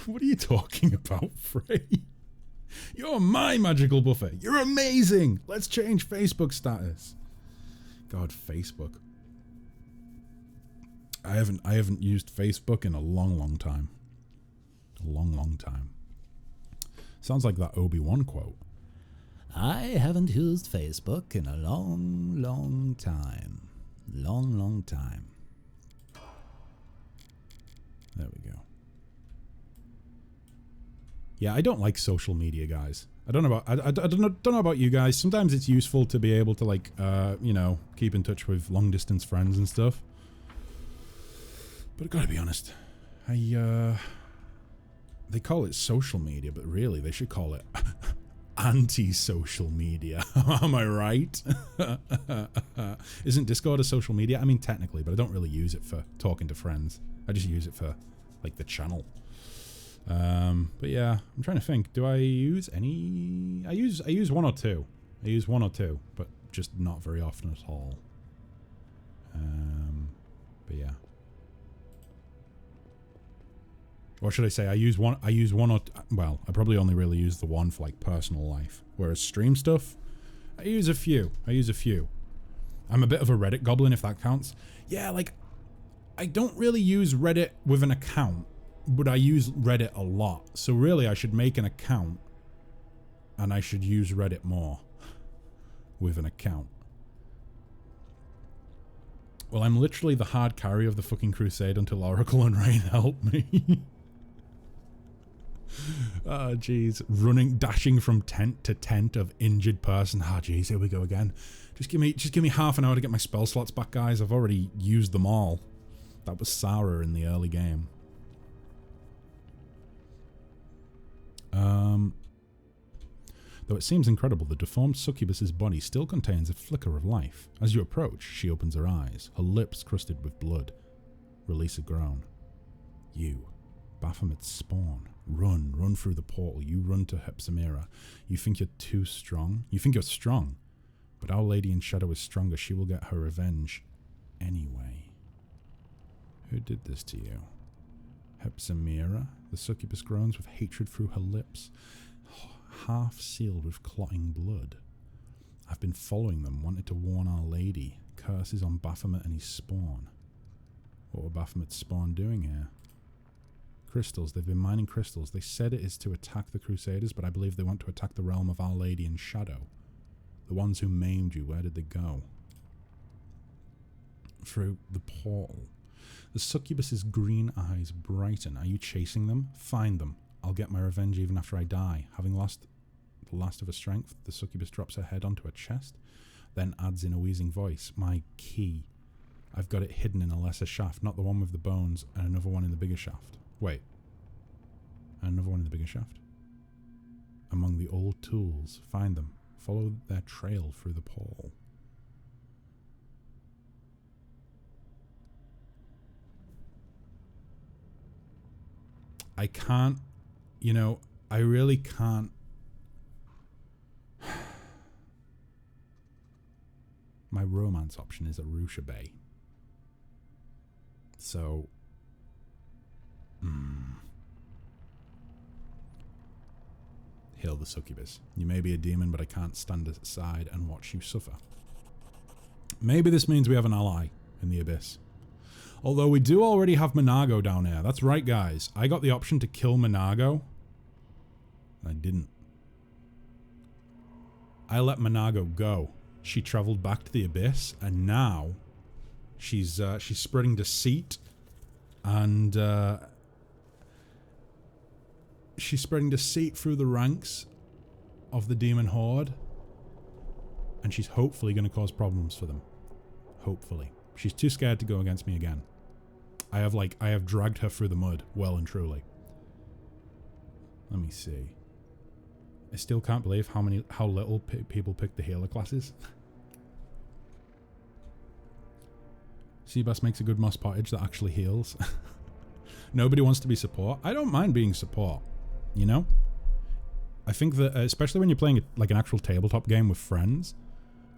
What are you talking about, Frey? You're my magical buffer. You're amazing. Let's change Facebook status. God, Facebook. I haven't used Facebook in a long time. A long time. Sounds like that Obi-Wan quote. I haven't used Facebook in a long time. Long time. There we go. Yeah, I don't like social media, guys. I don't know about I don't know about you guys. Sometimes it's useful to be able to like you know, keep in touch with long distance friends and stuff. But I gotta be honest, they call it social media, but really they should call it anti-social media. Am I right? Isn't Discord a social media? I mean, technically, but I don't really use it for talking to friends. I just use it for like the channel. But yeah, I'm trying to think. Do I use any? I use one or two. I use one or two, but just not very often at all. But yeah. Or should I say I use one or, well, I probably only really use the one for like personal life. Whereas stream stuff, I use a few. I'm a bit of a Reddit goblin, if that counts. Yeah, like, I don't really use Reddit with an account, but I use Reddit a lot. So really I should make an account and I should use Reddit more with an account. Well, I'm literally the hard carry of the fucking crusade until Oracle and Rain help me. Oh, jeez. Dashing from tent to tent of injured person. Ah, jeez, here we go again. Just give me half an hour to get my spell slots back, guys. I've already used them all. That was Sarah in the early game. Though it seems incredible, the deformed succubus's body still contains a flicker of life. As you approach, she opens her eyes, her lips crusted with blood. Release a groan. You, Baphomet's spawn. Run through the portal. You run to Hepsamira. You think you're too strong? You think you're strong. But Our Lady in Shadow is stronger. She will get her revenge anyway. Who did this to you? Hepsamira? The succubus groans with hatred through her lips, half sealed with clotting blood. I've been following them, wanted to warn Our Lady. Curses on Baphomet and his spawn. What were Baphomet's spawn doing here? Crystals. They've been mining crystals. They said it is to attack the Crusaders, but I believe they want to attack the realm of Our Lady in Shadow. The ones who maimed you, where did they go? Through the portal. The succubus's green eyes brighten. Are you chasing them? Find them. I'll get my revenge even after I die. Having lost the last of her strength, the succubus drops her head onto her chest, then adds in a wheezing voice, my key. I've got it hidden in a lesser shaft, not the one with the bones, and another one in the bigger shaft. Wait. Another one in the bigger shaft? Among the old tools. Find them. Follow their trail through the portal. I can't, you know, I really can't. My romance option is Arusha Bay. So, Hail the succubus. You may be a demon, but I can't stand aside and watch you suffer. Maybe this means we have an ally in the abyss. Although we do already have Minago down here. That's right, guys. I got the option to kill Minago. I didn't. I let Minago go. She traveled back to the abyss, and now she's spreading deceit, and she's spreading deceit through the ranks of the demon horde, and she's hopefully going to cause problems for them. Hopefully. She's too scared to go against me again. I have dragged her through the mud, well and truly. Let me see. I still can't believe how little people pick the healer classes. Seabass makes a good moss pottage that actually heals. Nobody wants to be support. I don't mind being support, you know? I think that, especially when you're playing like an actual tabletop game with friends,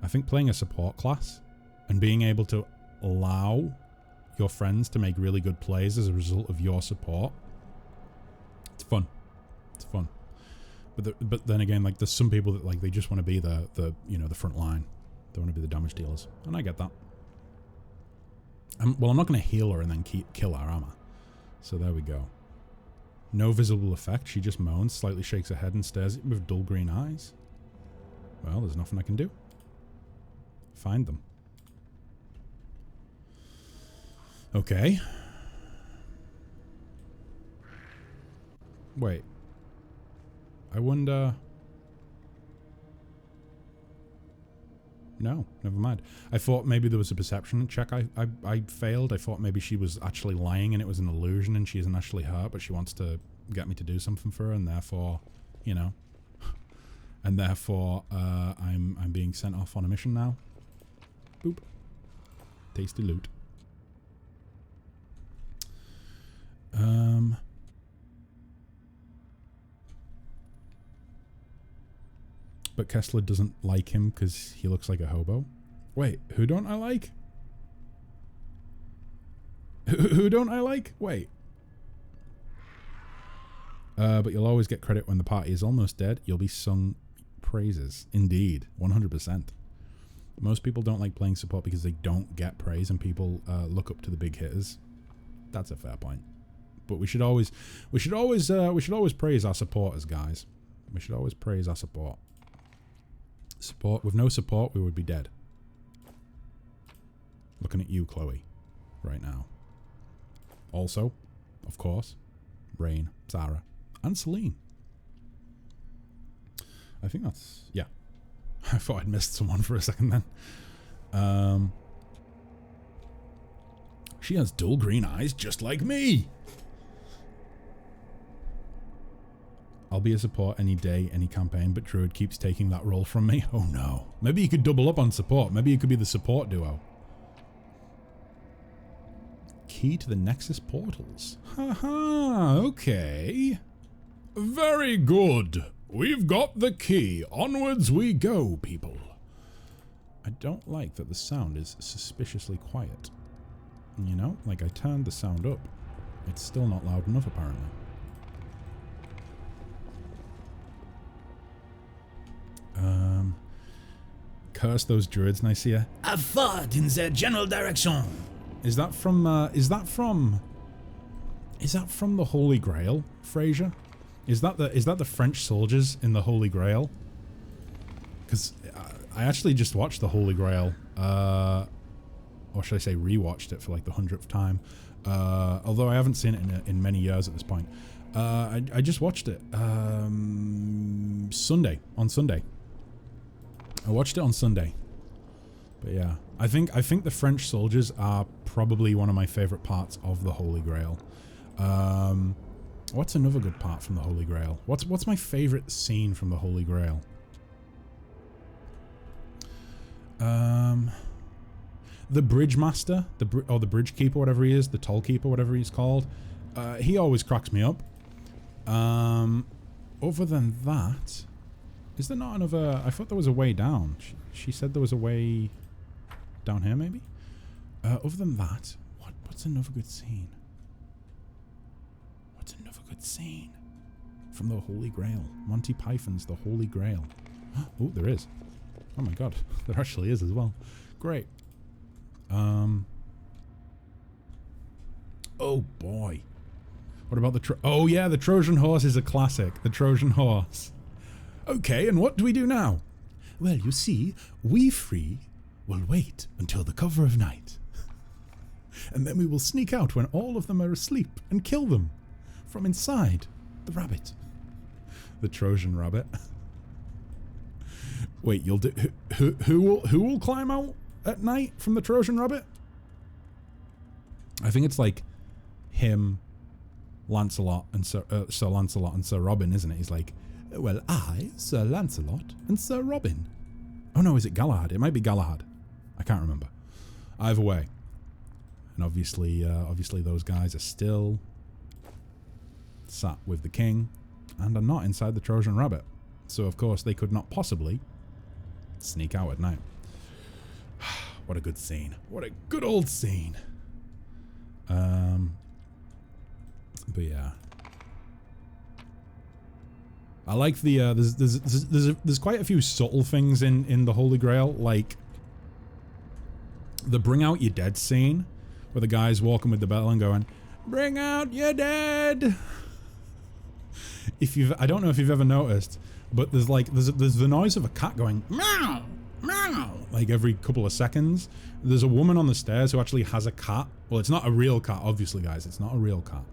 I think playing a support class and being able to allow your friends to make really good plays as a result of your support fun. It's fun. But then again, like, there's some people that, like, they just want to be the you know, the front line. They want to be the damage dealers. And I get that. Well, I'm not going to heal her and then kill our armor. So there we go. No visible effect. She just moans, slightly shakes her head and stares at me with dull green eyes. Well, there's nothing I can do. Find them. Okay. Wait. I wonder... No, never mind. I thought maybe there was a perception check I failed. I thought maybe she was actually lying and it was an illusion and she isn't actually hurt, but she wants to get me to do something for her, and therefore, you know, and therefore I'm being sent off on a mission now. Boop. Tasty loot. But Kessler doesn't like him because he looks like a hobo. Wait, who don't I like? Who don't I like? Wait. But you'll always get credit when the party is almost dead. You'll be sung praises. Indeed. 100%. Most people don't like playing support because they don't get praise and people look up to the big hitters. That's a fair point. But we should always praise our supporters, guys. We should always praise our support. Support. With no support, we would be dead. Looking at you, Chloe, right now. Also, of course, Rain, Sarah, and Celine. I think that's... yeah. I thought I'd missed someone for a second then. She has dull green eyes just like me. I'll be a support any day, any campaign, but Druid keeps taking that role from me. Oh no. Maybe you could double up on support. Maybe you could be the support duo. Key to the Nexus portals. Haha, okay. Very good. We've got the key. Onwards we go, people. I don't like that the sound is suspiciously quiet. You know, like I turned the sound up. It's still not loud enough, apparently. Curse those druids, Nicaea. A fart in the general direction. Is that from the Holy Grail, Fraser? Is that the French soldiers in the Holy Grail? Because I actually just watched the Holy Grail, or should I say rewatched it for like the 100th time. Although I haven't seen it in many years at this point. I just watched it on Sunday. I watched it on Sunday. But yeah, I think the French soldiers are probably one of my favorite parts of the Holy Grail. What's another good part from the Holy Grail? What's my favorite scene from the Holy Grail? The Bridge Master, the Bridge Keeper, whatever he is, the Toll Keeper, whatever he's called. He always cracks me up. Other than that, is there not another... I thought there was a way down. She said there was a way down here, maybe? Other than that, what's another good scene? What's another good scene? From the Holy Grail. Monty Python's The Holy Grail. Oh, there is. Oh my god. There actually is as well. Great. Oh boy. What about the oh yeah, the Trojan horse is a classic. The Trojan horse. Okay, and what do we do now? Well, you see, we three will wait until the cover of night. And then we will sneak out when all of them are asleep and kill them from inside the rabbit. The Trojan rabbit. Wait, you'll do who will climb out at night from the Trojan rabbit? I think it's like him, Lancelot, and Sir Lancelot and Sir Robin, isn't it? He's like, well, I, Sir Lancelot, and Sir Robin. Oh no, is it Galahad? It might be Galahad. I can't remember. Either way. And obviously those guys are still sat with the king and are not inside the Trojan rabbit. So of course they could not possibly sneak out at night. What a good scene. What a good old scene. But yeah. I like the there's quite a few subtle things in the Holy Grail, like the bring out your dead scene, where the guy's walking with the bell and going, "Bring out your dead." I don't know if you've ever noticed, but there's the noise of a cat going meow meow like every couple of seconds. There's a woman on the stairs who actually has a cat. Well, it's not a real cat, obviously, guys. It's not a real cat,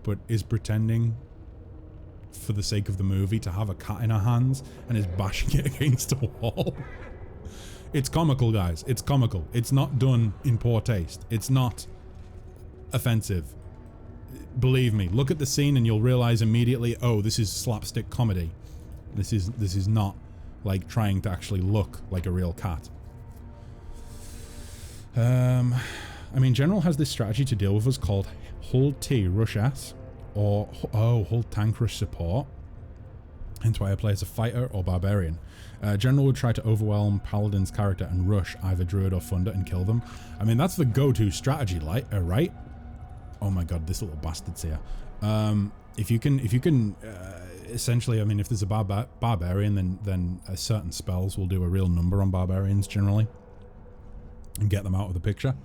but is pretending, for the sake of the movie, to have a cat in her hands and is bashing it against a wall. It's comical, guys. It's comical. It's not done in poor taste. It's not offensive. Believe me, look at the scene and you'll realize immediately, oh, this is slapstick comedy. This is not like trying to actually look like a real cat. I mean, General has this strategy to deal with us called Hold T, Rush S, or Hold Tank, Rush Support. Hence why I play as a fighter or barbarian. General would try to overwhelm Paladin's character and rush either Druid or Thunder and kill them. I mean, that's the go-to strategy, right? Oh my god, this little bastard's here. If you can, essentially, I mean, if there's a barbarian, then certain spells will do a real number on barbarians generally and get them out of the picture.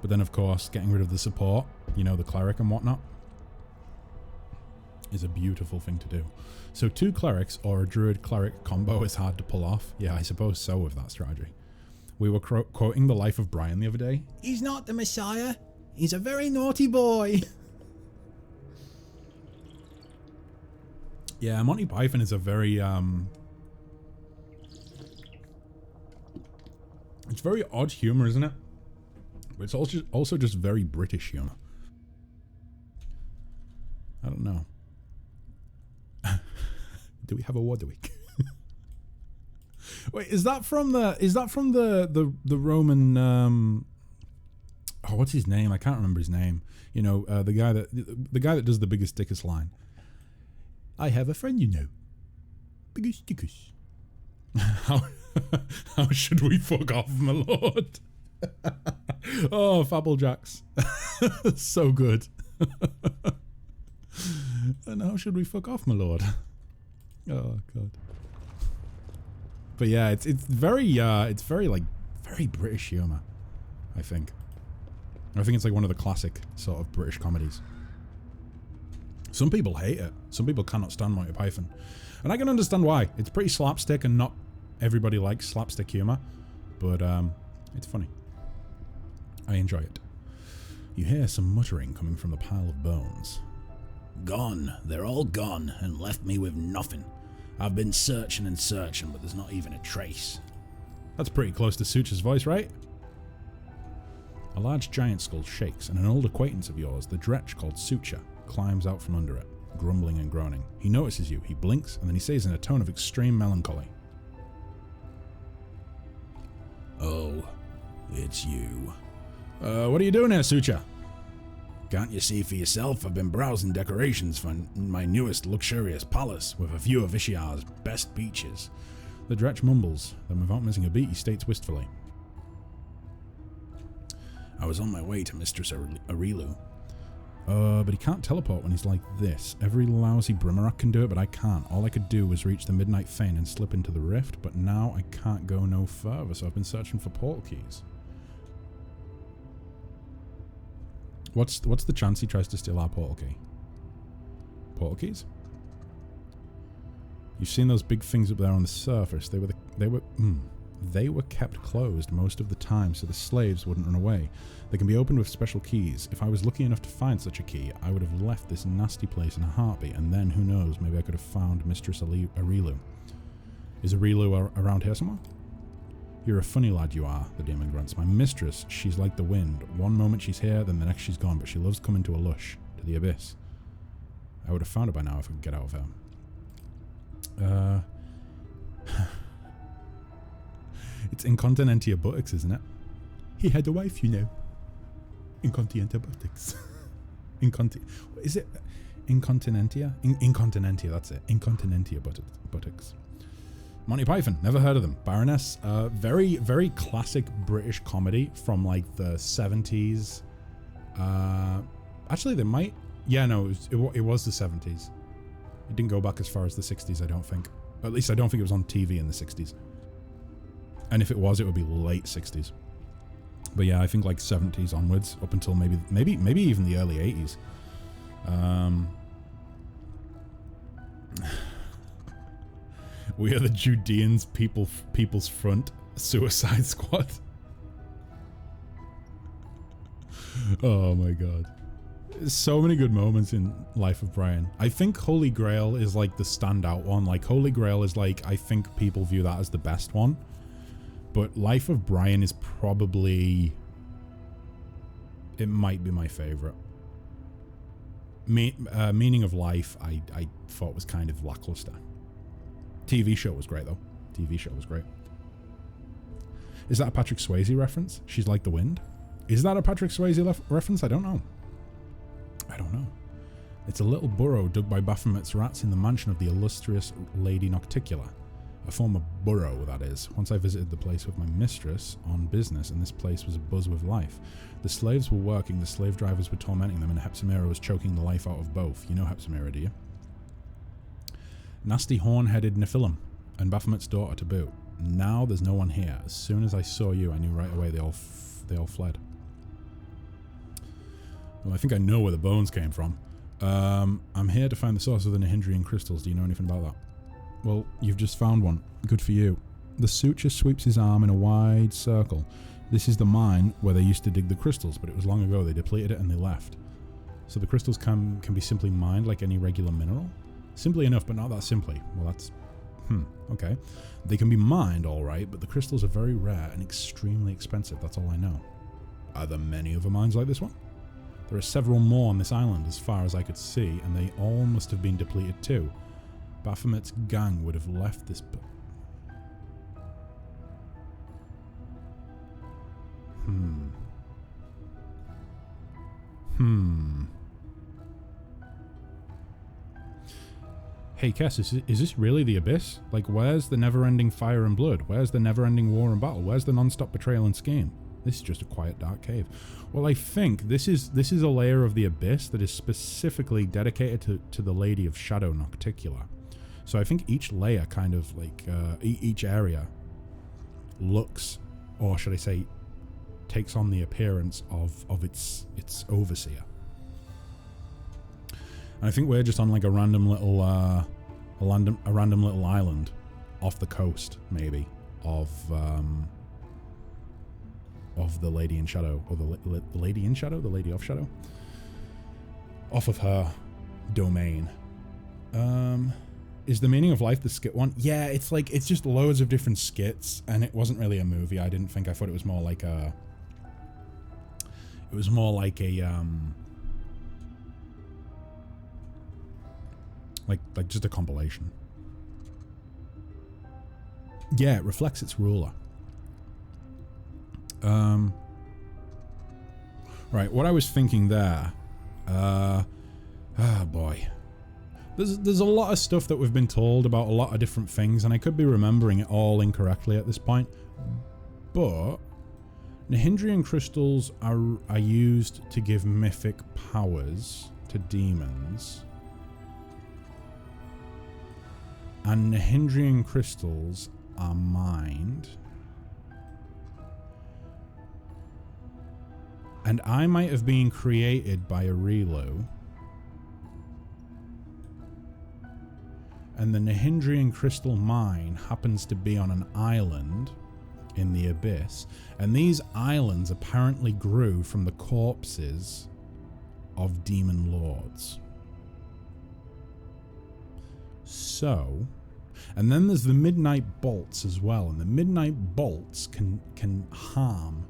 But then, of course, getting rid of the support, you know, the cleric and whatnot, is a beautiful thing to do. So 2 clerics or a druid cleric combo is hard to pull off. Yeah, I suppose so with that strategy. We were quoting The Life of Brian the other day. He's not the Messiah. He's a very naughty boy. Yeah, Monty Python is a very it's very odd humor, isn't it? But it's also just very British humor. I don't know. Do we have a word a week? Wait, is that from the Roman oh, what's his name? I can't remember his name. You know, the guy that does the biggest dickest line. I have a friend, you know. Biggest dickest. How should we fuck off, my lord? Oh, Fabblejacks. So good. And how should we fuck off, my lord? Oh god. But yeah, it's very like very British humor, I think. I think it's like one of the classic sort of British comedies. Some people hate it. Some people cannot stand Monty Python. And I can understand why. It's pretty slapstick and not everybody likes slapstick humor. But it's funny. I enjoy it. You hear some muttering coming from the pile of bones. Gone. They're all gone and left me with nothing. I've been searching and searching, but there's not even a trace. That's pretty close to Sucha's voice, right? A large giant skull shakes, and an old acquaintance of yours, the Dretch called Sucha, climbs out from under it, grumbling and groaning. He notices you, he blinks, and then he says in a tone of extreme melancholy, "Oh, it's you. What are you doing here, Sucha?" Can't you see for yourself? I've been browsing decorations for my newest luxurious palace with a view of Ishiar's best beaches. The Dretch mumbles, then without missing a beat he states wistfully, I was on my way to Mistress Arilu. But he can't teleport when he's like this. Every lousy Brimmerak can do it, but I can't. All I could do was reach the Midnight Fane and slip into the rift, but now I can't go no further, so I've been searching for portal keys. What's the chance he tries to steal our portal key? Portal keys? You've seen those big things up there on the surface. They were kept closed most of the time so the slaves wouldn't run away. They can be opened with special keys. If I was lucky enough to find such a key, I would have left this nasty place in a heartbeat, and then, who knows, maybe I could have found Mistress Arilu. Is Arilu around here somewhere? You're a funny lad, you are, the demon grunts. My mistress, she's like the wind. One moment she's here, then the next she's gone, but she loves coming to Alush, to the abyss. I would have found her by now if I could get out of her. It's Incontinentia buttocks, isn't it? He had a wife, you know. Incontinentia buttocks. Is it Incontinentia? Incontinentia, that's it. Incontinentia buttocks. Monty Python, never heard of them. Baroness, very, very classic British comedy from like the 70s. Actually, they might. Yeah, no, it was the 70s. It didn't go back as far as the 60s, I don't think. At least I don't think it was on TV in the 60s. And if it was, it would be late 60s. But yeah, I think like 70s onwards, up until maybe even the early 80s. We are the Judeans People's Front Suicide Squad. Oh my god. So many good moments in Life of Brian. I think Holy Grail is like the standout one. Like Holy Grail is like, I think people view that as the best one. But Life of Brian is probably... It might be my favorite. Meaning of Life, I thought was kind of lackluster. TV show was great though. TV show was great. Is that a Patrick Swayze reference? She's like the wind? Is that a Patrick Swayze reference? I don't know. I don't know. It's a little burrow dug by Baphomet's rats in the mansion of the illustrious Lady Nocticula. A former burrow, that is. Once I visited the place with my mistress on business, and this place was abuzz with life. The slaves were working, the slave drivers were tormenting them, and Hepzibah was choking the life out of both. You know Hepzibah, do you? Nasty horn-headed Nephilim, and Baphomet's daughter to boot. Now there's no one here. As soon as I saw you, I knew right away they all fled. Well, I think I know where the bones came from. I'm here to find the source of the Nihindrian crystals. Do you know anything about that? Well, you've just found one. Good for you. The suture sweeps his arm in a wide circle. This is the mine where they used to dig the crystals, but it was long ago. They depleted it and they left. So the crystals can be simply mined like any regular mineral? Simply enough, but not that simply. Well, that's... okay. They can be mined, alright, but the crystals are very rare and extremely expensive. That's all I know. Are there many other mines like this one? There are several more on this island as far as I could see, and they all must have been depleted too. Baphomet's gang would have left this... Hey, Kess, is this really the Abyss? Like, where's the never-ending fire and blood? Where's the never-ending war and battle? Where's the non-stop betrayal and scheme? This is just a quiet, dark cave. Well, I think this is a layer of the Abyss that is specifically dedicated to the Lady of Shadow Nocticula. So I think each layer kind of like, each area looks, or should I say, takes on the appearance of its overseer. And I think we're just on like a random little island off the coast, maybe, of the Lady in Shadow, or the Lady in Shadow, the Lady of Shadow, off of her domain. Is the meaning of life the skit one? Yeah, it's like, it's just loads of different skits, and it wasn't really a movie. I didn't think. I thought it was more like a... It was more like a, like just a compilation. Yeah, it reflects its ruler. Right, what I was thinking there, oh boy. There's a lot of stuff that we've been told about a lot of different things, and I could be remembering it all incorrectly at this point. But Nihindrian crystals are used to give mythic powers to demons. And Nihindrian crystals are mined. And I might have been created by a Relu. And the Nihindrian crystal mine happens to be on an island in the Abyss. And these islands apparently grew from the corpses of demon lords. So, and then there's the midnight bolts as well. And the midnight bolts can harm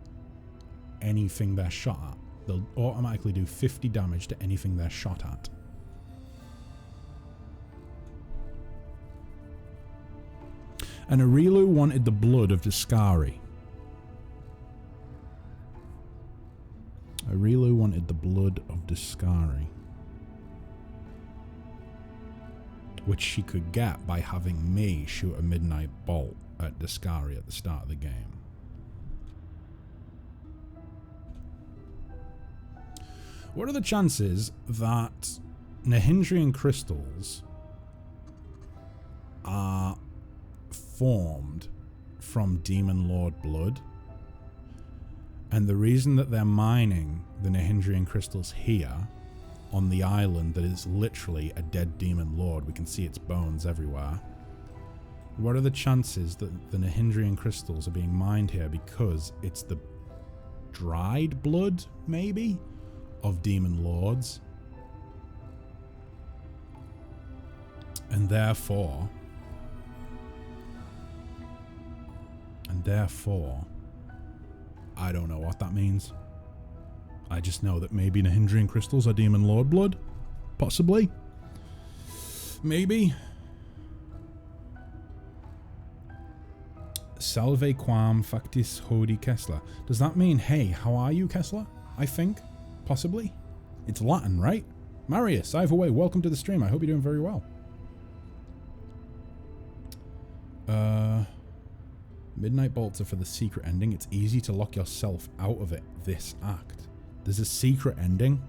anything they're shot at. They'll automatically do 50 damage to anything they're shot at. And Arilu wanted the blood of Discari. Arilu wanted the blood of Discari, which she could get by having me shoot a midnight bolt at Discari at the start of the game. What are the chances that Nihindrian crystals are formed from Demon Lord blood. And the reason that they're mining the Nihindrian crystals here on the island that is literally a dead Demon Lord, we can see its bones everywhere. What are the chances that the Nihindrian crystals are being mined here because it's the dried blood, maybe, of Demon Lords? And therefore, I don't know what that means. I just know that maybe Nihindrian crystals are Demon Lord blood. Possibly. Maybe. Salve quam factis hodie Kessler. Does that mean, hey, how are you, Kessler? I think. Possibly. It's Latin, right? Marius, either way, welcome to the stream. I hope you're doing very well. Midnight bolts are for the secret ending. It's easy to lock yourself out of it this act. There's a secret ending?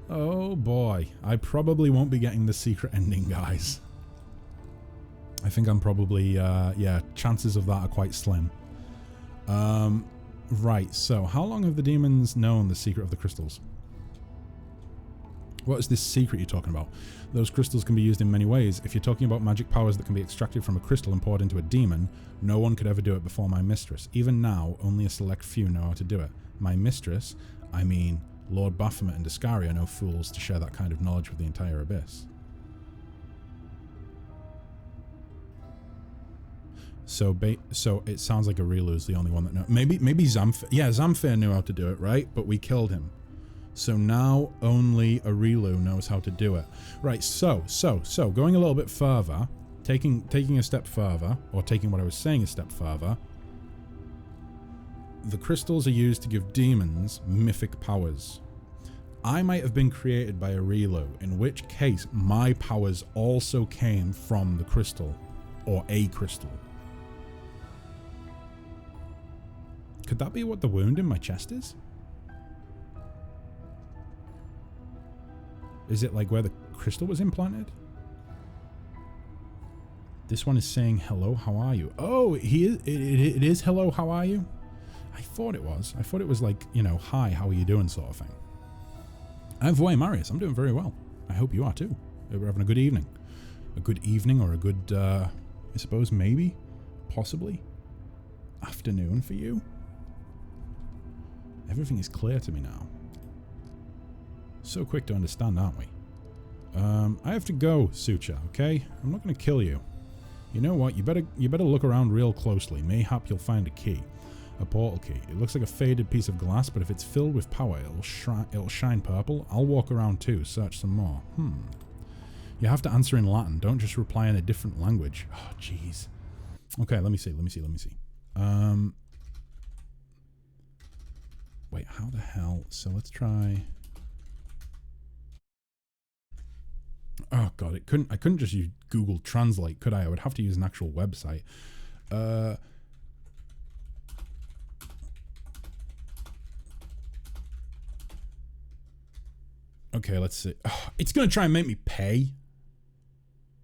Oh boy. I probably won't be getting the secret ending, guys. I think I'm probably, yeah, chances of that are quite slim. Right, so how long have the demons known the secret of the crystals? What is this secret you're talking about? Those crystals can be used in many ways. If you're talking about magic powers that can be extracted from a crystal and poured into a demon, no one could ever do it before my mistress. Even now, only a select few know how to do it. My mistress, I mean Lord Baphomet and Discaria, are no fools to share that kind of knowledge with the entire Abyss. So it sounds like Arilu's the only one that knows. Maybe Zamfir. Yeah, Zamfir knew how to do it, right? But we killed him. So now only Arilu knows how to do it. Right, so, going a little bit further, taking a step further, or taking what I was saying a step further, the crystals are used to give demons mythic powers. I might have been created by Arilu, in which case my powers also came from the crystal, or a crystal. Could that be what the wound in my chest is? Is it like where the crystal was implanted? This one is saying, hello, how are you? Oh, it is hello, how are you? I thought it was. I thought it was like, you know, hi, how are you doing sort of thing. Either way, Marius, I'm doing very well. I hope you are too. We're having a good evening. A good evening or a good, I suppose, maybe, possibly, afternoon for you. Everything is clear to me now. So quick to understand, aren't we? I have to go, Sucha, okay? I'm not going to kill you. You know what? You better look around real closely. Mayhap you'll find a key. A portal key. It looks like a faded piece of glass, but if it's filled with power, it'll shine purple. I'll walk around too, search some more. You have to answer in Latin. Don't just reply in a different language. Oh, jeez. Okay, let me see. Wait, how the hell? So let's try... Oh god, I couldn't just use Google Translate, could I? I would have to use an actual website. Okay, let's see. Oh, it's gonna try and make me pay.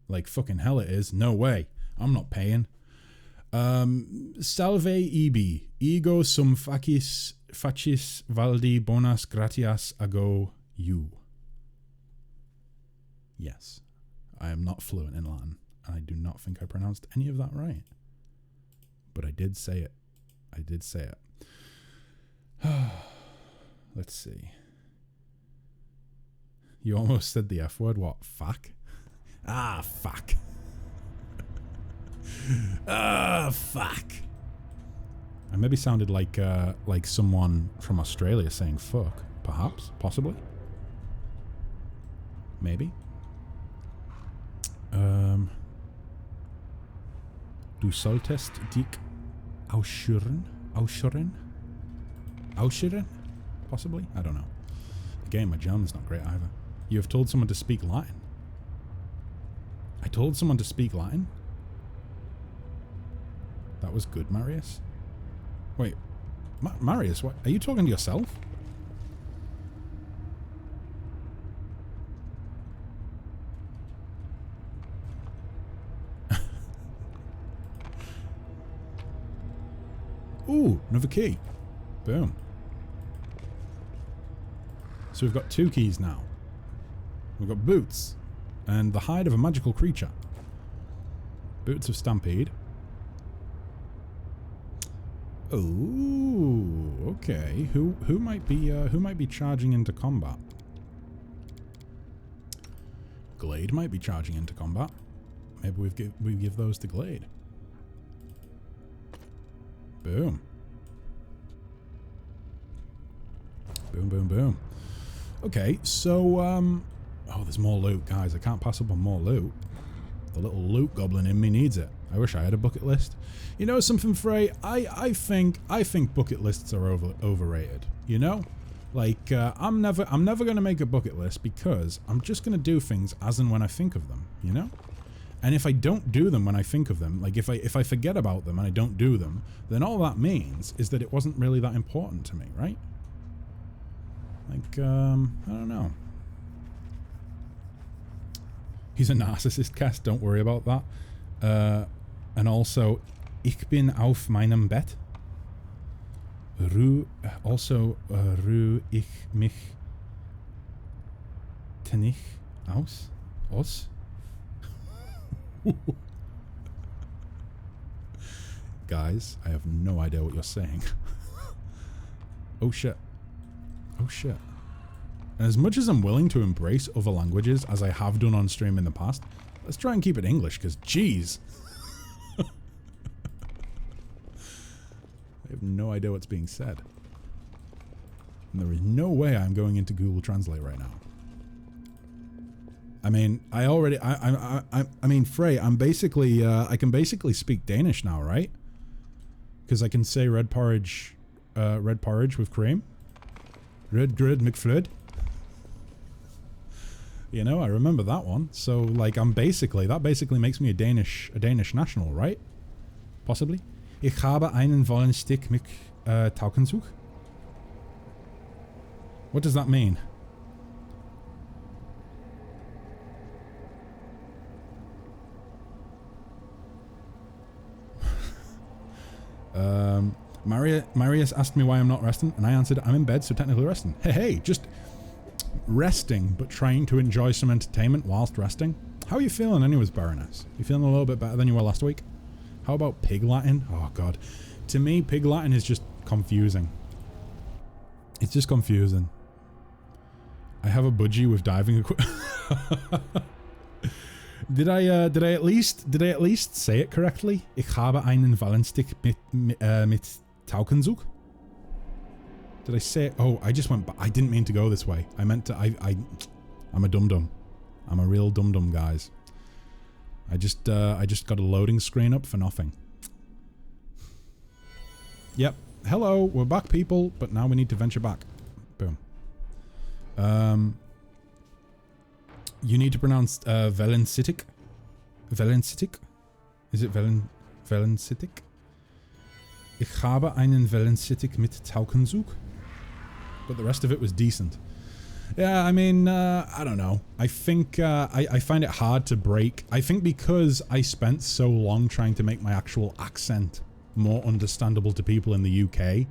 Like fucking hell it is. No way. I'm not paying. Salve ibi. Ego sum facis valdi bonas gratias ago you. Yes, I am not fluent in Latin, and I do not think I pronounced any of that right. But I did say it. Let's see. You almost said the F word. What? Fuck? Ah, fuck. Fuck. I maybe sounded like someone from Australia saying fuck. Perhaps. Possibly. Maybe. Du solltest dich ausschüren? Possibly? I don't know. Again, my German's not great either. You have told someone to speak Latin? I told someone to speak Latin? That was good, Marius. Wait. Marius, what? Are you talking to yourself? Ooh, another key. Boom. So we've got 2 keys now. We've got boots and the hide of a magical creature. Boots of Stampede. Oh, okay. Who might be charging into combat? Glade might be charging into combat. Maybe we give those to Glade. Boom. Boom, boom, boom. Okay, so oh, there's more loot, guys. I can't pass up on more loot. The little loot goblin in me needs it. I wish I had a bucket list. You know something, Frey? I think bucket lists are overrated. You know? Like, I'm never going to make a bucket list because I'm just going to do things as and when I think of them, you know? And if I don't do them when I think of them, like if I forget about them and I don't do them, then all that means is that it wasn't really that important to me, right? Like, I don't know. He's a narcissist, Cass, don't worry about that. And also, ich bin auf meinem Bett. Ruh ich mich tenich aus? Guys, I have no idea what you're saying. Oh shit. Oh shit. And as much as I'm willing to embrace other languages, as I have done on stream in the past, let's try and keep it English, because jeez. I have no idea what's being said. And there is no way I'm going into Google Translate right now. I mean, I mean, Frey, I'm basically, I can basically speak Danish now, right? Because I can say red porridge with cream. Red McFlud. You know, I remember that one. So, like, that basically makes me a Danish national, right? Possibly. Ich habe einen vollen Stick mit Tauchenzug. What does that mean? Marius asked me why I'm not resting, and I answered, I'm in bed, so technically resting. Hey, just resting, but trying to enjoy some entertainment whilst resting. How are you feeling anyways, Baroness? You feeling a little bit better than you were last week? How about Pig Latin? Oh god. To me, Pig Latin is just confusing. It's just confusing. I have a budgie with diving equipment. Did I at least say it correctly? Ich habe einen Valenstick mit Tauchenzug? Did I say it? Oh, I just went. I didn't mean to go this way. I meant to. I'm a dum-dum. I'm a real dum-dum, guys. I just got a loading screen up for nothing. Yep. Hello, we're back, people. But now we need to venture back. Boom. You need to pronounce Velencitic. Velencitic? Is it Velencitic? Ich habe einen Velencitic mit Tauchenzug. But the rest of it was decent. Yeah, I mean, I don't know. I think I find it hard to break. I think because I spent so long trying to make my actual accent more understandable to people in the UK,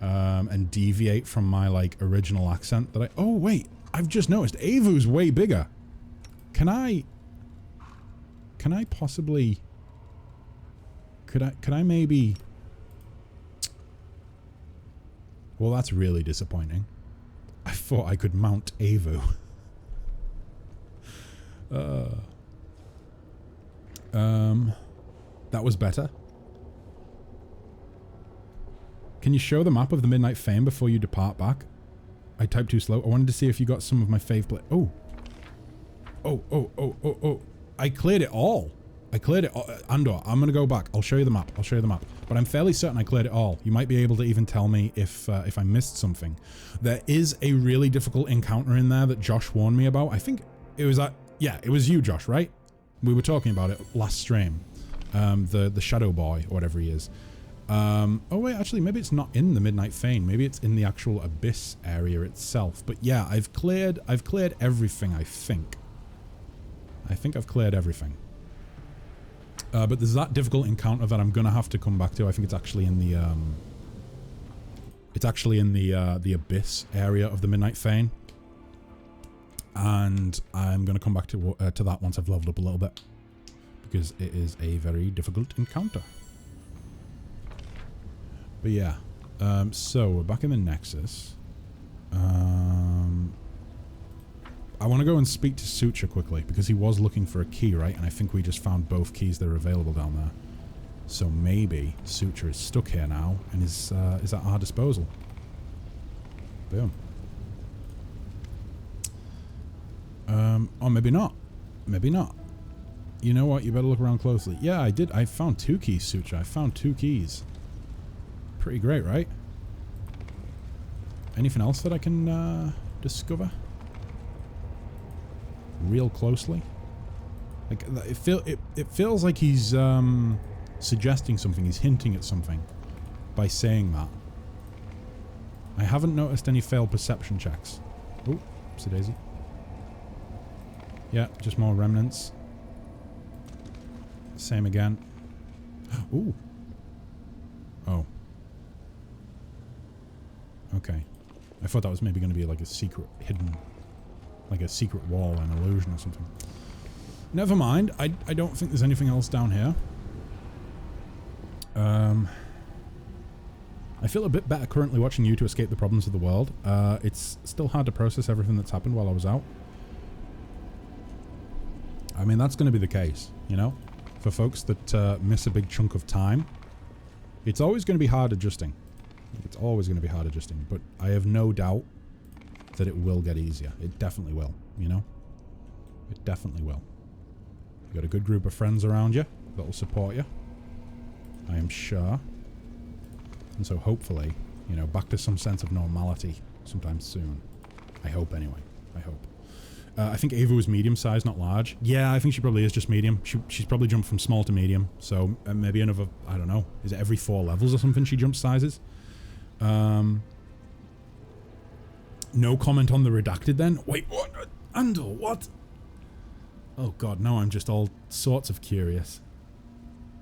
and deviate from my like original accent, that oh wait, I've just noticed Avu's way bigger. Can I possibly? Could I maybe? Well, that's really disappointing. I thought I could mount Avu. That was better. Can you show the map of the Midnight Fane before you depart back? I typed too slow. I wanted to see if you got some of my fave play. Oh. Oh. I cleared it all. I cleared it all. Andor, I'm going to go back. I'll show you the map. But I'm fairly certain I cleared it all. You might be able to even tell me if I missed something. There is a really difficult encounter in there that Josh warned me about. I think it was yeah, it was you, Josh, right? We were talking about it last stream. The Shadow Boy, or whatever he is. Oh wait, actually, maybe it's not in the Midnight Fane. Maybe it's in the actual Abyss area itself. But yeah, I've cleared everything, I think. I think I've cleared everything. But there's that difficult encounter that I'm gonna have to come back to. I think it's actually in the the abyss area of the Midnight Fane, and I'm gonna come back to that once I've leveled up a little bit, because it is a very difficult encounter. But yeah, so we're back in the Nexus. I want to go and speak to Suture quickly, because he was looking for a key, right? And I think we just found both keys that are available down there. So maybe Suture is stuck here now and is at our disposal. Boom. Or maybe not. Maybe not. You know what? You better look around closely. Yeah, I did. I found 2 keys, Suture. I found 2 keys. Pretty great, right? Anything else that I can discover? Real closely? Like, it feels like he's suggesting something. He's hinting at something by saying that. I haven't noticed any failed perception checks. Oh, oopsie daisy. Yeah, just more remnants. Same again. Ooh. Oh. Okay. I thought that was maybe going to be like a secret hidden, like a secret wall, an illusion or something. Never mind. I don't think there's anything else down here. I feel a bit better currently watching you to escape the problems of the world. It's still hard to process everything that's happened while I was out. I mean, that's going to be the case, you know? For folks that miss a big chunk of time, it's always going to be hard adjusting. It's always going to be hard adjusting, but I have no doubt that it will get easier. It definitely will, you know? It definitely will. You've got a good group of friends around you that will support you, I am sure. And so hopefully, you know, back to some sense of normality sometime soon. I hope anyway. I hope. I think Ava was medium size, not large. Yeah, I think she probably is just medium. She's probably jumped from small to medium. So maybe another, I don't know, is it every 4 levels or something she jumps sizes? No comment on the redacted then? Wait, what? Andor, what? Oh god, no, I'm just all sorts of curious.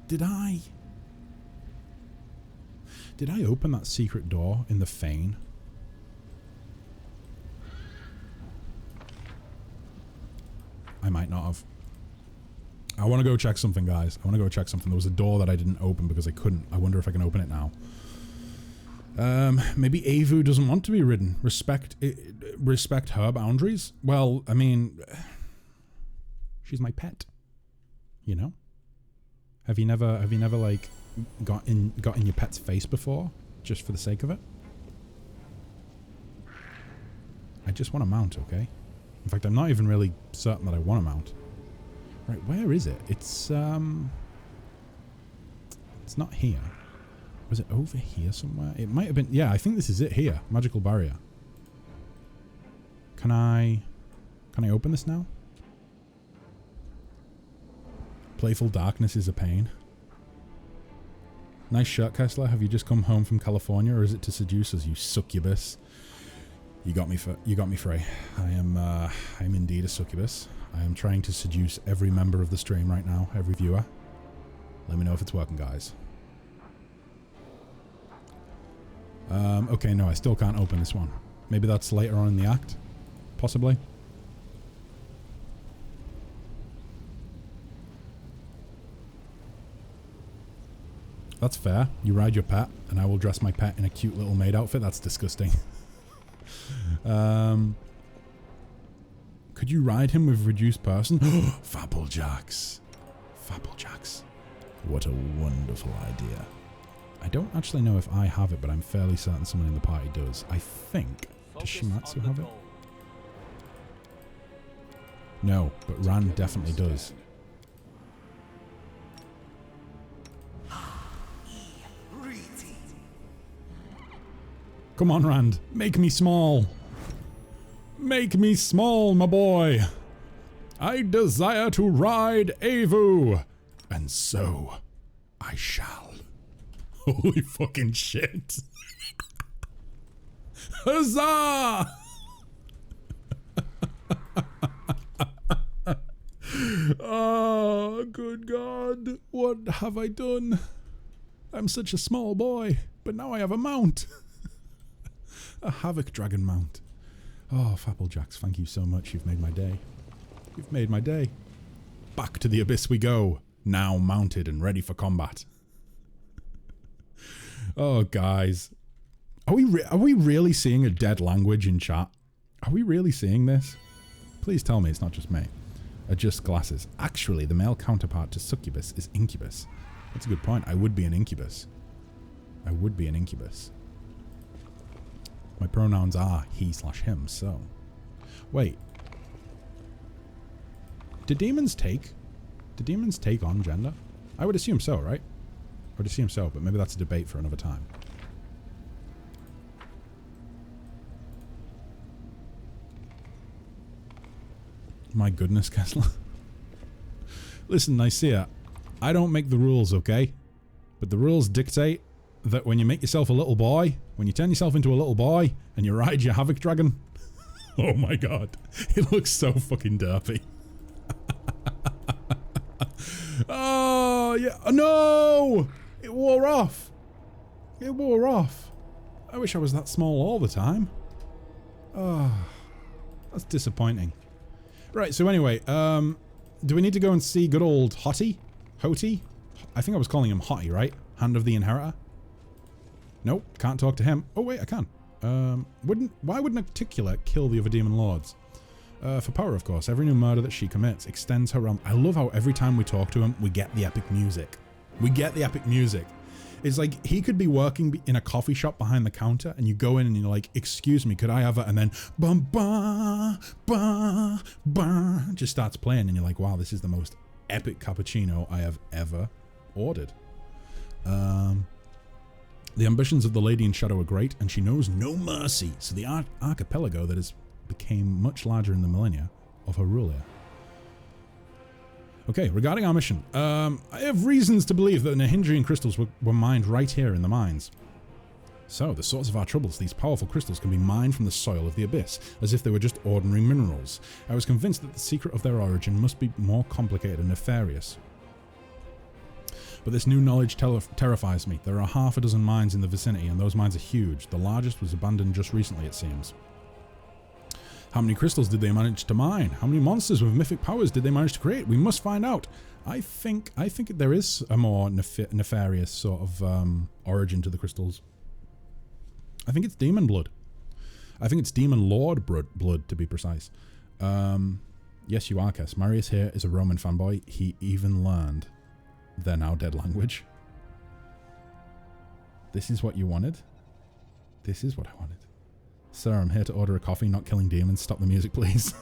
Did I open that secret door in the Fane? I might not have. I want to go check something, guys. I want to go check something. There was a door that I didn't open because I couldn't. I wonder if I can open it now. Maybe Avu doesn't want to be ridden. Respect her boundaries? Well, I mean, she's my pet. You know? Have you never like got in your pet's face before, just for the sake of it? I just want to mount, okay? In fact, I'm not even really certain that I want to mount. Right, where is it? It's not here. Was it over here somewhere? It might have been. Yeah, I think this is it here. Magical barrier. Can I open this now? Playful darkness is a pain. Nice shirt, Kessler. Have you just come home from California, or is it to seduce us, you succubus? You got me, Frey. I am indeed a succubus. I am trying to seduce every member of the stream right now, every viewer. Let me know if it's working, guys. Okay, no, I still can't open this one. Maybe that's later on in the act? Possibly? That's fair. You ride your pet, and I will dress my pet in a cute little maid outfit. That's disgusting. Could you ride him with reduced person? Fapplejacks. Fapplejacks. What a wonderful idea. I don't actually know if I have it, but I'm fairly certain someone in the party does. I think. Does Shimatsu have it? No, but Rand definitely does. Come on, Rand. Make me small. Make me small, my boy. I desire to ride Avu. And so I shall. Holy fucking shit. Huzzah! Oh, good God. What what have I done? I'm such a small boy, but now I have a mount. A Havoc Dragon mount. Oh, Fapplejacks, thank you so much. You've made my day. You've made my day. Back to the abyss we go, now mounted and ready for combat. Oh, guys. Are we really seeing a dead language in chat? Are we really seeing this? Please tell me it's not just me. Adjust glasses. Actually, the male counterpart to succubus is incubus. That's a good point. I would be an incubus. I would be an incubus. My pronouns are he/him, so... Wait. Do demons take on gender? I would assume so, right? I would assume so, but maybe that's a debate for another time. My goodness, Kessler. Listen, Nicaea, I don't make the rules, okay? But the rules dictate that when you make yourself a little boy, when you turn yourself into a little boy, and you ride your Havoc Dragon... Oh my god. It looks so fucking derpy. Oh, yeah. No! It wore off. It wore off. I wish I was that small all the time. Oh, that's disappointing. Right, so anyway, do we need to go and see good old Hottie? Hoti? I think I was calling him Hottie, right? Hand of the Inheritor? Nope, can't talk to him. Oh wait, I can. Why wouldn't Articulate kill the other demon lords? For power, of course. Every new murder that she commits extends her realm. I love how every time we talk to him, we get the epic music. We get the epic music. It's like he could be working in a coffee shop behind the counter, and you go in and you're like, excuse me, could I have it? And then, bum, ba, ba, ba, just starts playing, and you're like, wow, this is the most epic cappuccino I have ever ordered. The ambitions of the Lady in Shadow are great, and she knows no mercy. So the archipelago that has became much larger in the millennia of her rule here. Okay, regarding our mission, I have reasons to believe that the Nahindrian crystals were mined right here in the mines. So, the source of our troubles, these powerful crystals can be mined from the soil of the abyss, as if they were just ordinary minerals. I was convinced that the secret of their origin must be more complicated and nefarious. But this new knowledge terrifies me. There are half a dozen mines in the vicinity, and those mines are huge. The largest was abandoned just recently, it seems. How many crystals did they manage to mine? How many monsters with mythic powers did they manage to create? We must find out. I think there is a more nefarious sort of origin to the crystals. I think it's demon blood. I think it's demon lord blood, to be precise. Yes, you are, Kess. Marius here is a Roman fanboy. He even learned their now dead language. This is what you wanted? This is what I wanted. Sir, I'm here to order a coffee, not killing demons. Stop the music, please.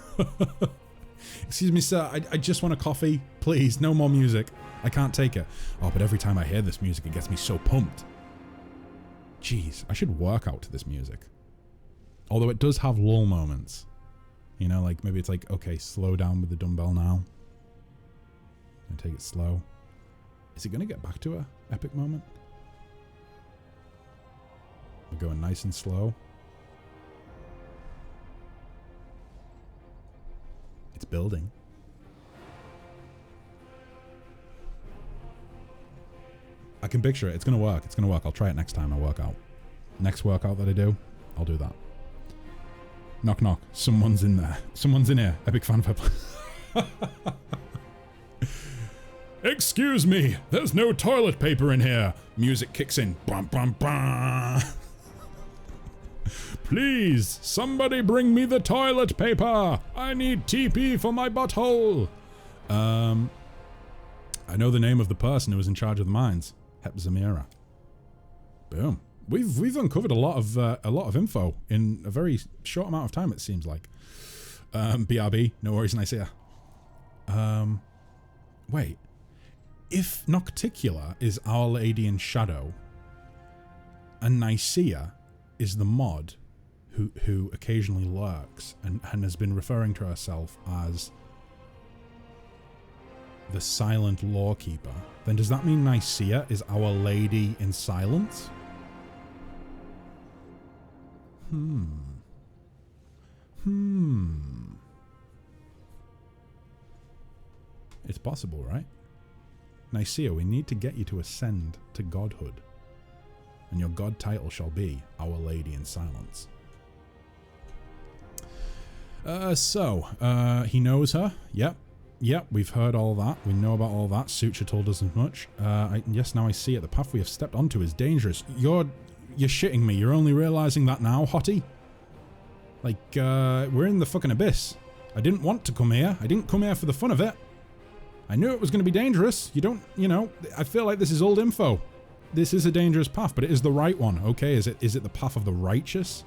Excuse me, sir. I just want a coffee. Please, no more music. I can't take it. Oh, but every time I hear this music, it gets me so pumped. Jeez, I should work out to this music. Although it does have lull moments. You know, like maybe it's like, okay, slow down with the dumbbell now. And take it slow. Is it going to get back to a epic moment? We're going nice and slow. It's building. I can picture it. It's going to work. It's going to work. I'll try it next time I work out. Next workout that I do, I'll do that. Knock, knock. Someone's in there. Someone's in here. Epic fan pepper. Excuse me. There's no toilet paper in here. Music kicks in. Bum, bum, bum. Please, somebody bring me the toilet paper. I need TP for my butthole. I know the name of the person who was in charge of the mines. Hepzamira. Boom. We've uncovered a lot of info in a very short amount of time, it seems like. BRB, no worries, Nicaea. Wait. If Nocticula is Our Lady in Shadow, and Nicaea is the mod who occasionally lurks and has been referring to herself as the Silent Lawkeeper, then does that mean Nicaea is Our Lady in Silence? It's possible, right? Nicaea, we need to get you to ascend to godhood. And your god title shall be Our Lady in Silence. He knows her. Yep, we've heard all that. We know about all that. Suture told us as much. Yes, now I see it. The path we have stepped onto is dangerous. You're shitting me. You're only realizing that now, Hottie? Like, we're in the fucking abyss. I didn't want to come here. I didn't come here for the fun of it. I knew it was going to be dangerous. You know, I feel like this is old info. This is a dangerous path, but it is the right one. Okay, is it the path of the righteous?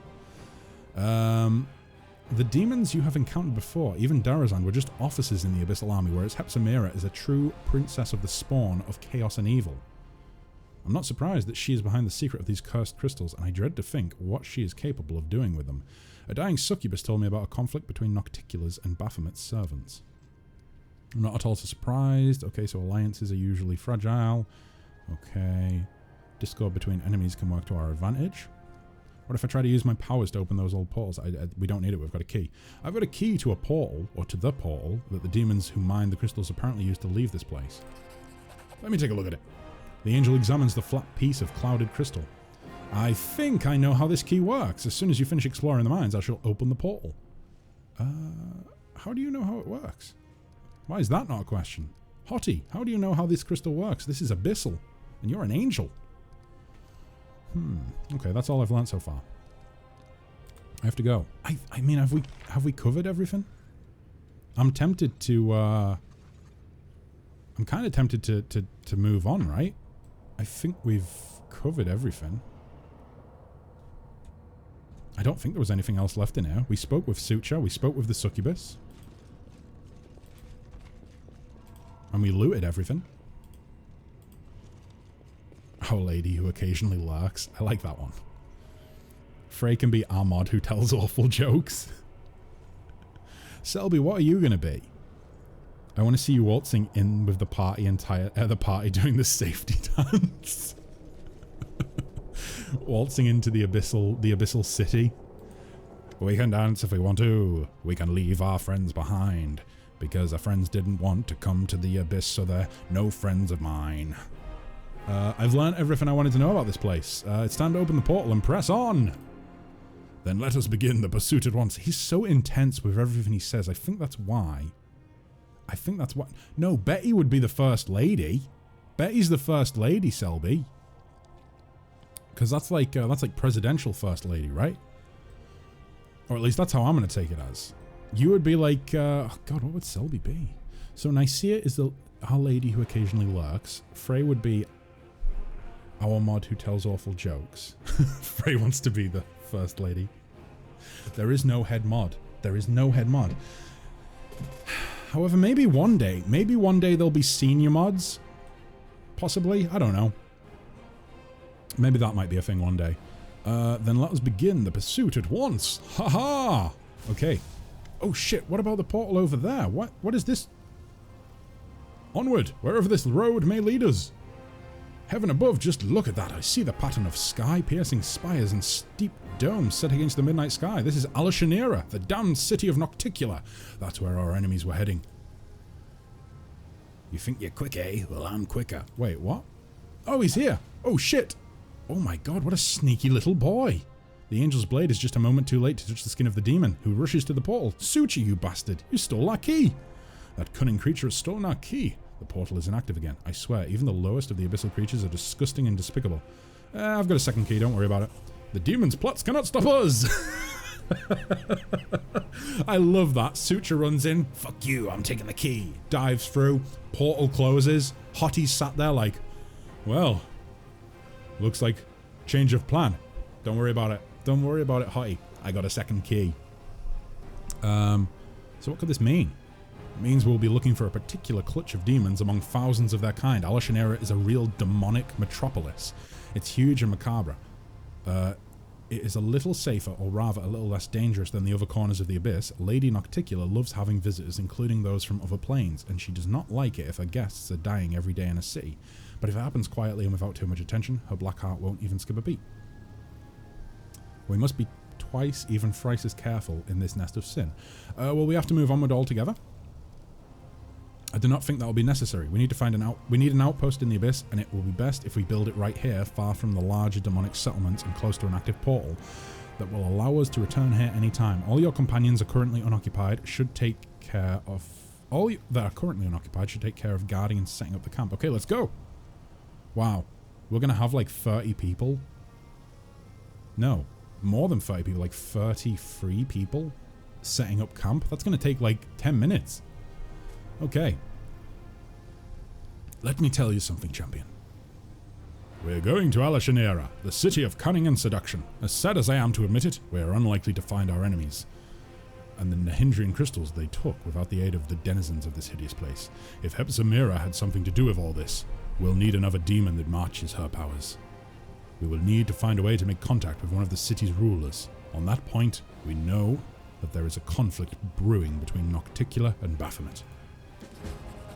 The demons you have encountered before, even Darazan, were just officers in the Abyssal Army, whereas Hepzimera is a true princess of the spawn of chaos and evil. I'm not surprised that she is behind the secret of these cursed crystals, and I dread to think what she is capable of doing with them. A dying succubus told me about a conflict between Nocticula's and Baphomet's servants. I'm not at all surprised. Okay, so alliances are usually fragile. Okay. Discord between enemies can work to our advantage. What if I try to use my powers to open those old portals? We don't need it, we've got a key. I've got a key to a portal, or to the portal, that the demons who mine the crystals apparently used to leave this place. Let me take a look at it. The angel examines the flat piece of clouded crystal. I think I know how this key works. As soon as you finish exploring the mines, I shall open the portal. How do you know how it works? Why is that not a question? Hottie, how do you know how this crystal works? This is abyssal, and you're an angel. Okay, that's all I've learned so far. I have to go. I mean, have we covered everything? I'm tempted to, I'm kind of tempted to move on, right? I think we've covered everything. I don't think there was anything else left in here. We spoke with Suture, we spoke with the succubus. And we looted everything. Our Lady who occasionally lurks. I like that one. Frey can be our mod who tells awful jokes. Selby, what are you going to be? I want to see you waltzing in with the party the party doing the safety dance. Waltzing into the abyssal city. We can dance if we want to. We can leave our friends behind. Because our friends didn't want to come to the abyss, so they're no friends of mine. I've learned everything I wanted to know about this place. It's time to open the portal and press on. Then let us begin the pursuit at once. He's so intense with everything he says. I think that's why. No, Betty would be the first lady. Betty's the first lady, Selby. Because that's like presidential first lady, right? Or at least that's how I'm going to take it as. You would be like, oh God, what would Selby be? So Nicaea is our lady who occasionally lurks. Frey would be our mod who tells awful jokes. Frey wants to be the first lady. There is no head mod. There is no head mod. However, maybe one day there'll be senior mods. Possibly. I don't know. Maybe that might be a thing one day. Then let us begin the pursuit at once. Haha! Okay. Oh shit, what about the portal over there? What is this? Onward, wherever this road may lead us. Heaven above, just look at that. I see the pattern of sky-piercing spires and steep domes set against the midnight sky. This is Alashanira, the damned city of Nocticula. That's where our enemies were heading. You think you're quick, eh? Well, I'm quicker. Wait, what? Oh, he's here. Oh, shit. Oh my God, what a sneaky little boy. The angel's blade is just a moment too late to touch the skin of the demon, who rushes to the portal. Suture, you bastard. You stole our key. That cunning creature has stolen our key. The portal is inactive again. I swear, even the lowest of the abyssal creatures are disgusting and despicable. I've got a second key, don't worry about it. The demon's plots cannot stop us! I love that. Suture runs in. Fuck you, I'm taking the key. Dives through. Portal closes. Hottie's sat there like, well, looks like change of plan. Don't worry about it. Don't worry about it, Hottie. I got a second key. So what could this mean? It means we'll be looking for a particular clutch of demons among thousands of their kind. Alashanira is a real demonic metropolis. It's huge and macabre. It is a little safer, or rather a little less dangerous than the other corners of the abyss. Lady Nocticula loves having visitors, including those from other planes, and she does not like it if her guests are dying every day in a city. But if it happens quietly and without too much attention, her black heart won't even skip a beat. We must be twice, even thrice as careful in this nest of sin. Well, we have to move onward altogether. I do not think that will be necessary. We need to find we need an outpost in the Abyss, and it will be best if we build it right here, far from the larger demonic settlements and close to an active portal that will allow us to return here anytime. All your companions are currently unoccupied, should take care of... that are currently unoccupied should take care of guarding and setting up the camp. Okay, let's go! Wow. We're going to have like 30 people? No. More than 30 people. Like 33 people setting up camp? That's going to take like 10 minutes. Okay. Let me tell you something, champion. We're going to Alashanera, the city of cunning and seduction. As sad as I am to admit it, we are unlikely to find our enemies and the Nahindrian crystals they took without the aid of the denizens of this hideous place. If Hepzamira had something to do with all this, we'll need another demon that matches her powers. We will need to find a way to make contact with one of the city's rulers. On that point, we know that there is a conflict brewing between Nocticula and Baphomet.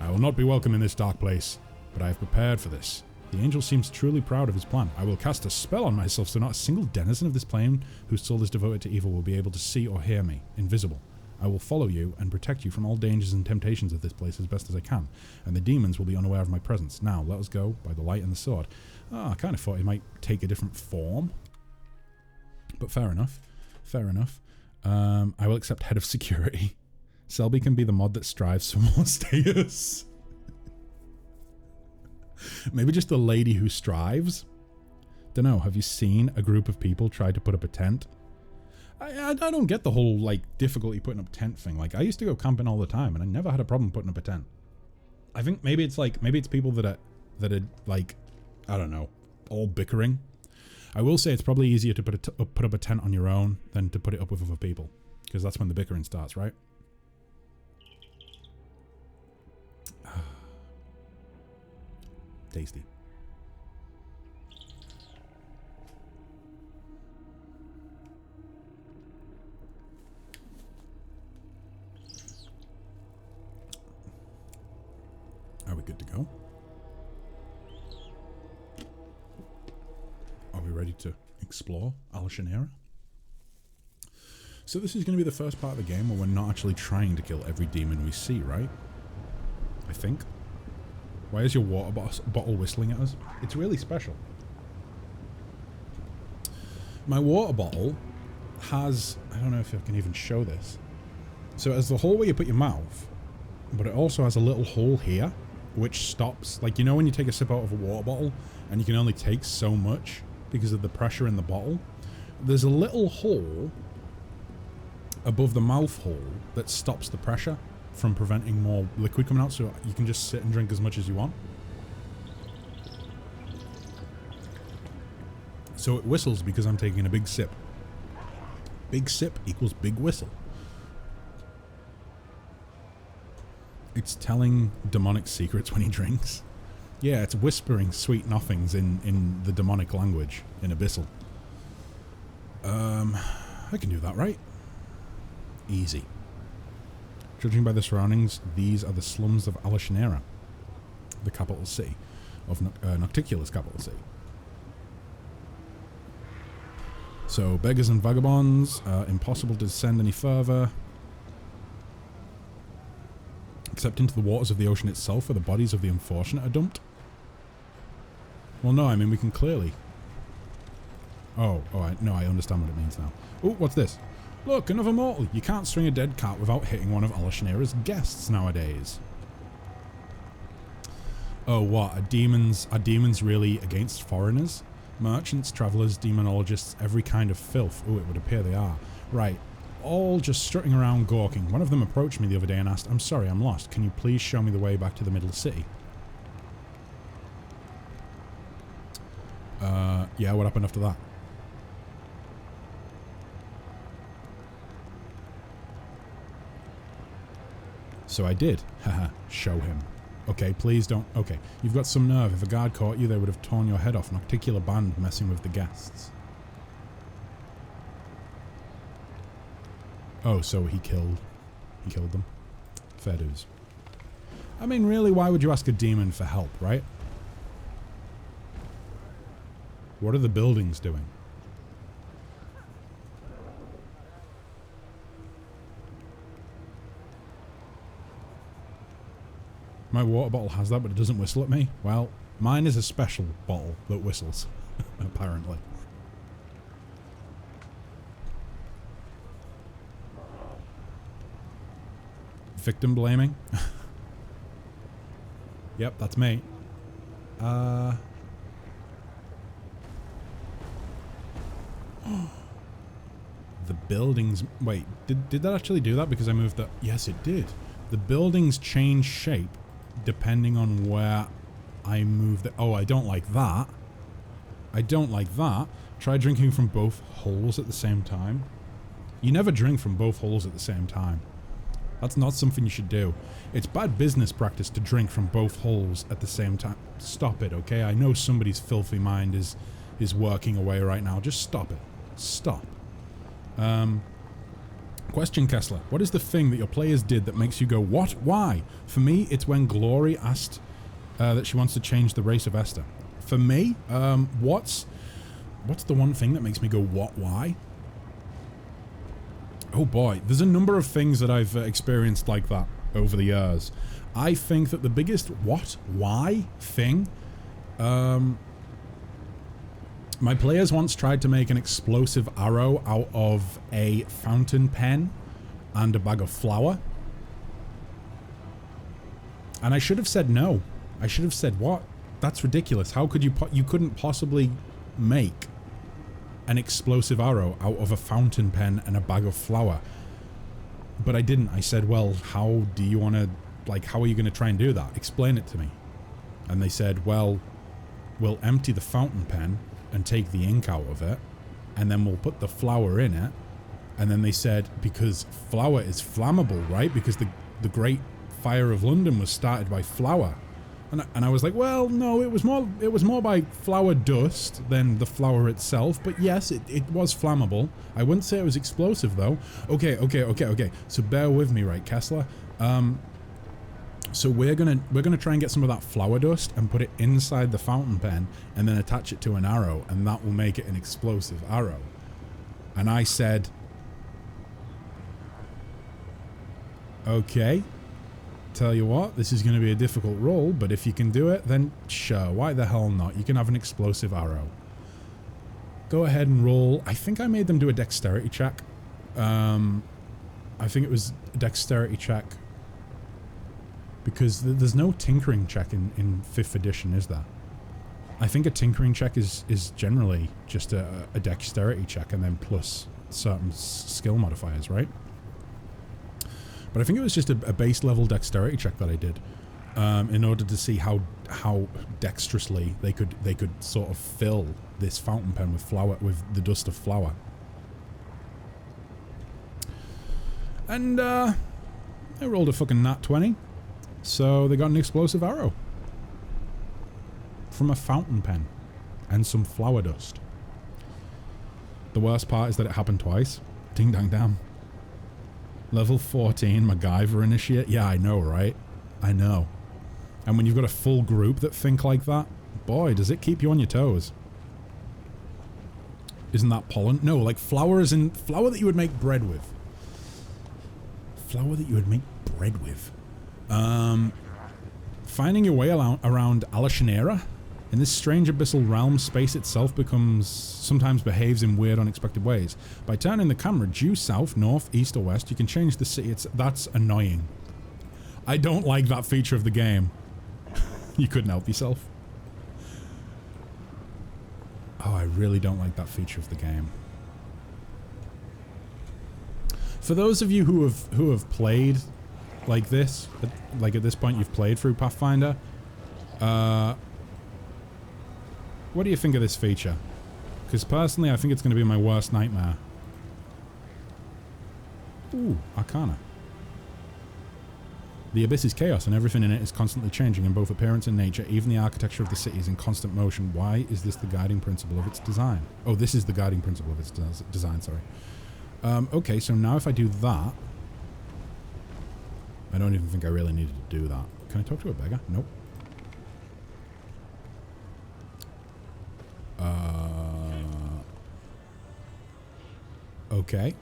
I will not be welcome in this dark place, but I have prepared for this. The angel seems truly proud of his plan. I will cast a spell on myself so not a single denizen of this plane whose soul is devoted to evil will be able to see or hear me, invisible. I will follow you and protect you from all dangers and temptations of this place as best as I can, and the demons will be unaware of my presence. Now, let us go by the light and the sword. I kind of thought he might take a different form, but fair enough. Fair enough. I will accept head of security. Selby can be the mod that strives for more status. Maybe just the lady who strives? Dunno, have you seen a group of people try to put up a tent? I don't get the whole, like, difficulty putting up tent thing. Like, I used to go camping all the time, and I never had a problem putting up a tent. I think maybe it's, like, maybe it's people that are, like, I don't know, all bickering. I will say it's probably easier to put up a tent on your own than to put it up with other people, because that's when the bickering starts, right? Tasty. Are we good to go? Are we ready to explore Alashanera? So this is going to be the first part of the game where we're not actually trying to kill every demon we see, right? I think. Why is your water bottle whistling at us? It's really special. My water bottle has... I don't know if I can even show this. So it has the hole where you put your mouth, but it also has a little hole here, which stops... Like, you know when you take a sip out of a water bottle, and you can only take so much because of the pressure in the bottle? There's a little hole above the mouth hole that stops the pressure from preventing more liquid coming out, so you can just sit and drink as much as you want. So it whistles because I'm taking a big sip. Big sip equals big whistle. It's telling demonic secrets when he drinks. Yeah, it's whispering sweet nothings in the demonic language, in Abyssal. I can do that, right? Easy. Judging by the surroundings, these are the slums of Alashanera, the capital city, of Nocticula's capital city. So, beggars and vagabonds, impossible to descend any further, except into the waters of the ocean itself where the bodies of the unfortunate are dumped. Well, no, I mean, we can clearly... Oh, no, I understand what it means now. Oh, what's this? Look, another mortal. You can't swing a dead cat without hitting one of Alashanera's guests nowadays. Oh, what? Are demons really against foreigners? Merchants, travellers, demonologists, every kind of filth. Oh, it would appear they are. Right. All just strutting around gawking. One of them approached me the other day and asked, I'm sorry, I'm lost. Can you please show me the way back to the middle city? Yeah, what happened after that? So I did. Haha, show him. Okay, please don't... Okay, you've got some nerve. If a guard caught you, they would have torn your head off. Nocticula banned messing with the guests. Oh, so he killed them. Fair dues. I mean, really, why would you ask a demon for help, right? What are the buildings doing? My water bottle has that, but it doesn't whistle at me. Well, mine is a special bottle that whistles, apparently. Victim blaming. Yep, that's me. The buildings... Wait, did that actually do that because I moved that? Yes, it did. The buildings change shape depending on where I move the... Oh, I don't like that. I don't like that. Try drinking from both holes at the same time. You never drink from both holes at the same time. That's not something you should do. It's bad business practice to drink from both holes at the same time. Stop it, okay? I know somebody's filthy mind is working away right now. Just stop it. Stop. Question, Kessler. What is the thing that your players did that makes you go, what? Why? For me, it's when Glory asked that she wants to change the race of Esther. For me, what's the one thing that makes me go, what? Why? Oh boy, there's a number of things that I've experienced like that over the years. I think that the biggest what, why thing, my players once tried to make an explosive arrow out of a fountain pen and a bag of flour. And I should have said no. I should have said, what? That's ridiculous. How could you couldn't possibly make an explosive arrow out of a fountain pen and a bag of flour. But I didn't. I said, well, how do you want to, like, how are you going to try and do that? Explain it to me. And they said, well, we'll empty the fountain pen and take the ink out of it, and then we'll put the flour in it. And then they said, because flour is flammable, right? Because the Great Fire of London was started by flour. And I was like, well, no, it was more by flour dust than the flour itself. But yes, it was flammable. I wouldn't say it was explosive, though. Okay. So bear with me, right, Kessler? So we're gonna try and get some of that flour dust and put it inside the fountain pen and then attach it to an arrow, and that will make it an explosive arrow. And I said, okay. Tell you what, this is going to be a difficult roll, but if you can do it, then sure, why the hell not? You can have an explosive arrow. Go ahead and roll. I think I made them do a dexterity check. I think it was a dexterity check. Because there's no tinkering check in 5th edition, is there? I think a tinkering check is generally just a dexterity check and then plus certain skill modifiers, right? But I think it was just a base level dexterity check that I did in order to see how dexterously they could sort of fill this fountain pen with flour, with the dust of flour. And I rolled a fucking nat 20, so they got an explosive arrow from a fountain pen and some flour dust. The worst part is that it happened twice. Ding dang damn. Level 14 MacGyver initiate. Yeah, I know, right? I know. And when you've got a full group that think like that, boy, does it keep you on your toes. Isn't that pollen? No, like flour is in flour that you would make bread with. Flour that you would make bread with. Finding your way around Alashanera. In this strange abyssal realm, space itself sometimes behaves in weird, unexpected ways. By turning the camera due south, north, east, or west, you can change the city. That's annoying. I don't like that feature of the game. You couldn't help yourself. Oh, I really don't like that feature of the game. For those of you who have played like this, like at this point you've played through Pathfinder, what do you think of this feature? Because personally, I think it's going to be my worst nightmare. Ooh, Arcana. The abyss is chaos and everything in it is constantly changing in both appearance and nature. Even the architecture of the city is in constant motion. Why is this the guiding principle of its design? Oh, this is the guiding principle of its design, sorry. Okay, so now if I do that... I don't even think I really needed to do that. Can I talk to a beggar? Nope. Okay.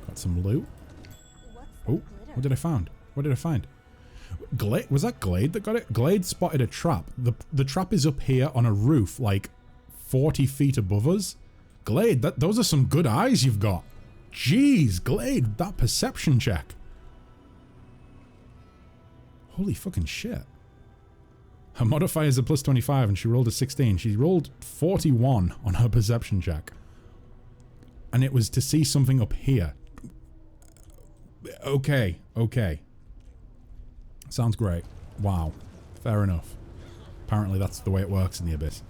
Got some loot. Oh, what did I find? What did I find? Glade? Was that Glade that got it? Glade spotted a trap. The trap is up here on a roof, like 40 feet above us. Glade, those are some good eyes you've got. Jeez, Glade, that perception check. Holy fucking shit. Her modifier is a plus 25 and she rolled a 16. She rolled 41 on her perception check. And it was to see something up here. Okay, okay. Sounds great. Wow. Fair enough. Apparently that's the way it works in the Abyss.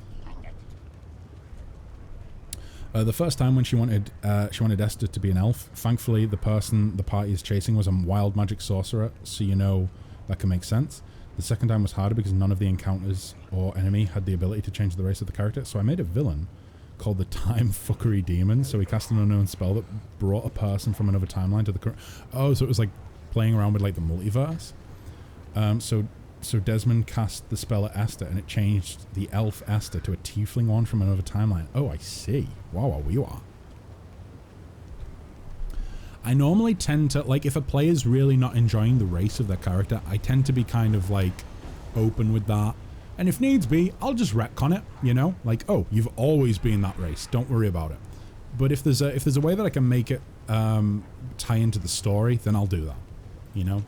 The first time when she wanted Esther to be an elf, thankfully the person the party is chasing was a wild magic sorcerer, so you know that can make sense. The second time was harder because none of the encounters or enemy had the ability to change the race of the character, so I made a villain called the Time Fuckery Demon, so he cast an unknown spell that brought a person from another timeline to the current... Oh, so it was like playing around with like the multiverse. So Desmond cast the spell at Esther, and it changed the elf Esther to a tiefling one from another timeline. Oh, I see. Wow, you are. I normally tend to, like, if a player's really not enjoying the race of their character, I tend to be kind of, like, open with that. And if needs be, I'll just retcon it, you know? Like, oh, you've always been that race. Don't worry about it. But if there's a way that I can make it tie into the story, then I'll do that, you know?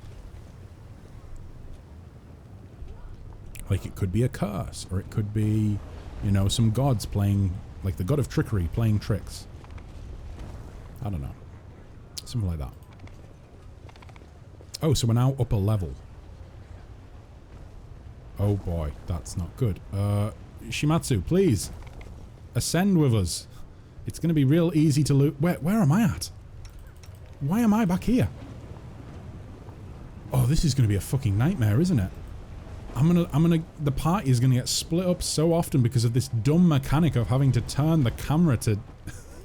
Like, it could be a curse, or it could be, you know, some gods playing, like the god of trickery playing tricks. I don't know. Something like that. Oh, so we're now up a level. Oh boy, that's not good. Shimatsu, please. Ascend with us. It's going to be real easy to loot. Where am I at? Why am I back here? Oh, this is going to be a fucking nightmare, isn't it? The party is gonna get split up so often because of this dumb mechanic of having to turn the camera to...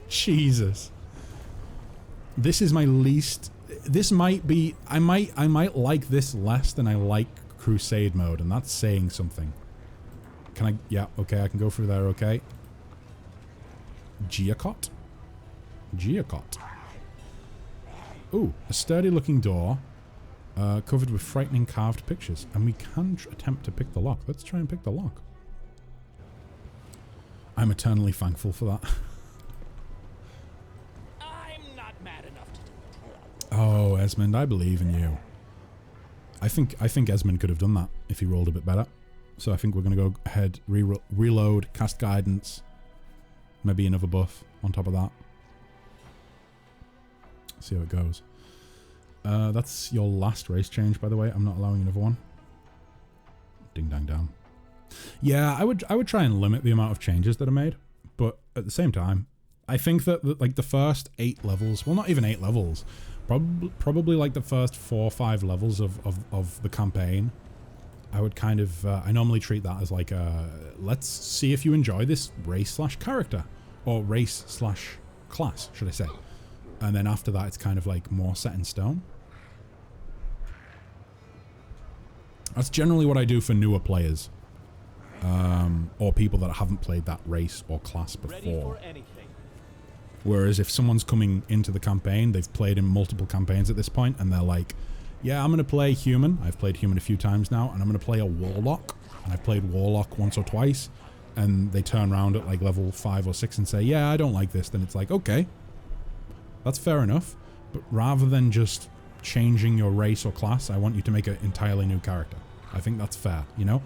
Jesus. This is my least... This might be... I might like this less than I like Crusade mode, and that's saying something. Can I... Yeah, okay, I can go through there, okay. Geocot? Geocot. Ooh, a sturdy looking door. Covered with frightening carved pictures. And we can attempt to pick the lock. Let's try and pick the lock. I'm eternally thankful for that. I'm not mad enough to do it. Oh, Esmond, I believe in you. I think Esmond could have done that if he rolled a bit better. So I think we're going to go ahead, reload, cast guidance. Maybe another buff on top of that. See how it goes. That's your last race change, by the way. I'm not allowing another one. Ding dang down. Yeah, I would try and limit the amount of changes that are made, but at the same time, I think that like the first 8 levels, well, not even 8 levels, probably like the first 4 or 5 levels of the campaign, I would kind of I normally treat that as like let's see if you enjoy this race / character, or race / class, should I say. And then after that, it's kind of like more set in stone. That's generally what I do for newer players. Or people that haven't played that race or class before. Whereas if someone's coming into the campaign, they've played in multiple campaigns at this point, and they're like, yeah, I'm going to play human. I've played human a few times now, and I'm going to play a warlock. And I've played warlock once or twice. And they turn around at like level 5 or 6 and say, yeah, I don't like this. Then it's like, okay. That's fair enough, but rather than just changing your race or class, I want you to make an entirely new character. I think that's fair, you know?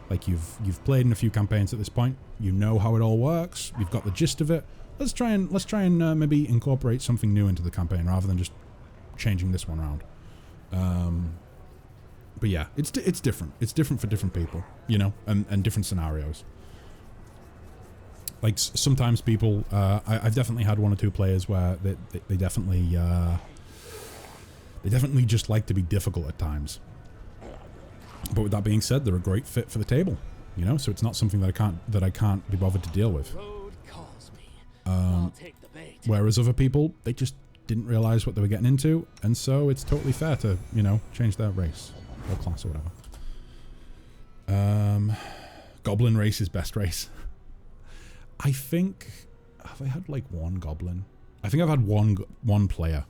Like you've played in a few campaigns at this point, you know how it all works, you've got the gist of it. Let's try and maybe incorporate something new into the campaign rather than just changing this one around. But yeah, it's different. It's different for different people, you know, and different scenarios. Like, sometimes people, I've definitely had 1 or 2 players where they definitely just like to be difficult at times. But with that being said, they're a great fit for the table, you know. So it's not something that I can't be bothered to deal with. Whereas other people, they just didn't realize what they were getting into, and so it's totally fair to, you know, change their race or class or whatever. Goblin race is best race. I think, have I had like 1 goblin? I think I've had one player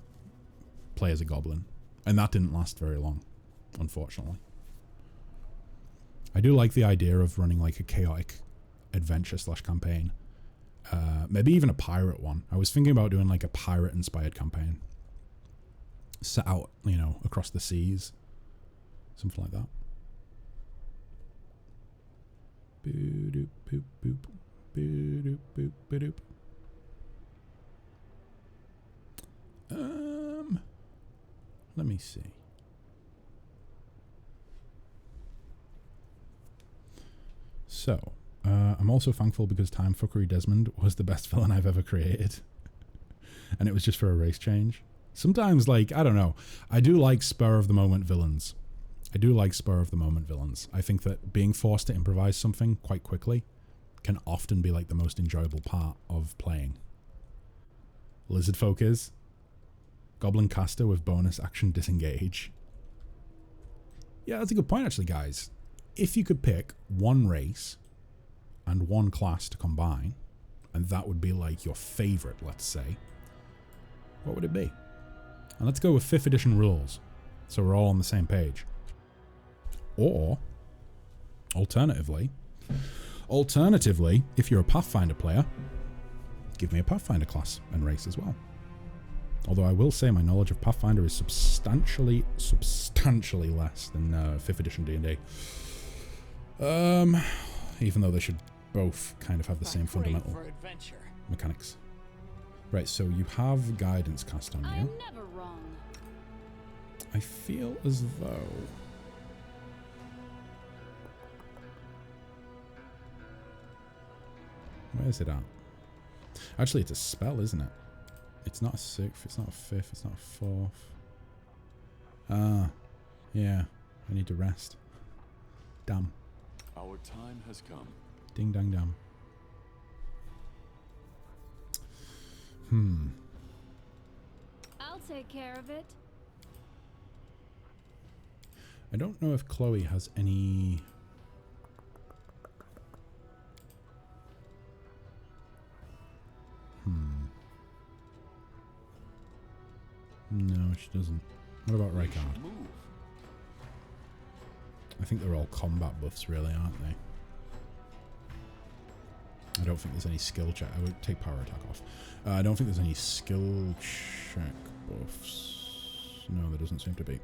play as a goblin, and that didn't last very long. unfortunately. I do like the idea of running like a chaotic adventure / campaign. Maybe even a pirate one. I was thinking about doing like a pirate inspired campaign. Set out, you know, across the seas. Something like that. Boo-doop, boop, boop. Boo-doop, boop, ba-doop. Let me see. So, I'm also thankful because Time Fuckery Desmond was the best villain I've ever created. And it was just for a race change. Sometimes, like, I don't know. I do like spur of the moment villains. I think that being forced to improvise something quite quickly can often be like the most enjoyable part of playing. Lizard folk is Goblin Caster with bonus action disengage. Yeah, that's a good point actually, guys. If you could pick one race and one class to combine, and that would be like your favorite, let's say, what would it be? And let's go with 5th edition rules, so we're all on the same page. Or, alternatively, if you're a Pathfinder player, give me a Pathfinder class and race as well. Although I will say my knowledge of Pathfinder is substantially less than 5th edition D&D. Even though they should both kind of have the same fundamental mechanics. Right, so you have guidance cast on you. I'm never wrong. I feel as though... Where is it at? Actually, it's a spell, isn't it? It's not a 6th, it's not a 5th, it's not a 4th. Ah, yeah. I need to rest. Damn. Our time has come. Ding dang dam. I'll take care of it. I don't know if Chloe has any... No, she doesn't. What about Rykard? I think they're all combat buffs, really, aren't they? I don't think there's any skill check. I would take power attack off. I don't think there's any skill check buffs. No, there doesn't seem to be.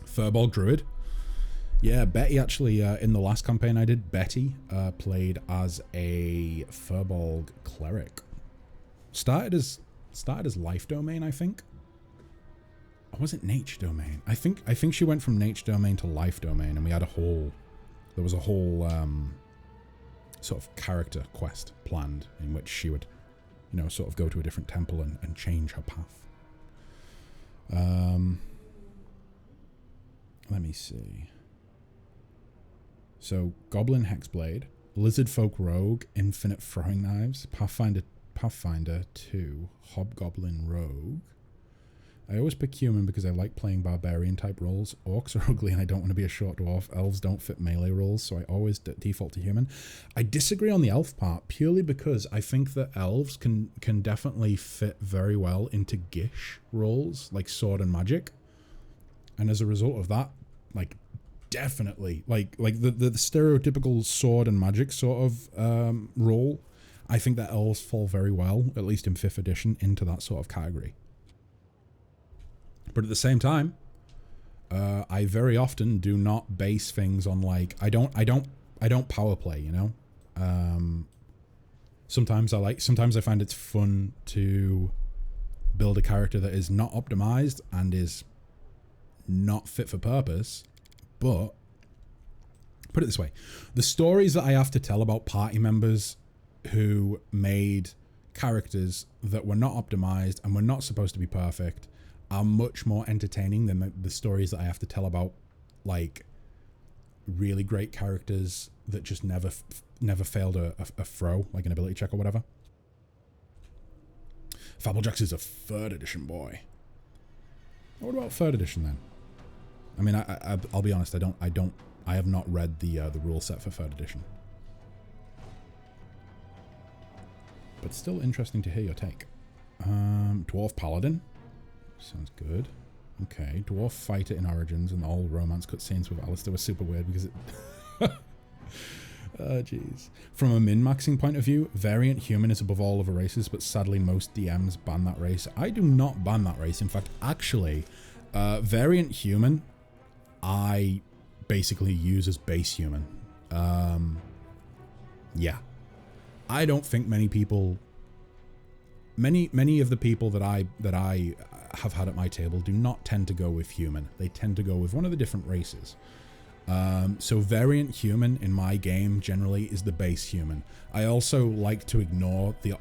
Furball Druid. Yeah, Betty actually, in the last campaign I did, Betty played as a Furbolg Cleric. Started as Life Domain, I think. Or was it Nature Domain? I think she went from Nature Domain to Life Domain, and we had there was a whole sort of character quest planned in which she would, you know, sort of go to a different temple and change her path. Let me see. So, Goblin Hexblade, Lizard Folk Rogue, Infinite Throwing Knives, Pathfinder 2, Hobgoblin Rogue. I always pick human because I like playing barbarian type roles. Orcs are ugly and I don't want to be a short dwarf. Elves don't fit melee roles, so I always default to human. I disagree on the elf part purely because I think that elves can definitely fit very well into Gish roles, like sword and magic. And as a result of that, like definitely, like the stereotypical sword and magic sort of role, I think that elves fall very well, at least in 5th edition, into that sort of category. But at the same time, I very often do not base things on like I don't power play, you know. Sometimes I find it's fun to build a character that is not optimized and is not fit for purpose. But put it this way, the stories that I have to tell about party members who made characters that were not optimized and were not supposed to be perfect are much more entertaining than the stories that I have to tell about like really great characters that just never failed a throw, like an ability check or whatever. Fabblejax is a 3rd edition boy. What about 3rd edition then? I mean, I'll be honest, I have not read the rule set for 3rd edition. But still interesting to hear your take. Dwarf Paladin. Sounds good. Okay, dwarf fighter in Origins and all romance cutscenes with Alistair was super weird because it... Oh, jeez. From a min-maxing point of view, variant human is above all other races, but sadly most DMs ban that race. I do not ban that race. In fact, actually, variant human, I basically use as base human. Yeah. I don't think many people... Many of the people that I have had at my table do not tend to go with human. They tend to go with one of the different races. So variant human in my game generally is the base human. I also like to ignore the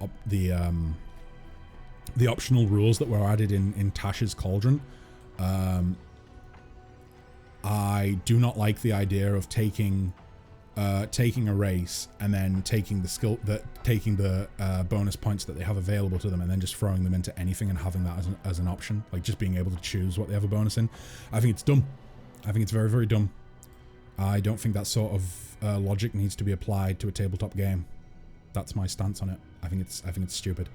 optional rules that were added in Tasha's Cauldron. I do not like the idea of taking a race and then taking the bonus points that they have available to them and then just throwing them into anything and having that as an option, like just being able to choose what they have a bonus in. I think it's dumb. I think it's very, very dumb. I don't think that sort of logic needs to be applied to a tabletop game. That's my stance on it. I think it's stupid.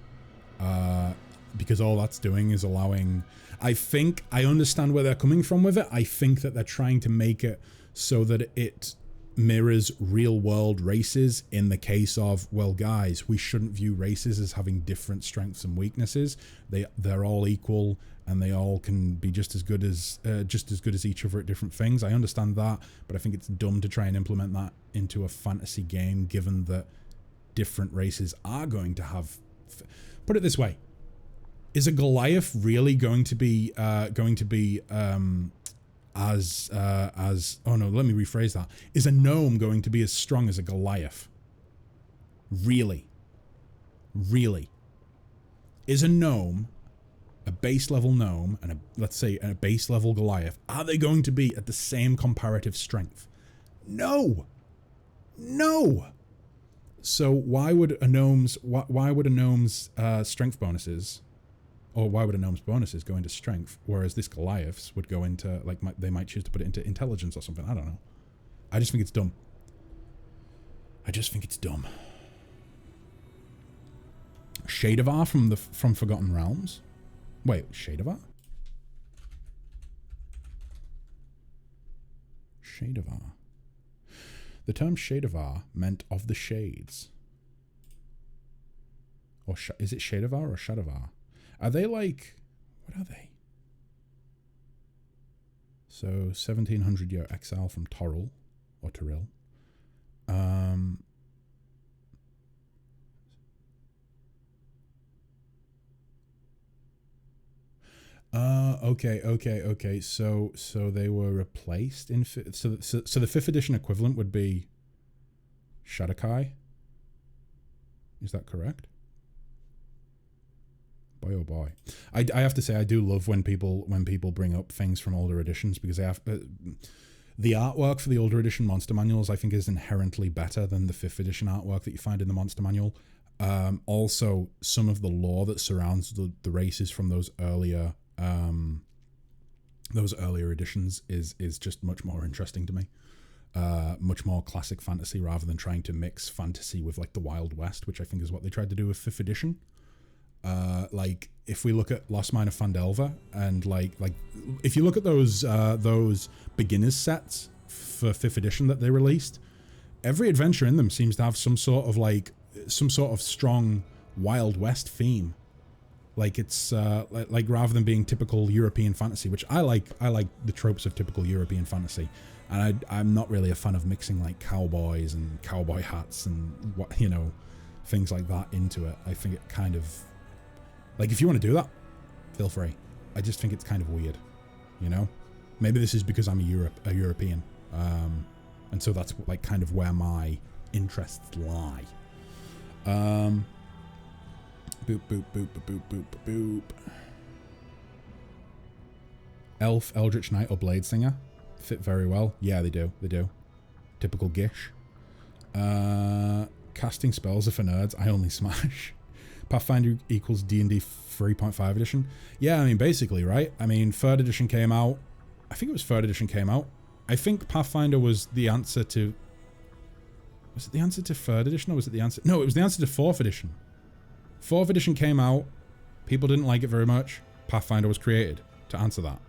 Because all that's doing is allowing... I think I understand where they're coming from with it. I think that they're trying to make it so that it mirrors real-world races in the case of, well, guys, we shouldn't view races as having different strengths and weaknesses. They're all equal, and they all can be just as good as each other at different things. I understand that, but I think it's dumb to try and implement that into a fantasy game, given that different races are going to have... Put it this way: is a Goliath really going to be as oh no, let me rephrase that. Is a gnome going to be as strong as a Goliath? Really? Really? Is a gnome, a base level gnome, and let's say a base level Goliath, are they going to be at the same comparative strength? No. No. So why would a gnome's strength bonuses, or why would a gnome's bonuses go into strength, whereas this Goliath's would go into, like, they might choose to put it into intelligence or something? I don't know. I just think it's dumb. I just think it's dumb. Shadevar from Forgotten Realms. Wait, Shadevar? Shadevar. The term Shadevar meant of the shades. Or is it Shadevar or Shadavar? Are they like... What are they? So, 1700 year exile from Toril. Or Toril. Okay. So they were replaced in... So the 5th edition equivalent would be Shadakai? Is that correct? Boy, oh boy. I have to say, I do love when people bring up things from older editions, because they have... the artwork for the older edition monster manuals, I think, is inherently better than the 5th edition artwork that you find in the monster manual. Also, some of the lore that surrounds the races from those earlier editions is just much more interesting to me. Much more classic fantasy, rather than trying to mix fantasy with like the Wild West, which I think is what they tried to do with 5th edition. Like if we look at Lost Mine of Phandelver, and like if you look at those beginners sets for 5th edition that they released, every adventure in them seems to have some sort of strong Wild West theme. Like it's like rather than being typical European fantasy, which I like the tropes of typical European fantasy, and I'm not really a fan of mixing like cowboys and cowboy hats and what, you know, things like that into it. I think it kind of, like, if you want to do that, feel free. I just think it's kind of weird, you know. Maybe this is because I'm a European, and so that's like kind of where my interests lie. Boop, boop, boop, boop, boop, boop, boop. Elf, Eldritch Knight, or Blade Singer fit very well. Yeah, they do. They do. Typical Gish. Casting spells are for nerds. I only smash. Pathfinder equals D&D 3.5 edition. Yeah, I mean, basically, right? I mean, 3rd edition came out. I think it was 3rd edition came out. I think Pathfinder was the answer to... Was it the answer to 3rd edition, or was it the answer... No, it was the answer to 4th edition. 4th edition came out. People didn't like it very much. Pathfinder was created to answer that.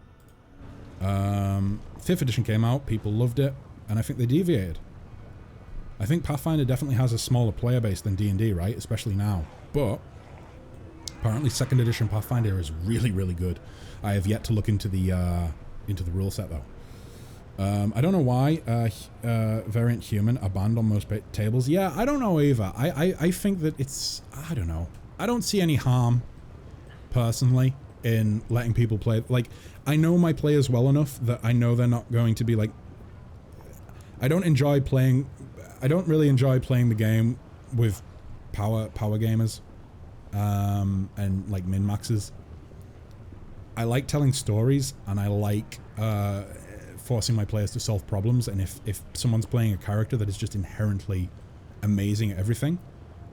5th edition came out, people loved it, and I think they deviated. I think Pathfinder definitely has a smaller player base than D&D, right? Especially now. But apparently 2nd edition Pathfinder is really, really good. I have yet to look into the rule set though. I don't know why Variant Human are banned on most tables. Yeah, I don't know either. I think that it's... I don't know. I don't see any harm, personally, in letting people play. Like, I know my players well enough that I know they're not going to be like... I don't really enjoy playing the game with power gamers and like min-maxers. I like telling stories, and I like forcing my players to solve problems, and if someone's playing a character that is just inherently amazing at everything,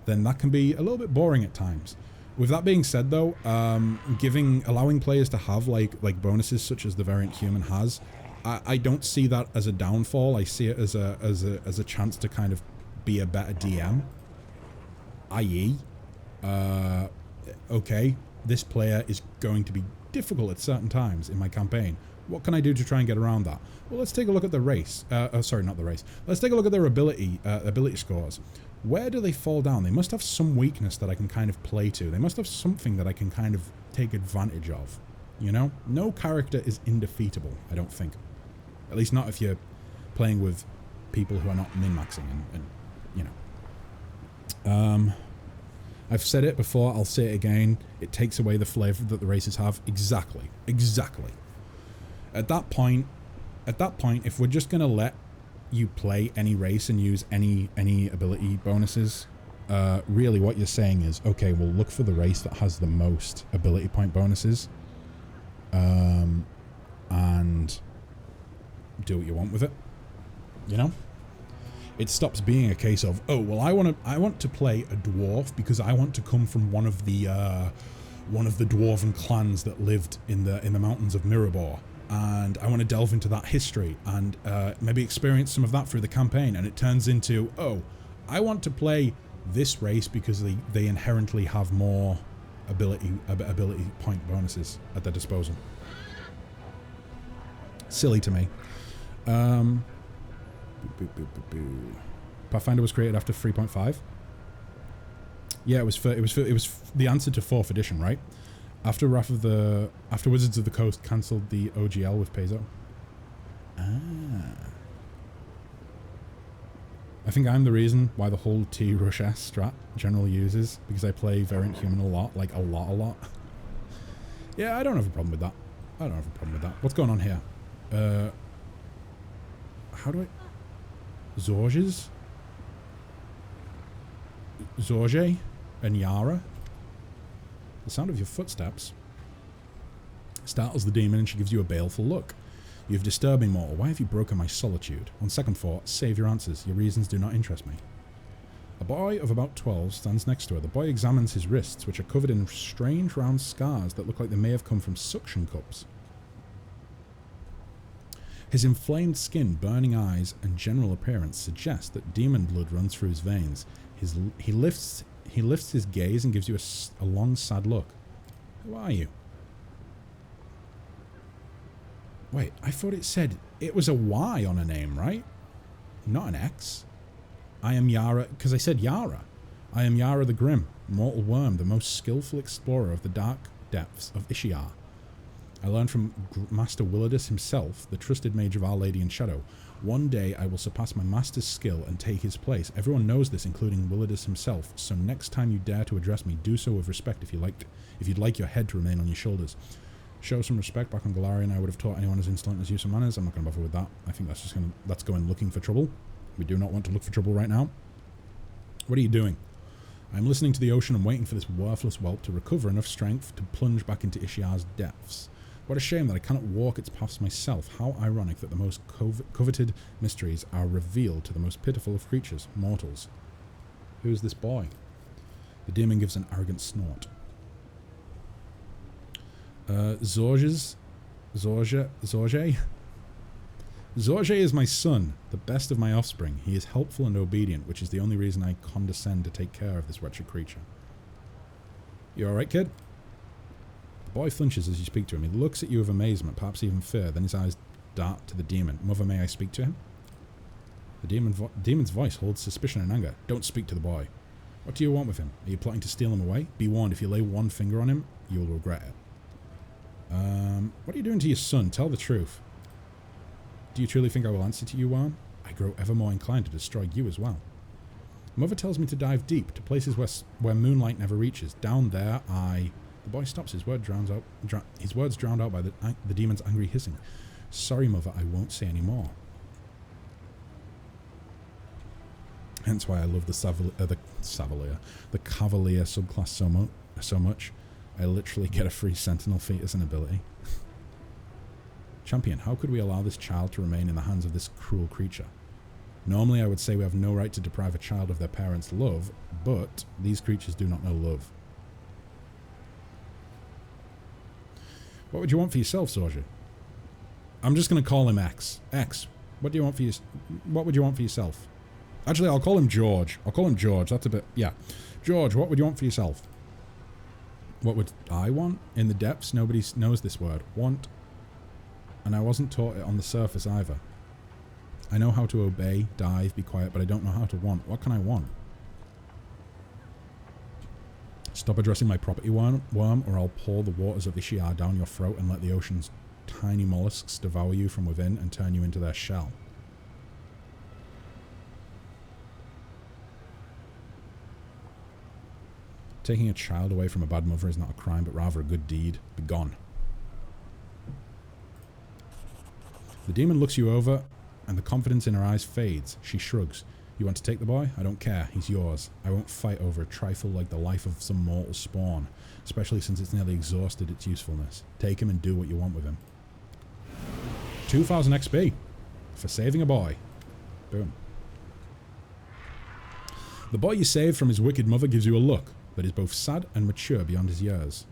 then that can be a little bit boring at times. With that being said though, allowing players to have like bonuses such as the Variant Human has, I don't see that as a downfall. I see it as a chance to kind of be a better DM. I.e., okay, this player is going to be difficult at certain times in my campaign. What can I do to try and get around that? Well, let's take a look at the race. Sorry, not the race. Let's take a look at their ability scores. Where do they fall down? They must have some weakness that I can kind of play to. They must have something that I can kind of take advantage of. You know? No character is indefeatable, I don't think. At least not if you're playing with people who are not min-maxing and you know. I've said it before, I'll say it again. It takes away the flavor that the races have. Exactly. Exactly. At that point, if we're just going to let you play any race and use any ability bonuses, really what you're saying is, okay, we'll look for the race that has the most ability point bonuses, and do what you want with it, you know? It stops being a case of, oh, well, I want to play a dwarf because I want to come from one of the dwarven clans that lived in the mountains of Mirabor, and I want to delve into that history and maybe experience some of that through the campaign. And it turns into, oh, I want to play this race because they inherently have more ability point bonuses at their disposal. Silly to me. Pathfinder was created after 3.5. Yeah, it was the answer to 4th edition, right? After Wizards of the Coast cancelled the OGL with Paizo. I think I'm the reason why the whole T-Rush S strat generally uses, because I play Variant Human a lot, like a lot. Yeah, I don't have a problem with that. What's going on here? How do I... Zorges and Yara. The sound of your footsteps startles the demon, and she gives you a baleful look. You've disturbed me, mortal. Why have you broken my solitude? On second thought, save your answers. Your reasons do not interest me. A boy of about 12 stands next to her. The boy examines his wrists, which are covered in strange round scars that look like they may have come from suction cups. His inflamed skin, burning eyes, and general appearance suggest that demon blood runs through his veins. He lifts his gaze and gives you a long, sad look. Who are you? Wait, I thought it said it was a Y on a name, right? Not an X. I am Yara, because I said Yara. I am Yara the Grim, mortal worm, the most skillful explorer of the dark depths of Ishiar. I learned from Master Willidus himself, the trusted mage of Our Lady in Shadow. One day I will surpass my master's skill and take his place. Everyone knows this, including Willidus himself, so next time you dare to address me, do so with respect if you'd like your head to remain on your shoulders. Show some respect. Back on Galarian, I would have taught anyone as insolent as you some manners. I'm not going to bother with that. I think that's going looking for trouble. We do not want to look for trouble right now. What are you doing? I'm listening to the ocean and waiting for this worthless whelp to recover enough strength to plunge back into Ishiar's depths. What a shame that I cannot walk its paths myself. How ironic that the most coveted mysteries are revealed to the most pitiful of creatures, mortals. Who is this boy? The demon gives an arrogant snort. Zorge is my son, the best of my offspring. He is helpful and obedient, which is the only reason I condescend to take care of this wretched creature. You alright, kid? The boy flinches as you speak to him. He looks at you with amazement, perhaps even fear, then his eyes dart to the demon. Mother, may I speak to him? The demon's voice holds suspicion and anger. Don't speak to the boy. What do you want with him? Are you plotting to steal him away? Be warned, if you lay one finger on him, you will regret it. What are you doing to your son? Tell the truth. Do you truly think I will answer to you, Worm? I grow ever more inclined to destroy you as well. Mother tells me to dive deep, to places where moonlight never reaches. Down there, The boy stops. His words drowned out by the demon's angry hissing. Sorry, Mother, I won't say any more. Hence why I love the Cavalier subclass so much. I literally get a free Sentinel feat as an ability. Champion, how could we allow this child to remain in the hands of this cruel creature? Normally I would say we have no right to deprive a child of their parents' love, but these creatures do not know love. What would you want for yourself, Sorja? I'm just going to call him X. X, what would you want for yourself? Actually, I'll call him George. That's a bit... Yeah. George, what would you want for yourself? What would I want? In the depths, nobody knows this word. Want. And I wasn't taught it on the surface either. I know how to obey, dive, be quiet, but I don't know how to want. What can I want? Stop addressing my property, worm, or I'll pour the waters of Ishiar down your throat and let the ocean's tiny mollusks devour you from within and turn you into their shell. Taking a child away from a bad mother is not a crime, but rather a good deed. Be gone. The demon looks you over, and the confidence in her eyes fades. She shrugs. You want to take the boy? I don't care. He's yours. I won't fight over a trifle like the life of some mortal spawn, especially since it's nearly exhausted its usefulness. Take him and do what you want with him. 2000 XP for saving a boy. Boom. The boy you saved from his wicked mother gives you a look that is both sad and mature beyond his years.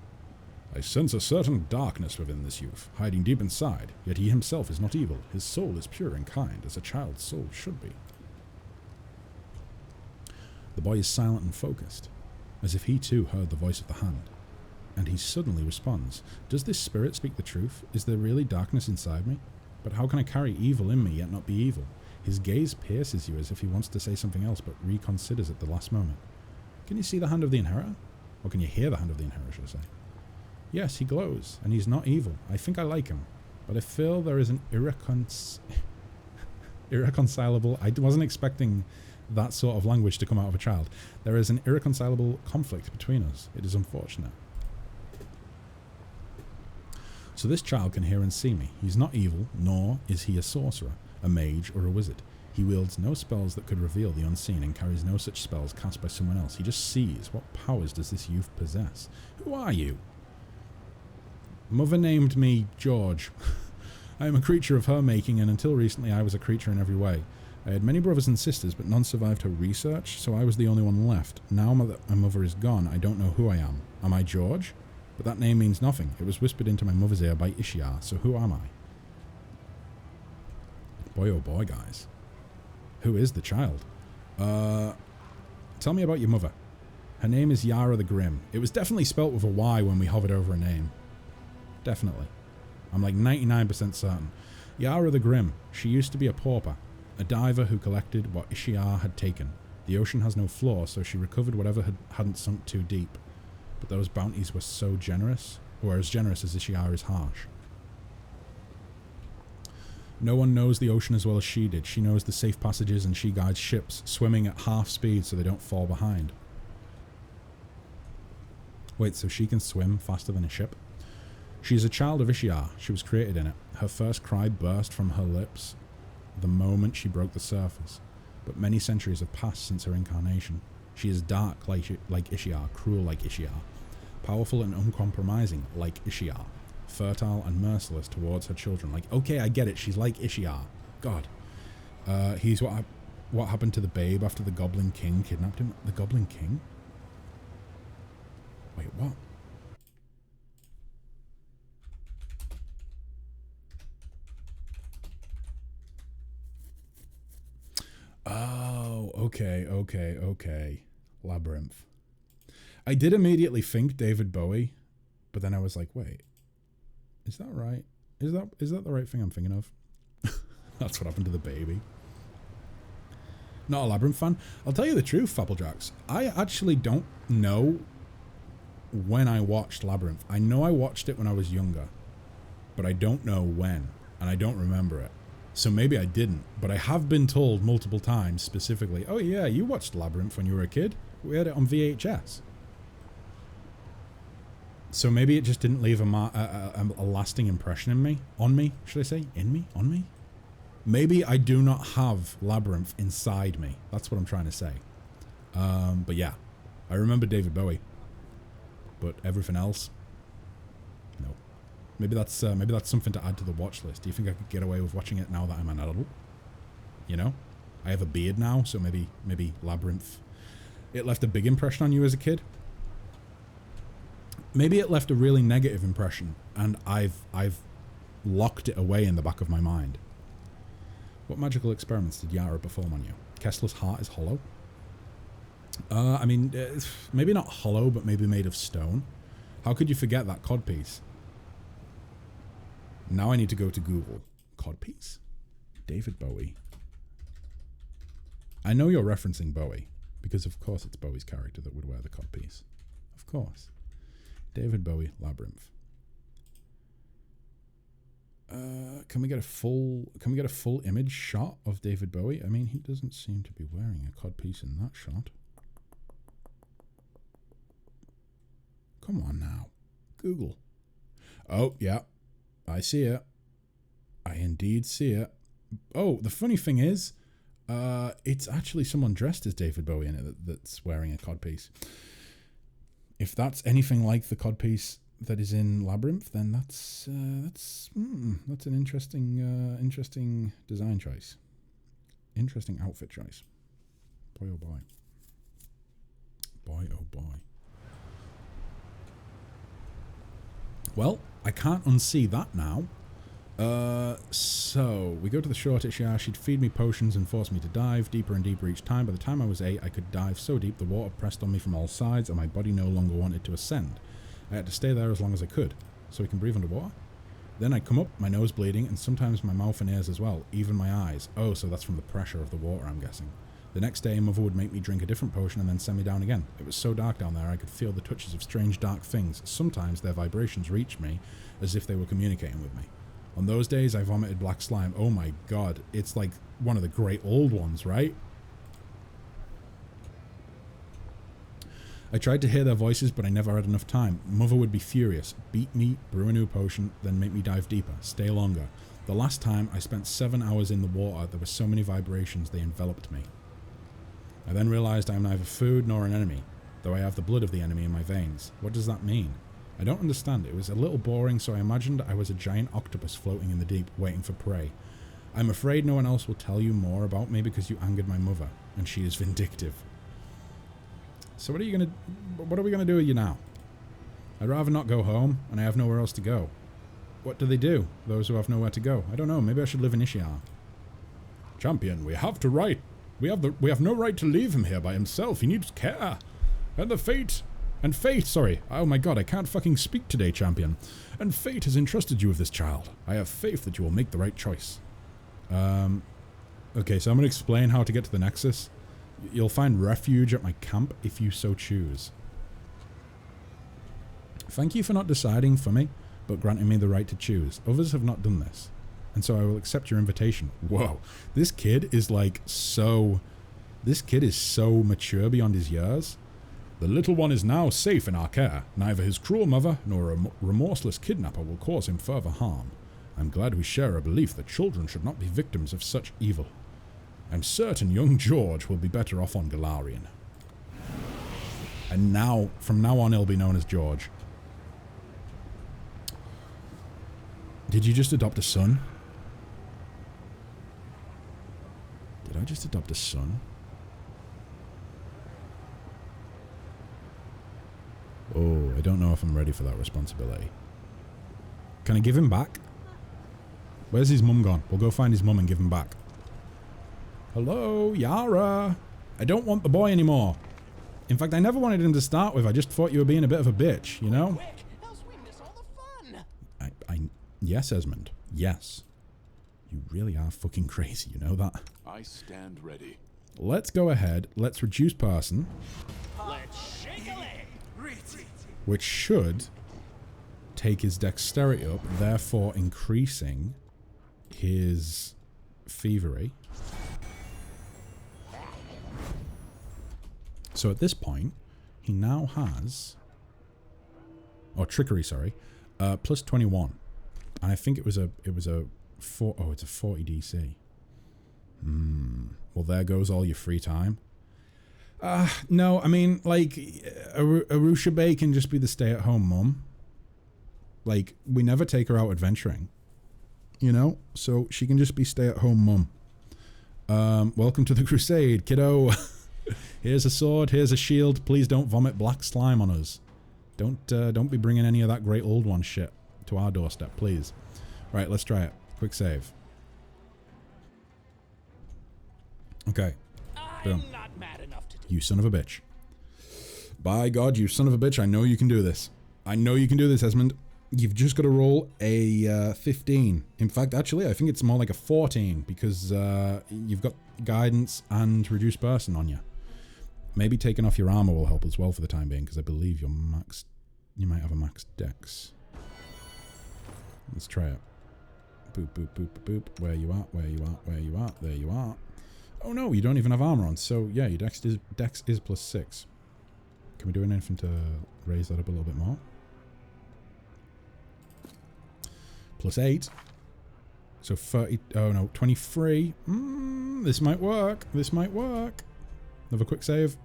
I sense a certain darkness within this youth, hiding deep inside, yet he himself is not evil. His soul is pure and kind, as a child's soul should be. The boy is silent and focused, as if he too heard the voice of the hand. And he suddenly responds, does this spirit speak the truth? Is there really darkness inside me? But how can I carry evil in me yet not be evil? His gaze pierces you as if he wants to say something else but reconsiders at the last moment. Can you see the hand of the Inheritor? Or can you hear the hand of the Inheritor, should I say? Yes, he glows, and he's not evil. I think I like him. But I feel there is an irreconcilable... I wasn't expecting that sort of language to come out of a child. There is an irreconcilable conflict between us. It is unfortunate. So this child can hear and see me. He's not evil, nor is he a sorcerer, a mage, or a wizard. He wields no spells that could reveal the unseen and carries no such spells cast by someone else. He just sees. What powers does this youth possess? Who are you? Mother named me George. I am a creature of her making, and until recently I was a creature in every way. I had many brothers and sisters, but none survived her research, so I was the only one left. Now my mother is gone, I don't know who I am. Am I George? But that name means nothing. It was whispered into my mother's ear by Ishiar, so who am I? Boy oh boy, guys. Who is the child? Tell me about your mother. Her name is Yara the Grim. It was definitely spelt with a Y when we hovered over her name. Definitely. I'm like 99% certain. Yara the Grim. She used to be a pauper. A diver who collected what Ishiar had taken. The ocean has no floor, so she recovered whatever hadn't sunk too deep. But those bounties were so generous, or as generous as Ishiar is harsh. No one knows the ocean as well as she did. She knows the safe passages and she guides ships, swimming at half speed so they don't fall behind. Wait, so she can swim faster than a ship? She is a child of Ishiar. She was created in it. Her first cry burst from her lips the moment she broke the surface. But many centuries have passed since her incarnation. She is dark like Ishiar, cruel like Ishiar, powerful and uncompromising like Ishiar, fertile and merciless towards her children. Like, okay, I get it. She's like Ishiar. God. He's what happened to the babe after the Goblin King kidnapped him. The Goblin King? Wait, what? Oh, okay. Labyrinth. I did immediately think David Bowie, But then I was like, wait, is that right? Is that the right thing I'm thinking of? That's what happened to the baby. Not a Labyrinth fan. I'll tell you the truth, Fabblejacks. I actually don't know when I watched Labyrinth. I know I watched it when I was younger, but I don't know when, and I don't remember it. So maybe I didn't, but I have been told multiple times specifically, oh yeah, you watched Labyrinth when you were a kid. We had it on VHS. So maybe it just didn't leave a lasting impression in me. On me, should I say? In me? On me? Maybe I do not have Labyrinth inside me. That's what I'm trying to say. But yeah, I remember David Bowie. But everything else, no. Maybe that's something to add to the watch list. Do you think I could get away with watching it now that I'm an adult? You know, I have a beard now, so maybe Labyrinth. It left a big impression on you as a kid. Maybe it left a really negative impression, and I've locked it away in the back of my mind. What magical experiments did Yara perform on you? Kessler's heart is hollow. I mean, maybe not hollow, but maybe made of stone. How could you forget that codpiece? Now I need to go to Google. Codpiece? David Bowie. I know you're referencing Bowie, because of course it's Bowie's character that would wear the codpiece. Of course. David Bowie, Labyrinth. Can we get a full image shot of David Bowie? I mean, he doesn't seem to be wearing a codpiece in that shot. Come on now. Google. Oh, yeah. I see it. I indeed see it. Oh, the funny thing is, it's actually someone dressed as David Bowie in it that's wearing a codpiece. If that's anything like the codpiece that is in Labyrinth, then that's an interesting design choice. Interesting outfit choice. Boy oh boy. Boy oh boy. Well, I can't unsee that now. So we go to the shortish. Yeah, she'd feed me potions and force me to dive deeper and deeper each time. By the time I was 8, I could dive so deep the water pressed on me from all sides and my body no longer wanted to ascend. I had to stay there as long as I could, so we can breathe underwater. Then I'd come up, my nose bleeding, and sometimes my mouth and ears as well, even my eyes. Oh, so that's from the pressure of the water, I'm guessing. The next day, Mother would make me drink a different potion and then send me down again. It was so dark down there, I could feel the touches of strange dark things. Sometimes their vibrations reached me, as if they were communicating with me. On those days, I vomited black slime. Oh my god, it's like one of the great old ones, right? I tried to hear their voices, but I never had enough time. Mother would be furious, beat me, brew a new potion, then make me dive deeper, stay longer. The last time, I spent 7 hours in the water. There were so many vibrations, they enveloped me. I then realized I am neither food nor an enemy, though I have the blood of the enemy in my veins. What does that mean? I don't understand. It was a little boring, so I imagined I was a giant octopus floating in the deep, waiting for prey. I'm afraid no one else will tell you more about me because you angered my mother, and she is vindictive. So what are we gonna do with you now? I'd rather not go home, and I have nowhere else to go. What do they do, those who have nowhere to go? I don't know, maybe I should live in Ishiar. Champion, we have no right to leave him here by himself. He needs care. And fate, sorry. Oh my god, I can't fucking speak today, champion. And fate has entrusted you with this child. I have faith that you will make the right choice. Okay, so I'm gonna explain how to get to the Nexus. You'll find refuge at my camp if you so choose. Thank you for not deciding for me, but granting me the right to choose. Others have not done this, and so I will accept your invitation. Whoa, this kid is so mature beyond his years. The little one is now safe in our care. Neither his cruel mother nor a remorseless kidnapper will cause him further harm. I'm glad we share a belief that children should not be victims of such evil. I'm certain young George will be better off on Galarian. And now, from now on, he'll be known as George. Did you just adopt a son? Did I just adopt a son? Oh, I don't know if I'm ready for that responsibility. Can I give him back? Where's his mum gone? We'll go find his mum and give him back. Hello, Yara. I don't want the boy anymore. In fact, I never wanted him to start with. I just thought you were being a bit of a bitch, you know? Quick, they'll swing this Yes, Esmond. Yes. You really are fucking crazy, you know that? I stand ready. Let's go ahead. Let's reduce person. Let's shake a leg. Which should take his dexterity up, therefore increasing his thievery. So at this point, he now has... Or trickery, sorry. Plus 21. And I think it was a 4... Oh, it's a 40 DC. Well, there goes all your free time. No, I mean, like, Arusha Bay can just be the stay-at-home mum. Like, we never take her out adventuring. You know? So she can just be stay-at-home mum. Welcome to the crusade, kiddo. Here's a sword, here's a shield. Please don't vomit black slime on us. Don't be bringing any of that great old one shit to our doorstep, please. Right, let's try it. Quick save. Okay. Boom. I'm not mad enough to do You son of a bitch. By God, you son of a bitch, I know you can do this. I know you can do this, Esmond. You've just got to roll a 15. In fact, actually, I think it's more like a 14 because you've got guidance and reduced person on you. Maybe taking off your armor will help as well for the time being because I believe you're maxed. You might have a max dex. Let's try it. Boop, boop, boop, boop, boop. Where you at? Where you at? Where you at? There you are. Oh no, you don't even have armor on. So yeah, your dex is plus 6. Can we do anything to raise that up a little bit more? Plus 8. So 30. Oh no, 23. This might work. This might work. Another quick save.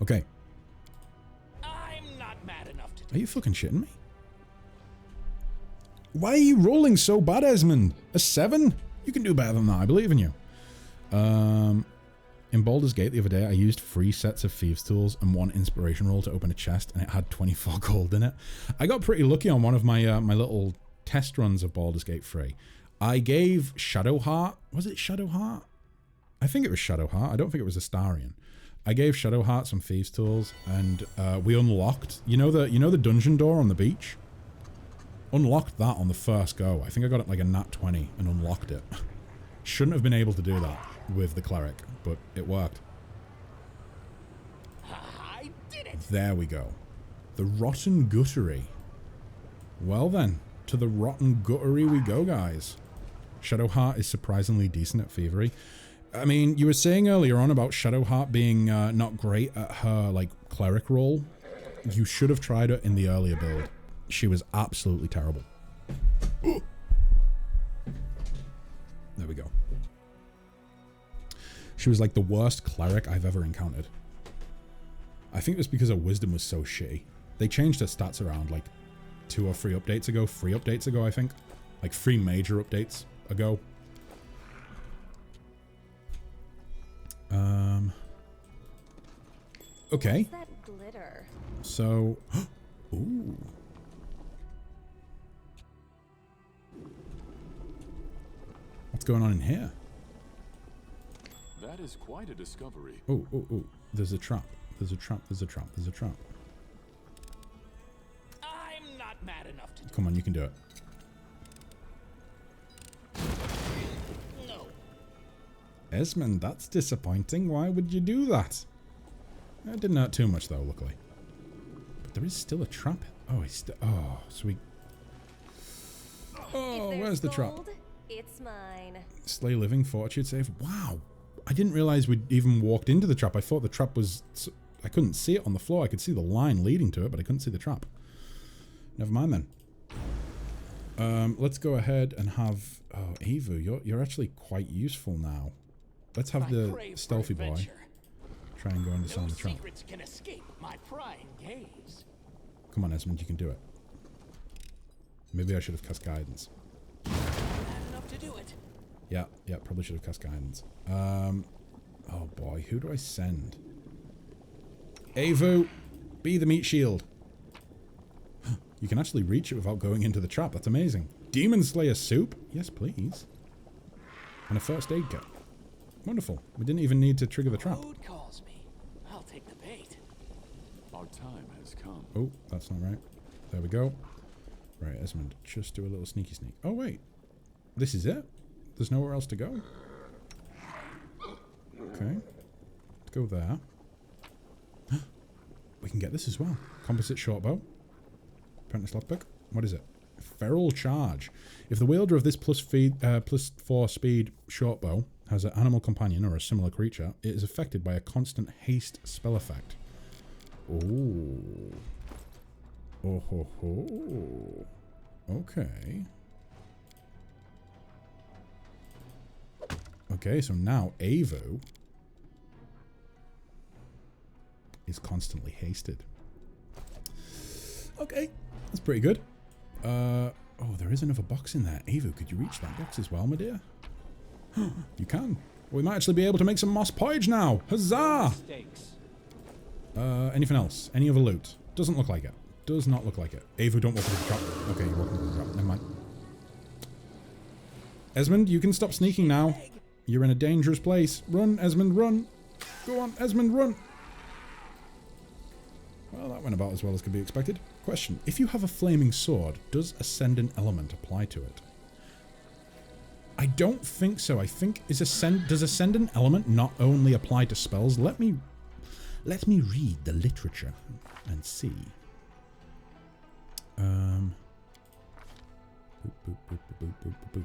Okay. I'm not mad enough to do Are you fucking shitting me? Why are you rolling so bad, Esmond? A 7? You can do better than that. I believe in you. In Baldur's Gate the other day, I used 3 sets of Thieves' Tools and 1 inspiration roll to open a chest, and it had 24 gold in it. I got pretty lucky on one of my my little test runs of Baldur's Gate 3. I gave Shadowheart... Was it Shadowheart? I think it was Shadowheart. I don't think it was Astarion. I gave Shadowheart some Thieves' Tools, and we unlocked... You know the dungeon door on the beach? Unlocked that on the first go. I think I got it like a nat 20 and unlocked it. Shouldn't have been able to do that with the cleric, but it worked. I did it. There we go. The Rotten Guttery. Well then, to the Rotten Guttery we go, guys. Shadowheart is surprisingly decent at thievery. I mean, you were saying earlier on about Shadowheart being not great at her, like, cleric role. You should have tried her in the earlier build. She was absolutely terrible. There we go. She was like the worst cleric I've ever encountered. I think it was because her wisdom was so shitty. They changed her stats around like 2 or 3 updates ago. 3 updates ago, I think. Like 3 major updates ago. Okay. What's that glitter? So... Ooh. What's going on in here? That is quite a discovery. Oh, oh, oh. There's a trap. There's a trap. There's a trap. There's a trap. I'm not mad enough to do Come on, you can do it. No. Esmond, that's disappointing. Why would you do that? It didn't hurt too much, though, luckily. But there is still a trap. Oh, he's still... Oh, sweet. Oh, where's the trap? Gold, it's mine. Slay living, fortitude save. Wow. I didn't realize we'd even walked into the trap. I thought the trap was... I couldn't see it on the floor. I could see the line leading to it, but I couldn't see the trap. Never mind then. Let's go ahead and have... Oh, Evu, you're actually quite useful now. Let's have the stealthy boy try and go and disarm the trap. Secrets can escape my prying gaze. Come on, Esmond, you can do it. Maybe I should have cast guidance. Mad enough to do it. Yeah, probably should have cast guidance. Oh boy, who do I send? Evu, be the meat shield. You can actually reach it without going into the trap. That's amazing. Demon Slayer soup? Yes, please. And a first aid kit. Wonderful. We didn't even need to trigger the trap. Food calls me. I'll take the bait. Our time has come. Oh, that's not right. There we go. Right, Esmond, just do a little sneaky sneak. Oh, wait. This is it? There's nowhere else to go? Okay. Let's go there. We can get this as well. Composite shortbow. Apprentice lockpick. What is it? Feral charge. If the wielder of this +4 speed shortbow has an animal companion or a similar creature, it is affected by a constant haste spell effect. Oh. Oh ho ho. Okay. Okay, so now Avu is constantly hasted. Okay, that's pretty good. Oh, there is another box in there. Avu, could you reach that box as well, my dear? You can. We might actually be able to make some moss porridge now. Huzzah! Anything else? Any other loot? Doesn't look like it. Does not look like it. Avu, don't walk into the trap. Okay, you're walking into the trap. Never mind. Esmond, you can stop sneaking now. You're in a dangerous place. Run, Esmond, run. Go on, Esmond, run. Well, that went about as well as could be expected. Question. If you have a flaming sword, does Ascendant Element apply to it? I don't think so. I think does Ascendant Element not only apply to spells? Let me read the literature and see. Boop, boop, boop, boop, boop, boop, boop.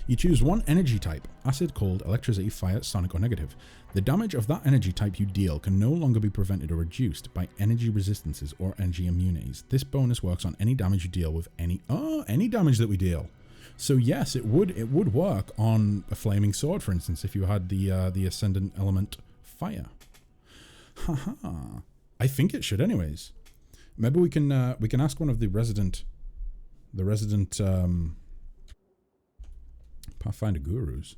You choose one energy type, acid, cold, electricity, fire, sonic, or negative. The damage of that energy type you deal can no longer be prevented or reduced by energy resistances or energy immunities. This bonus works on any damage you deal with any damage that we deal. So yes, it would work on a flaming sword, for instance, if you had the ascendant element fire. Haha. I think it should, anyways. Maybe we can ask one of the resident Pathfinder gurus.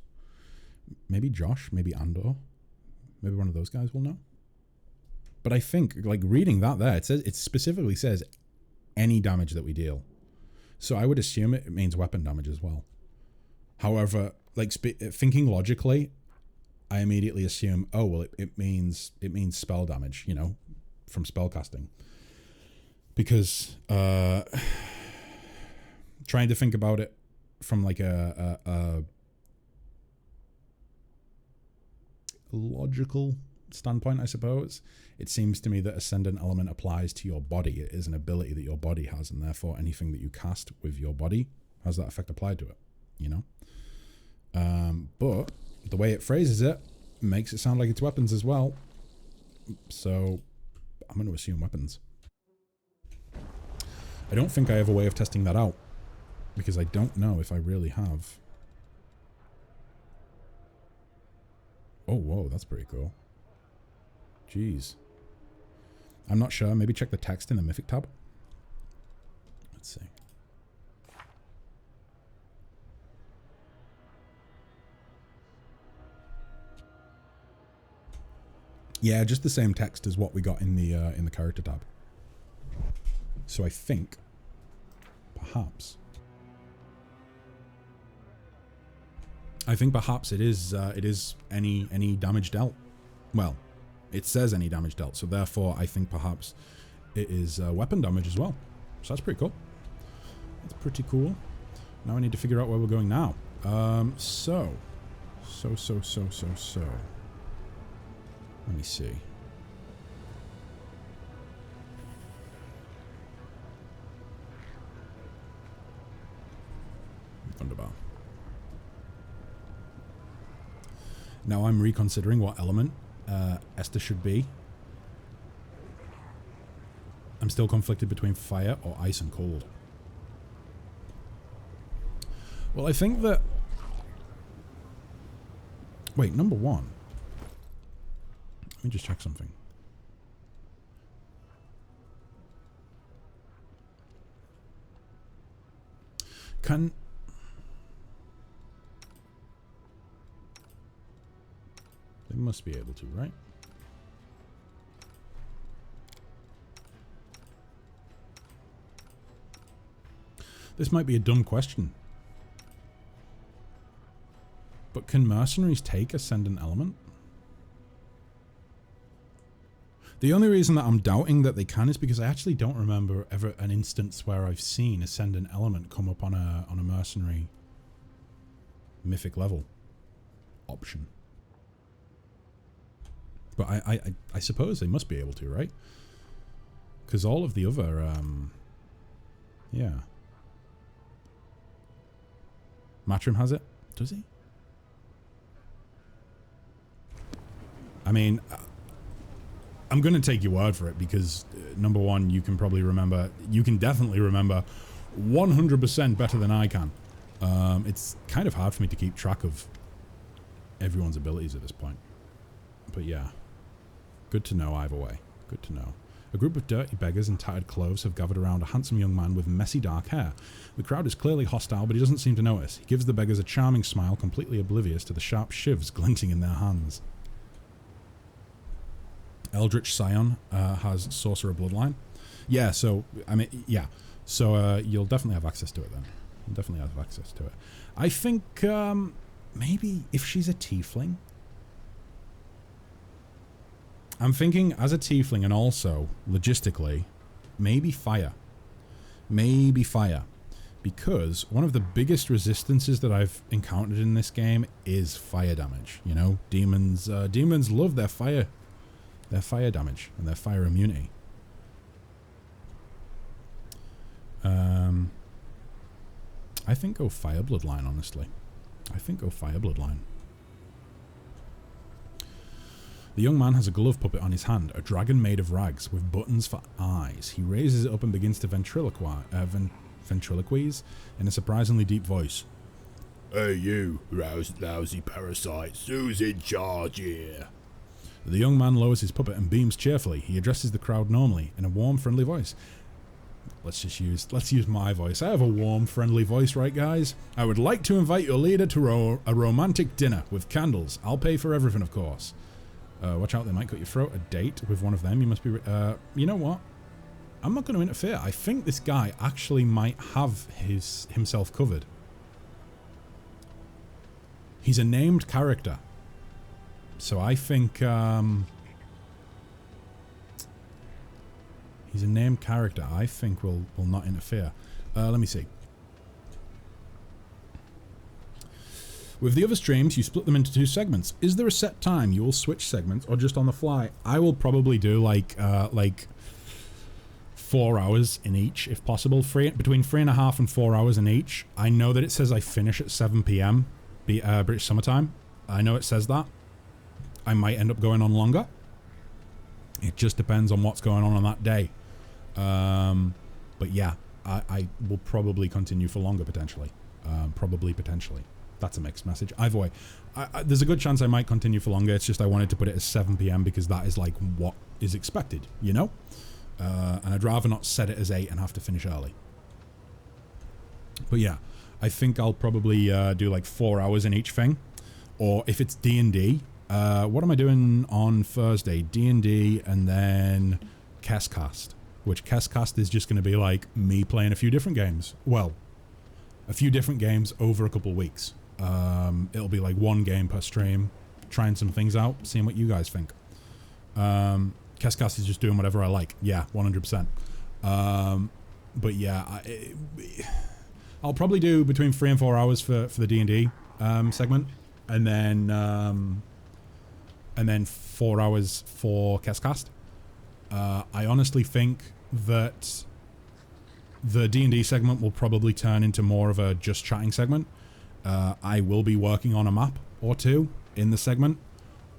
Maybe Josh, maybe Andor, maybe one of those guys will know. But I think, like, reading that there, it specifically says any damage that we deal. So I would assume it means weapon damage as well. However, like thinking logically, I immediately assume, oh well, it means spell damage, you know, from spell casting. Because trying to think about it from like a logical standpoint, I suppose, it seems to me that Ascendant Element applies to your body. It is an ability that your body has, and therefore anything that you cast with your body has that effect applied to it, you know? But the way it phrases it makes it sound like it's weapons as well. So I'm going to assume weapons. I don't think I have a way of testing that out, because I don't know if I really have. Oh, whoa, that's pretty cool. Jeez. I'm not sure. Maybe check the text in the Mythic tab. Let's see. Yeah, just the same text as what we got in the character tab. So I think perhaps it is any damage dealt. Well, it says any damage dealt, so therefore I think perhaps it is weapon damage as well. So that's pretty cool. That's pretty cool. Now I need to figure out where we're going now. So. Let me see. Thunderbow. Now I'm reconsidering what element Esther should be. I'm still conflicted between fire or ice and cold. Well, I think that... Wait, number one. Let me just check something. They must be able to, right? This might be a dumb question. But can mercenaries take Ascendant Element? The only reason that I'm doubting that they can is because I actually don't remember ever an instance where I've seen Ascendant Element come up on a mercenary mythic level option. But I suppose they must be able to, right? Because all of the other, yeah. Matrim has it? Does he? I mean, I'm going to take your word for it because, number one, you can probably remember, you can definitely remember 100% better than I can. It's kind of hard for me to keep track of everyone's abilities at this point. But yeah, good to know either way. Good to know. A group of dirty beggars in tattered clothes have gathered around a handsome young man with messy dark hair. The crowd is clearly hostile, but he doesn't seem to notice. He gives the beggars a charming smile, completely oblivious to the sharp shivs glinting in their hands. Eldritch Scion has Sorcerer Bloodline. Yeah, so, I mean, yeah. So, you'll definitely have access to it then. You'll definitely have access to it. I think, maybe if she's a tiefling. I'm thinking as a tiefling and also, logistically, maybe fire. Maybe fire. Because one of the biggest resistances that I've encountered in this game is fire damage. You know, demons love their fire damage and their fire immunity. I think go Fire Bloodline, honestly. I think go Fire Bloodline. The young man has a glove puppet on his hand, a dragon made of rags with buttons for eyes. He raises it up and begins to ventriloquize in a surprisingly deep voice. Hey you, lousy parasites, who's in charge here? The young man lowers his puppet and beams cheerfully. He addresses the crowd normally in a warm, friendly voice. Let's use my voice. I have a warm, friendly voice, right, guys? I would like to invite your leader to a romantic dinner with candles. I'll pay for everything, of course. Watch out, they might cut your throat. A date with one of them. You must be... you know what? I'm not going to interfere. I think this guy actually might have himself covered. He's a named character. So I think... he's a named character. I think will not interfere. Let me see. With the other streams, you split them into 2 segments. Is there a set time you will switch segments or just on the fly? I will probably do like 4 hours in each, if possible. Between 3.5 and 4 hours in each. I know that it says I finish at 7 PM, British summertime. I know it says that. I might end up going on longer. It just depends on what's going on that day. But yeah, I will probably continue for longer potentially. Potentially. That's a mixed message. Either way, there's a good chance I might continue for longer. It's just I wanted to put it as 7 PM because that is like what is expected, you know? And I'd rather not set it as 8 and have to finish early. But yeah, I think I'll probably do like 4 hours in each thing. Or if it's D&D, what am I doing on Thursday? D&D and then Kesscast. Which Kesscast is just going to be like me playing a few different games. Well, a few different games over a couple of weeks. It'll be like 1 game per stream, trying some things out, seeing what you guys think. Kesscast is just doing whatever I like. Yeah, 100%. But yeah, I'll probably do between 3 and 4 hours for the D&D segment, and then 4 hours for Kesscast. I honestly think that the D&D segment will probably turn into more of a just chatting segment. I will be working on a map or 2 in the segment,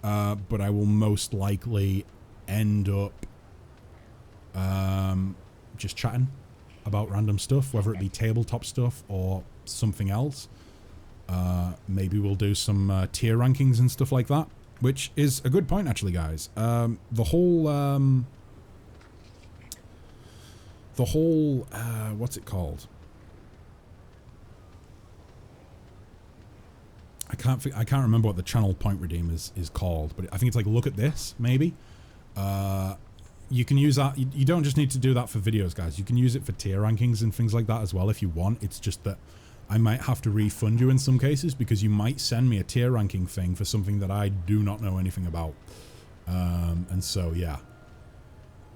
but I will most likely end up just chatting about random stuff, whether it be tabletop stuff or something else. Maybe we'll do some tier rankings and stuff like that, which is a good point actually, guys. The whole what's it called? I can't remember what the channel point redeem is called, but I think it's like look at this, maybe. You can use that. You don't just need to do that for videos, guys. You can use it for tier rankings and things like that as well if you want. It's just that I might have to refund you in some cases because you might send me a tier ranking thing for something that I do not know anything about. And so, yeah.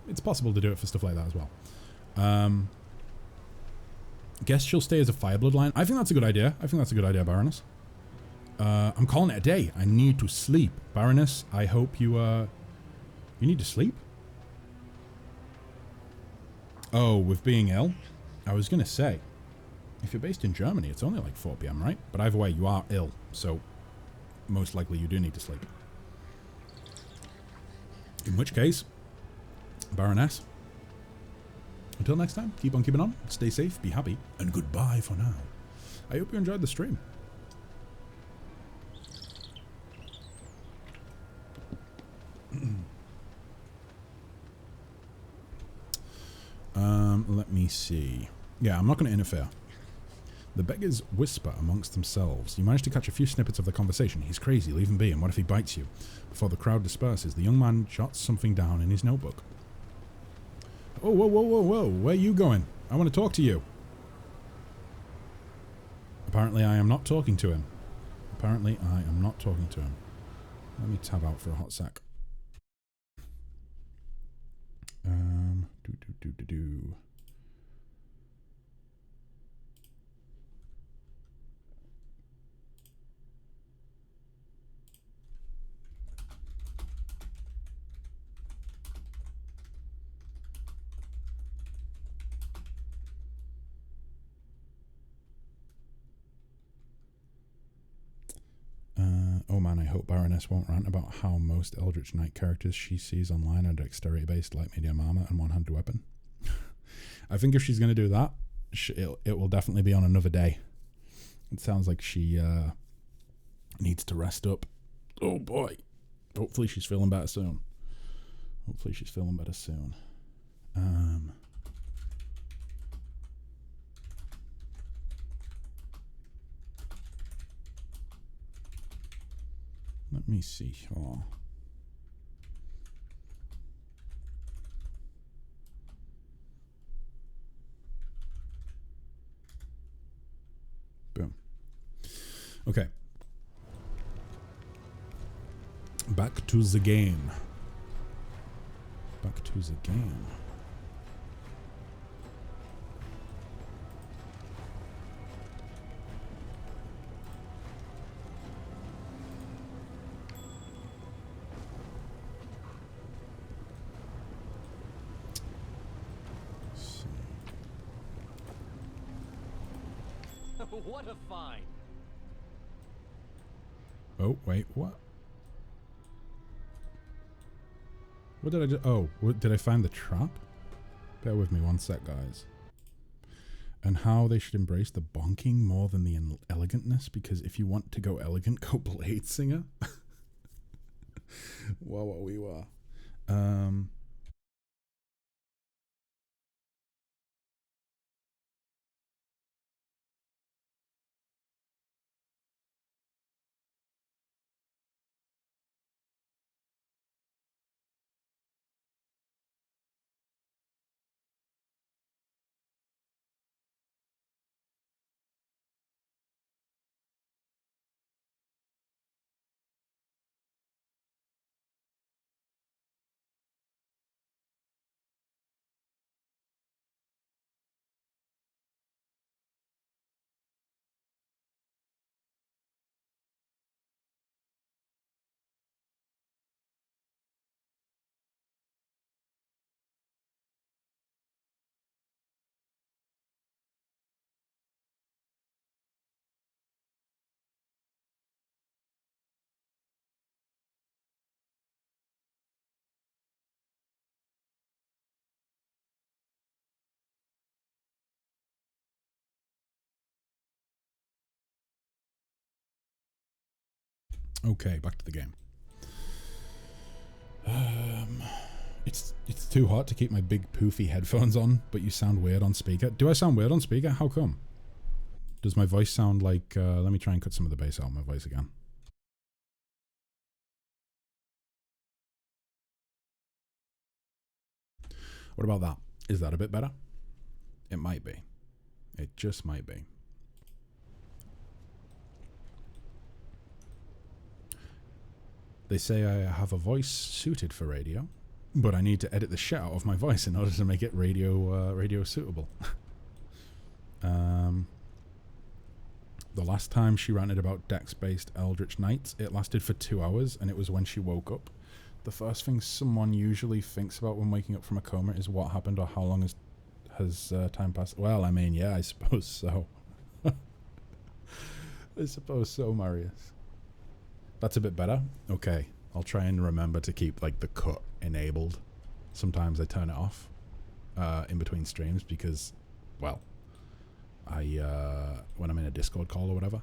it's possible to do it for stuff like that as well. Guess she'll stay as a fire bloodline. I think that's a good idea. I think that's a good idea, Baroness. I'm calling it a day. I need to sleep. Baroness, I hope you, you need to sleep? Oh, with being ill? I was going to say, if you're based in Germany, it's only like 4 p.m., right? But either way, you are ill, so most likely you do need to sleep. In which case, Baroness, until next time, keep on keeping on, stay safe, be happy, and goodbye for now. I hope you enjoyed the stream. Let me see. Yeah, I'm not going to interfere. The beggars whisper amongst themselves. You manage to catch a few snippets of the conversation. He's crazy, leave him be, and what if he bites you? Before the crowd disperses, the young man jots something down in his notebook. Oh, whoa, whoa, whoa, whoa, where are you going? I want to talk to you. Apparently I am not talking to him. Apparently I am not talking to him. Let me tab out for a hot sec. Oh man, I hope Baroness won't rant about how most Eldritch Knight characters she sees online are dexterity-based light medium armor and one-handed weapon. I think if she's going to do that, it will definitely be on another day. It sounds like she needs to rest up. Oh boy. Hopefully she's feeling better soon. Hopefully she's feeling better soon. Let me see. Oh. Boom. Okay. Back to the game. Back to the game. What a find! Oh, wait, what? What did I do? Oh, what, did I find the trap? Bear with me one sec, guys. And how they should embrace the bonking more than the elegantness, because if you want to go elegant, go Blade Singer. Wow, what we were. Okay, back to the game. It's too hot to keep my big poofy headphones on, but you sound weird on speaker. Do I sound weird on speaker? How come? Does my voice sound like... let me try and cut some of the bass out of my voice again. What about that? Is that a bit better? It might be. It just might be. They say I have a voice suited for radio. but I need to edit the shit out of my voice in order to make it radio suitable. The last time she ranted about dex-based Eldritch Knights, it lasted for 2 hours, and it was when she woke up. The first thing someone usually thinks about when waking up from a coma is what happened or how long has time passed. Well, I mean, yeah, I suppose so. I suppose so, Marius. That's a bit better. Okay, I'll try and remember to keep like the cut enabled. Sometimes I turn it off in between streams because, well, when I'm in a Discord call or whatever,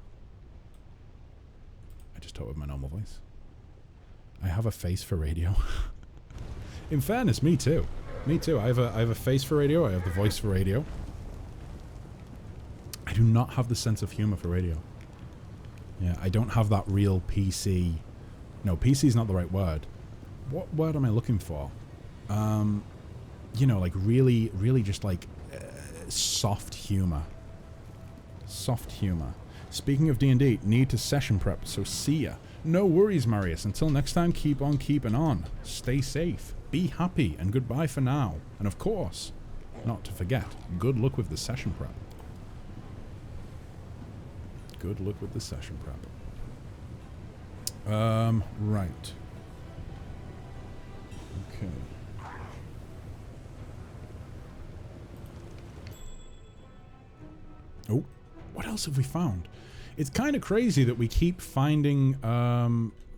I just talk with my normal voice. I have a face for radio. In fairness, me too. Me too. I have a face for radio. I have the voice for radio. I do not have the sense of humor for radio. Yeah, I don't have that real PC. No, PC is not the right word. What word am I looking for? You know, like really, really just like soft humor. Soft humor. Speaking of D&D, need to session prep, so see ya. No worries, Marius. Until next time, keep on keeping on. Stay safe. Be happy, and goodbye for now. And of course, not to forget, good luck with the session prep. Good luck with the session prep. Right. Okay. Oh, what else have we found? It's kind of crazy that we keep finding,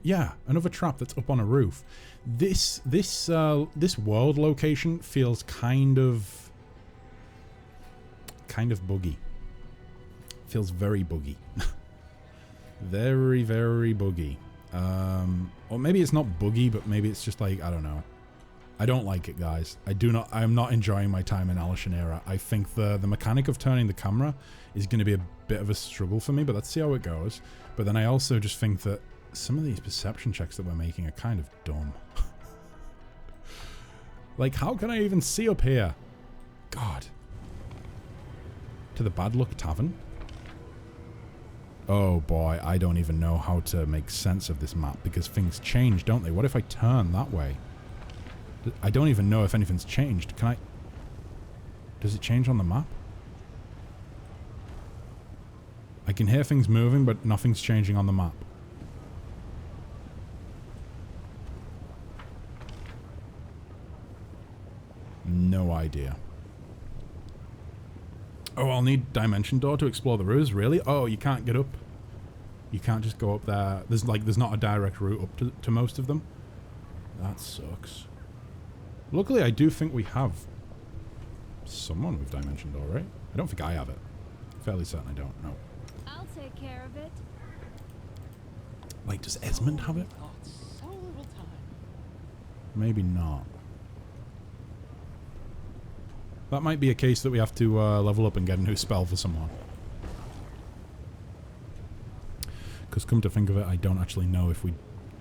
yeah, another trap that's up on a roof. This world location feels kind of buggy. Feels very buggy. Very, very buggy. Or maybe it's not buggy, but maybe it's just like, I don't know. I don't like it, guys. I'm not enjoying my time in Alishanera. I think the mechanic of turning the camera is going to be a bit of a struggle for me, but let's see how it goes. But then I also just think that some of these perception checks that we're making are kind of dumb. Like, how can I even see up here? God. To the Bad Luck Tavern? Oh boy, I don't even know how to make sense of this map because things change, don't they? What if I turn that way? I don't even know if anything's changed. Can I... Does it change on the map? I can hear things moving, but nothing's changing on the map. No idea. Oh, I'll need Dimension Door to explore the ruse, really? Oh, you can't get up. You can't just go up there. There's not a direct route up to most of them. That sucks. Luckily, I do think we have someone with Dimension Door, right? I don't think I have it. Fairly certain I don't, no. I'll take care of it. Like, does Esmond have it? So little time. Maybe not. That might be a case that we have to level up and get a new spell for someone. Because come to think of it, I don't actually know if we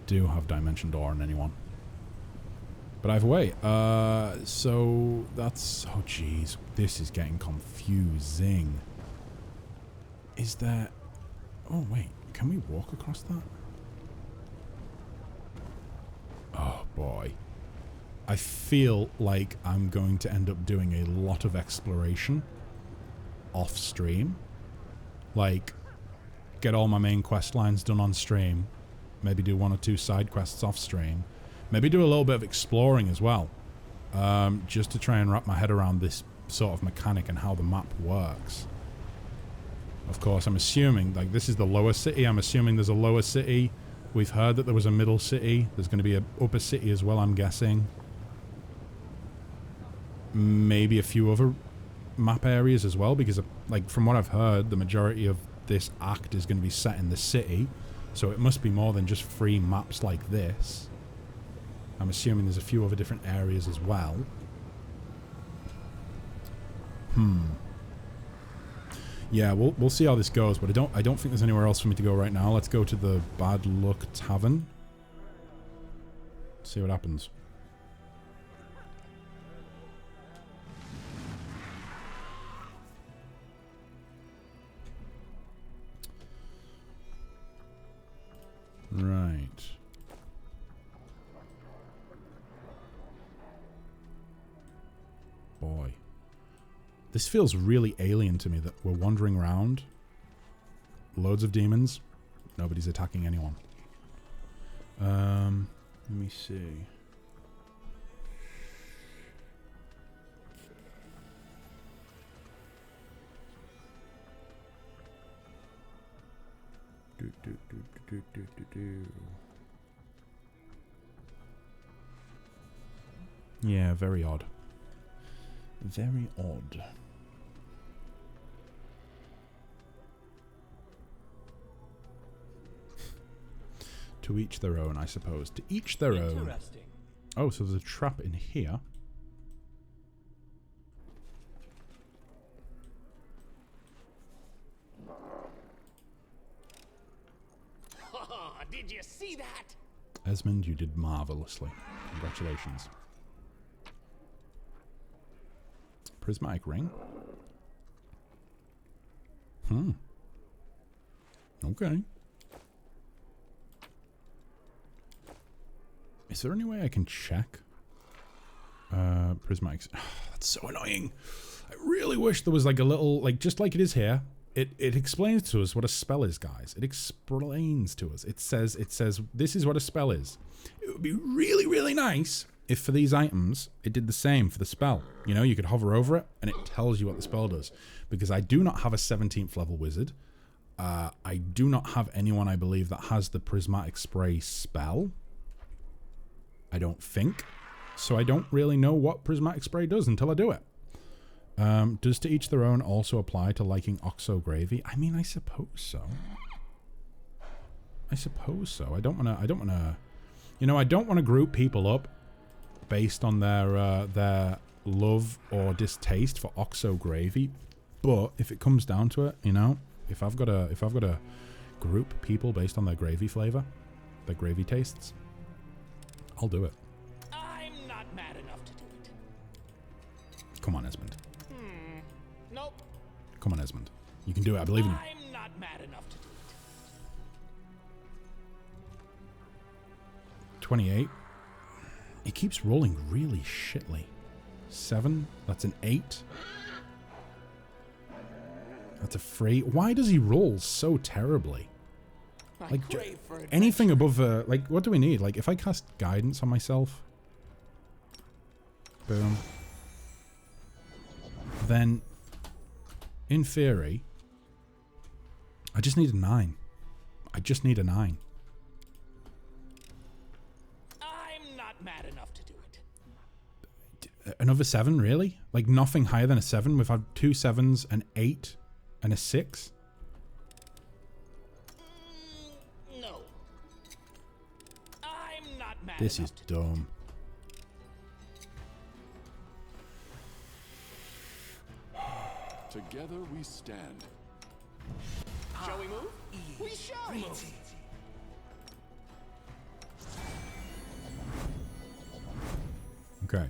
do have Dimension Door on anyone. But either way, so that's... Oh, jeez. This is getting confusing. Is there... Oh, wait. Can we walk across that? Oh, boy. I feel like I'm going to end up doing a lot of exploration off stream. Like, get all my main quest lines done on stream. Maybe do 1 or 2 side quests off stream. Maybe do a little bit of exploring as well. Just to try and wrap my head around this sort of mechanic and how the map works. Of course, I'm assuming, like, this is the lower city. I'm assuming there's a lower city. We've heard that there was a middle city. There's going to be an upper city as well, I'm guessing. Maybe a few other map areas as well, because, like, from what I've heard, the majority of this act is going to be set in the city. So it must be more than just free maps like this. I'm assuming there's a few other different areas as well. Yeah, we'll see how this goes, but I don't think there's anywhere else for me to go right now. Let's go to the Bad Luck Tavern. See what happens. Right. This feels really alien to me that we're wandering around. Loads of demons. Nobody's attacking anyone. Let me see. Yeah, very odd. Very odd. To each their own, I suppose. To each their own. Interesting. Oh, so there's a trap in here. Did you see that? Esmond, you did marvelously. Congratulations. Prismatic ring? Okay. Is there any way I can check? Prismatics. That's so annoying. I really wish there was like a little, like just like it is here. It explains to us what a spell is, guys. It explains to us. It says this is what a spell is. It would be really, really nice if for these items it did the same for the spell. You know, you could hover over it and it tells you what the spell does. Because I do not have a 17th level wizard. I do not have anyone, I believe, that has the prismatic spray spell. I don't think. So I don't really know what prismatic spray does until I do it. Does to each their own also apply to liking Oxo gravy? I mean, I suppose so. I suppose so. I don't want to, you know, I don't want to group people up based on their love or distaste for Oxo gravy. But if it comes down to it, you know, if I've got to group people based on their gravy flavor, their gravy tastes, I'll do it. I'm not mad enough to do it. Come on, Esmond. Nope. Come on, Esmond. You can do it. I believe in you. I'm not mad enough to do it. 28. It keeps rolling really shitly. 7. That's an 8. That's a 3. Why does he roll so terribly? Like, anything above, like, what do we need? Like, if I cast guidance on myself, boom, then, in theory, I just need a 9. I just need a 9. I'm not mad enough to do it. Another 7, really? Like, nothing higher than a 7? We've had 2 7s, an 8, and a 6? No. I'm not mad This enough is to do it. dumb. Together we stand. Shall we move? We shall move. Okay.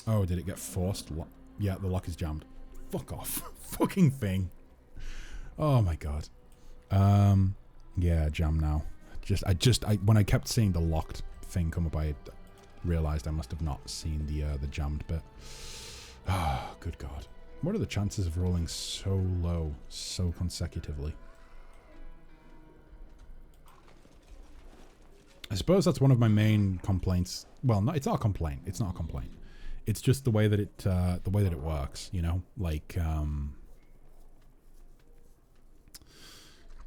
Oh, did it get forced? Yeah, the lock is jammed. Fuck off. Fucking thing. Oh my god. Yeah, jam now. When I kept seeing the locked thing come up, I realized I must have not seen the jammed bit. Ah, good god. What are the chances of rolling so low, so consecutively? I suppose that's one of my main complaints. Well, no, it's not a complaint. It's not a complaint. It's just the way that it works, you know, like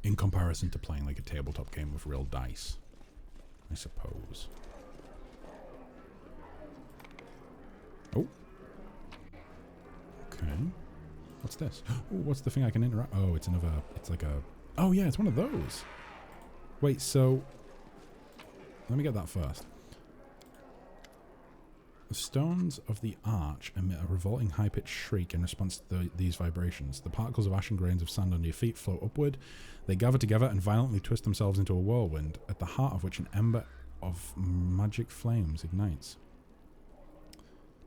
in comparison to playing like a tabletop game with real dice, I suppose. Oh. Okay. What's this? Oh, what's the thing I can interact? Oh, it's another. It's like a. Oh yeah, it's one of those. Wait, so. Let me get that first. The stones of the arch emit a revolting high-pitched shriek in response to these vibrations. The particles of ash and grains of sand under your feet float upward. They gather together and violently twist themselves into a whirlwind, at the heart of which an ember of magic flames ignites.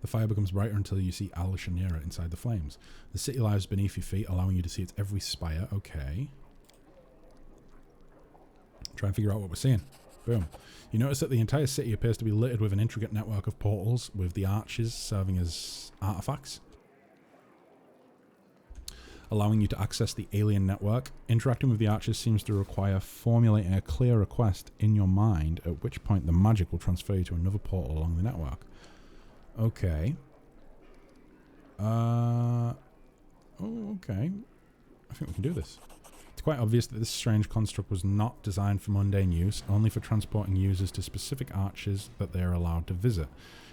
The fire becomes brighter until you see Al Shanira inside the flames. The city lies beneath your feet, allowing you to see its every spire. Okay. Try and figure out what we're seeing. Boom. You notice that the entire city appears to be littered with an intricate network of portals, with the arches serving as artifacts, allowing you to access the alien network. Interacting with the arches seems to require formulating a clear request in your mind, at which point the magic will transfer you to another portal along the network. Okay. Oh, okay. I think we can do this. It's quite obvious that this strange construct was not designed for mundane use, only for transporting users to specific arches that they are allowed to visit.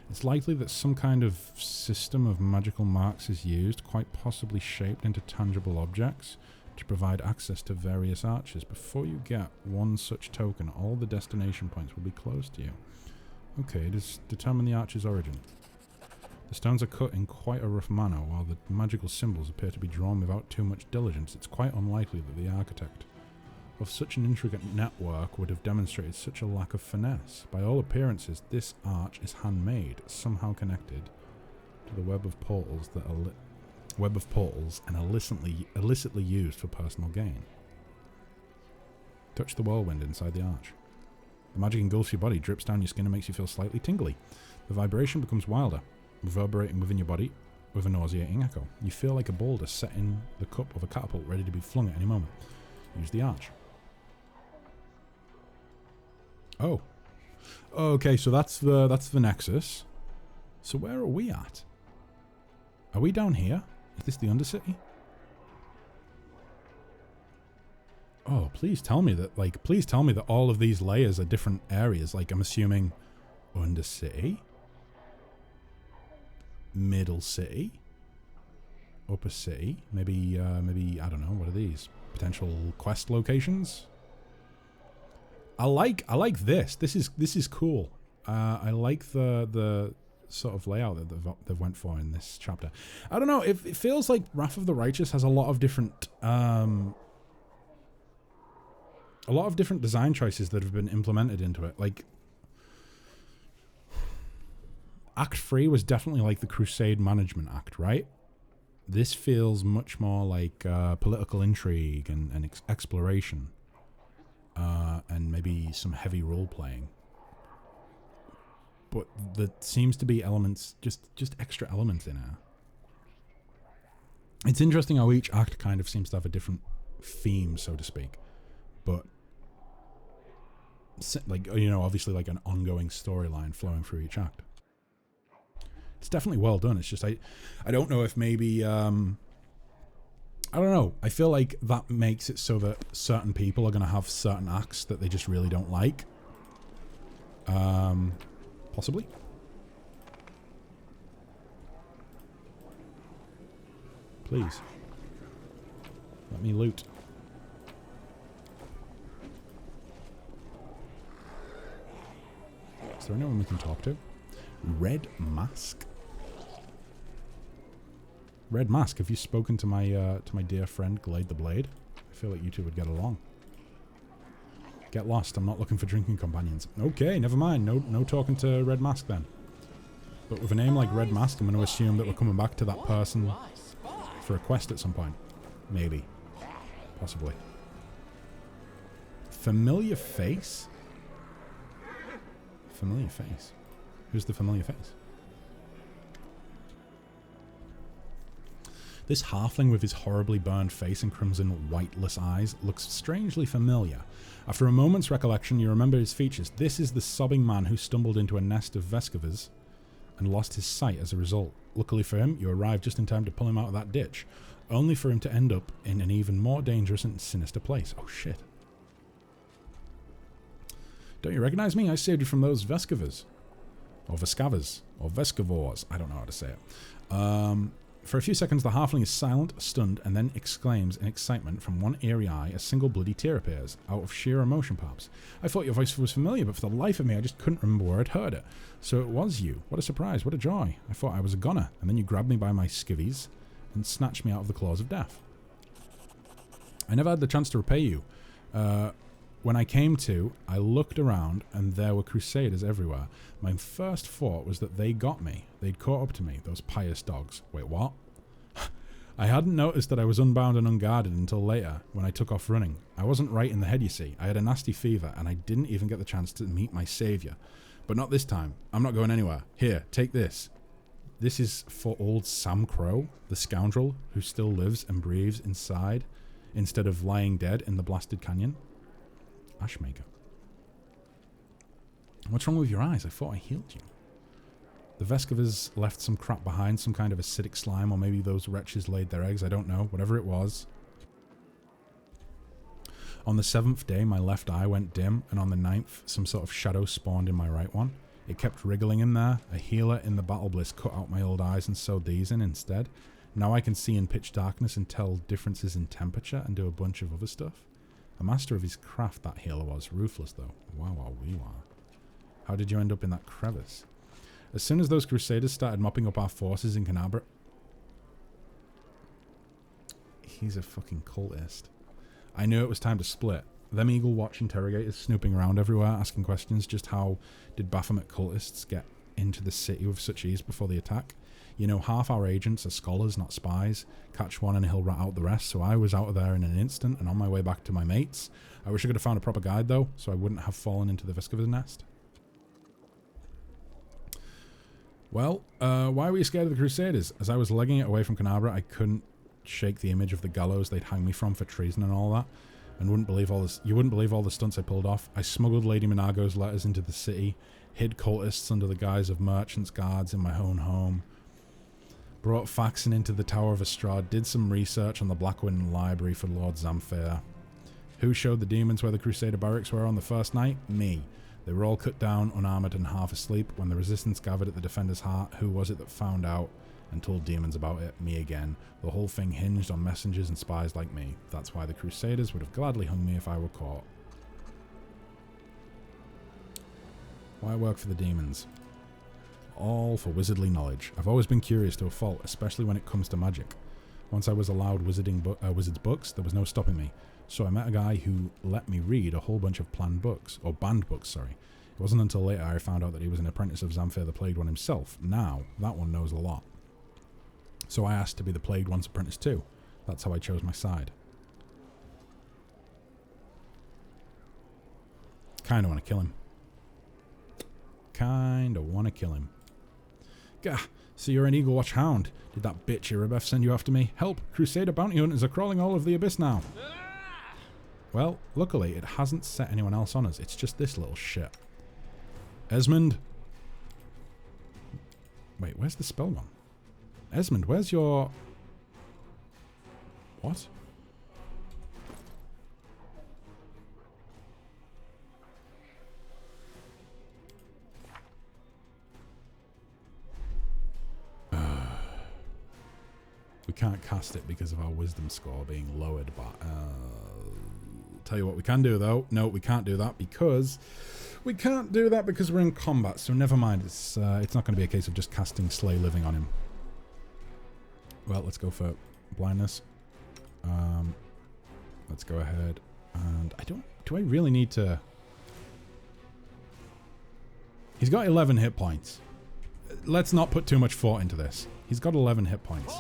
It's likely that some kind of system of magical marks is used, quite possibly shaped into tangible objects, to provide access to various arches. Before you get one such token, all the destination points will be closed to you. Okay, determine the arch's origin. The stones are cut in quite a rough manner, while the magical symbols appear to be drawn without too much diligence. It's quite unlikely that the architect of such an intricate network would have demonstrated such a lack of finesse. By all appearances, this arch is handmade, somehow connected to the web of portals and illicitly used for personal gain. Touch the whirlwind inside the arch. The magic engulfs your body, drips down your skin, and makes you feel slightly tingly. The vibration becomes wilder, reverberating within your body with a nauseating echo. You feel like a boulder set in the cup of a catapult, ready to be flung at any moment. Use the arch. Oh. Okay, so that's the Nexus. So where are we at? Are we down here? Is this the Undercity? Oh, please tell me that all of these layers are different areas. Like, I'm assuming Undercity, Middle City, Upper City, maybe I don't know, what are these? Potential quest locations? I like this. This is cool. I like the sort of layout that they've went for in this chapter. I don't know, it feels like Wrath of the Righteous has a lot of different design choices that have been implemented into it. Like, Act 3 was definitely like the Crusade Management Act, right? This feels much more like political intrigue and exploration, and maybe some heavy role-playing. But there seems to be elements, just extra elements in here. It's interesting how each act kind of seems to have a different theme, so to speak. But, like, you know, obviously like an ongoing storyline flowing through each act. It's definitely well done. It's just, I don't know if maybe, I don't know. I feel like that makes it so that certain people are going to have certain acts that they just really don't like. Possibly. Please. Let me loot. Is there anyone we can talk to? Red Mask? Red Mask, have you spoken to my dear friend Glade the Blade? I feel like you two would get along. Get lost, I'm not looking for drinking companions. Okay, never mind, no talking to Red Mask then. But with a name like Red Mask, I'm going to assume that we're coming back to that person for a quest at some point. Maybe. Possibly. Familiar face? Familiar face? Who's the familiar face? This halfling with his horribly burned face and crimson whiteless eyes looks strangely familiar. After a moment's recollection, you remember his features. This is the sobbing man who stumbled into a nest of Vescovers and lost his sight as a result. Luckily for him, you arrived just in time to pull him out of that ditch, only for him to end up in an even more dangerous and sinister place. Oh shit. Don't you recognize me? I saved you from those Vescovers. Or Vescavers. Or Vescavors. I don't know how to say it. For a few seconds, the halfling is silent, stunned, and then exclaims in excitement. From one eerie eye, a single bloody tear appears, out of sheer emotion perhaps. I thought your voice was familiar, but for the life of me, I just couldn't remember where I'd heard it. So it was you. What a surprise, what a joy. I thought I was a goner, and then you grabbed me by my skivvies and snatched me out of the claws of death. I never had the chance to repay you. When I came to, I looked around, and there were crusaders everywhere. My first thought was that they got me. They'd caught up to me, those pious dogs. Wait, what? I hadn't noticed that I was unbound and unguarded until later, when I took off running. I wasn't right in the head, you see. I had a nasty fever, and I didn't even get the chance to meet my saviour. But not this time. I'm not going anywhere. Here, take this. This is for old Sam Crow, the scoundrel who still lives and breathes inside, instead of lying dead in the blasted canyon. Ashmaker. What's wrong with your eyes? I thought I healed you. The Vescovas left some crap behind, some kind of acidic slime, or maybe those wretches laid their eggs, I don't know, whatever it was. On the 7th day, my left eye went dim, and on the 9th, some sort of shadow spawned in my right one. It kept wriggling in there. A healer in the Battlebliss cut out my old eyes and sewed these in instead. Now I can see in pitch darkness and tell differences in temperature and do a bunch of other stuff. A master of his craft, that healer was. Ruthless, though. Wow, wow, wee, wow. How did you end up in that crevice? As soon as those Crusaders started mopping up our forces in Canabra... He's a fucking cultist. I knew it was time to split. Them Eagle Watch interrogators snooping around everywhere, asking questions. Just how did Baphomet cultists get into the city with such ease before the attack? You know, half our agents are scholars, not spies. Catch one and he'll rat out the rest, so I was out of there in an instant and on my way back to my mates. I wish I could have found a proper guide, though, so I wouldn't have fallen into the Vescova's nest. Well, why were you scared of the Crusaders? As I was legging it away from Canabra, I couldn't shake the image of the gallows they'd hang me from for treason and all that. And you wouldn't believe all the stunts I pulled off. I smuggled Lady Minago's letters into the city, hid cultists under the guise of merchants' guards in my own home, brought Faxon into the Tower of Estrad, did some research on the Blackwind Library for Lord Zamfir. Who showed the demons where the Crusader barracks were on the first night? Me. They were all cut down, unarmoured and half asleep. When the resistance gathered at the Defender's Heart, who was it that found out and told demons about it? Me again. The whole thing hinged on messengers and spies like me. That's why the Crusaders would have gladly hung me if I were caught. Why work for the demons? All for wizardly knowledge. I've always been curious to a fault, especially when it comes to magic. Once I was allowed wizard's books, there was no stopping me. So I met a guy who let me read a whole bunch of banned books, sorry. It wasn't until later I found out that he was an apprentice of Zamfir the Plagued One himself. Now, that one knows a lot. So I asked to be the Plagued One's apprentice too. That's how I chose my side. Kinda want to kill him. Gah, so you're an Eagle Watch hound. Did that bitch Irabeth send you after me? Help! Crusader bounty hunters are crawling all over the abyss now. Well, luckily, it hasn't set anyone else on us. It's just this little shit. Esmond. Wait, where's the spell gone? Esmond, where's your... What? We can't cast it because of our wisdom score being lowered, but... Tell you what we can do, though. No, we can't do that because... We can't do that because we're in combat, so never mind. It's not going to be a case of just casting Slay Living on him. Well, let's go for blindness. Let's go ahead and... Do I really need to... He's got 11 hit points. Let's not put too much thought into this. He's got 11 hit points.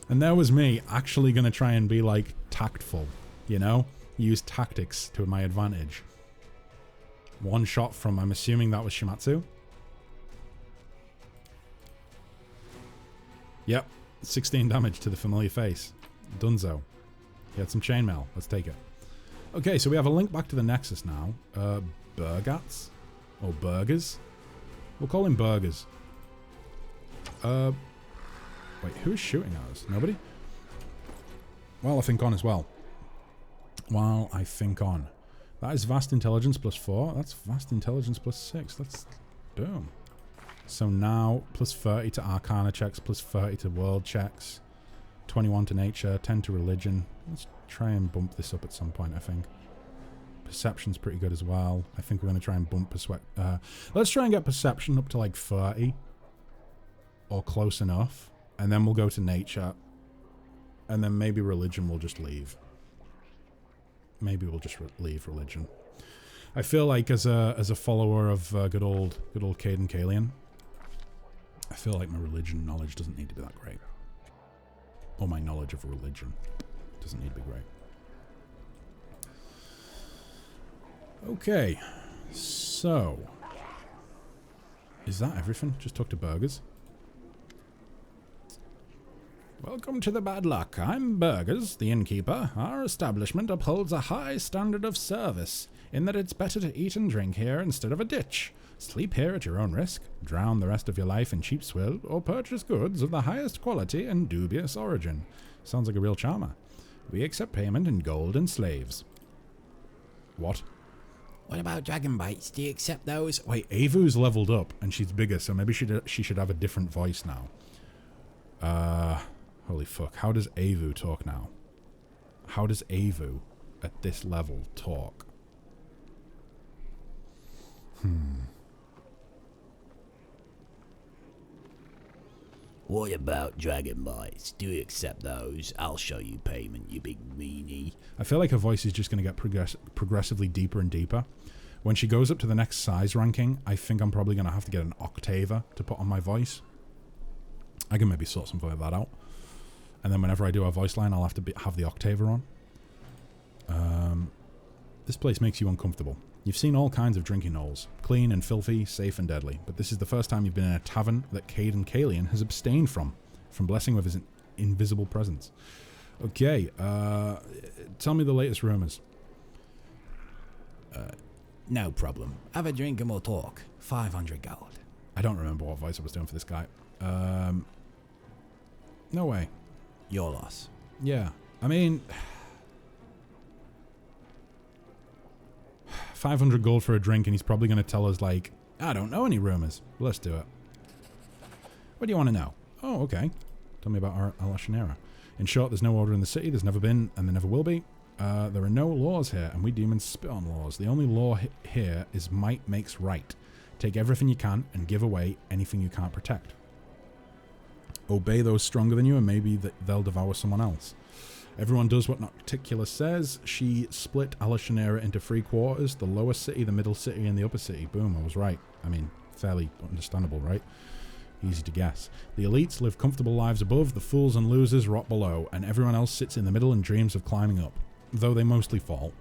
And there was me actually going to try and be, like, tactful, you know? Use tactics to my advantage. One shot from, I'm assuming that was Shimatsu. Yep, 16 damage to the familiar face. Dunzo. He had some chainmail. Let's take it. Okay, so we have a link back to the Nexus now. Burgats? Or Burgers? We'll call him Burgers. Wait, who is shooting at us? Nobody? While I think on as well. While I think on. That is Vast Intelligence plus 4. That's Vast Intelligence plus 6. That's... Boom. So now, plus 30 to Arcana checks, plus 30 to World checks. 21 to Nature, 10 to Religion. Let's try and bump this up at some point, I think. Perception's pretty good as well. I think we're going to try and bump let's try and get Perception up to like 30. Or close enough. And then we'll go to Nature. And then maybe Religion will just leave. Maybe we'll just leave Religion. I feel like as a follower of good old Caden Kalian, I feel like my religion knowledge doesn't need to be that great. Or my knowledge of religion doesn't need to be great. Okay, so is that everything? Just talk to burgers. Welcome to the Bad Luck. I'm Burgers, the innkeeper. Our establishment upholds a high standard of service, in that it's better to eat and drink here instead of a ditch. Sleep here at your own risk, drown the rest of your life in cheap swill, or purchase goods of the highest quality and dubious origin. Sounds like a real charmer. We accept payment in gold and slaves. What? What about dragon bites? Do you accept those? Wait, Avu's leveled up and she's bigger, so maybe she should have a different voice now. Holy fuck. How does Avu talk now? How does Avu at this level talk? What about dragon bites? Do you accept those? I'll show you payment, you big meanie. I feel like her voice is just going to get progressively deeper and deeper. When she goes up to the next size ranking, I think I'm probably going to have to get an octaver to put on my voice. I can maybe sort something like that out. And then whenever I do a voice line, I'll have to have the octaver on. This place makes you uncomfortable. You've seen all kinds of drinking holes. Clean and filthy, safe and deadly. But this is the first time you've been in a tavern that Caden Kalian has abstained from blessing with his invisible presence. Okay, tell me the latest rumours. No problem. Have a drink and we'll talk. 500 gold. I don't remember what voice I was doing for this guy. No way. Your loss. Yeah, I mean, 500 gold for a drink, and he's probably going to tell us, like, I don't know any rumours. Let's do it. What do you want to know? Oh, okay. Tell me about Alashanera. In short, there's no order in the city. There's never been, and there never will be. There are no laws here, and we demons spit on laws. The only law here is might makes right. Take everything you can, and give away anything you can't protect. Obey those stronger than you, and maybe they'll devour someone else. Everyone does what Nocticula says. She split Alashanera into 3 quarters, the lower city, the middle city, and the upper city. Boom, I was right. I mean, fairly understandable, right? Easy to guess. The elites live comfortable lives above, the fools and losers rot below, and everyone else sits in the middle and dreams of climbing up, though they mostly fall.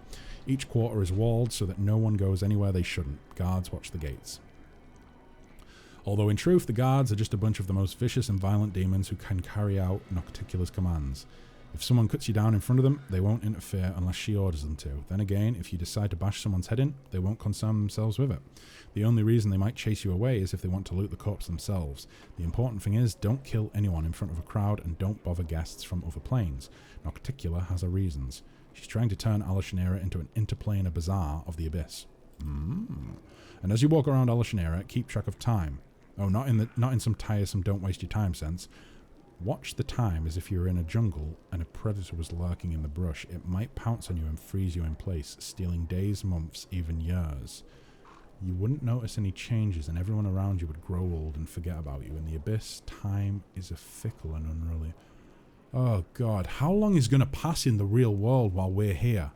Each quarter is walled so that no one goes anywhere they shouldn't. Guards watch the gates. Although in truth, the guards are just a bunch of the most vicious and violent demons who can carry out Nocticula's commands. If someone cuts you down in front of them, they won't interfere unless she orders them to. Then again, if you decide to bash someone's head in, they won't concern themselves with it. The only reason they might chase you away is if they want to loot the corpse themselves. The important thing is, don't kill anyone in front of a crowd and don't bother guests from other planes. Nocticula has her reasons. She's trying to turn Alashanera into an interplanar bazaar of the abyss. And as you walk around Alashanera, keep track of time. Oh, not in some tiresome don't waste your time sense. Watch the time as if you were in a jungle and a predator was lurking in the brush. It might pounce on you and freeze you in place, stealing days, months, even years. You wouldn't notice any changes and everyone around you would grow old and forget about you. In the abyss, time is a fickle and unruly. Oh god, how long is going to pass in the real world while we're here?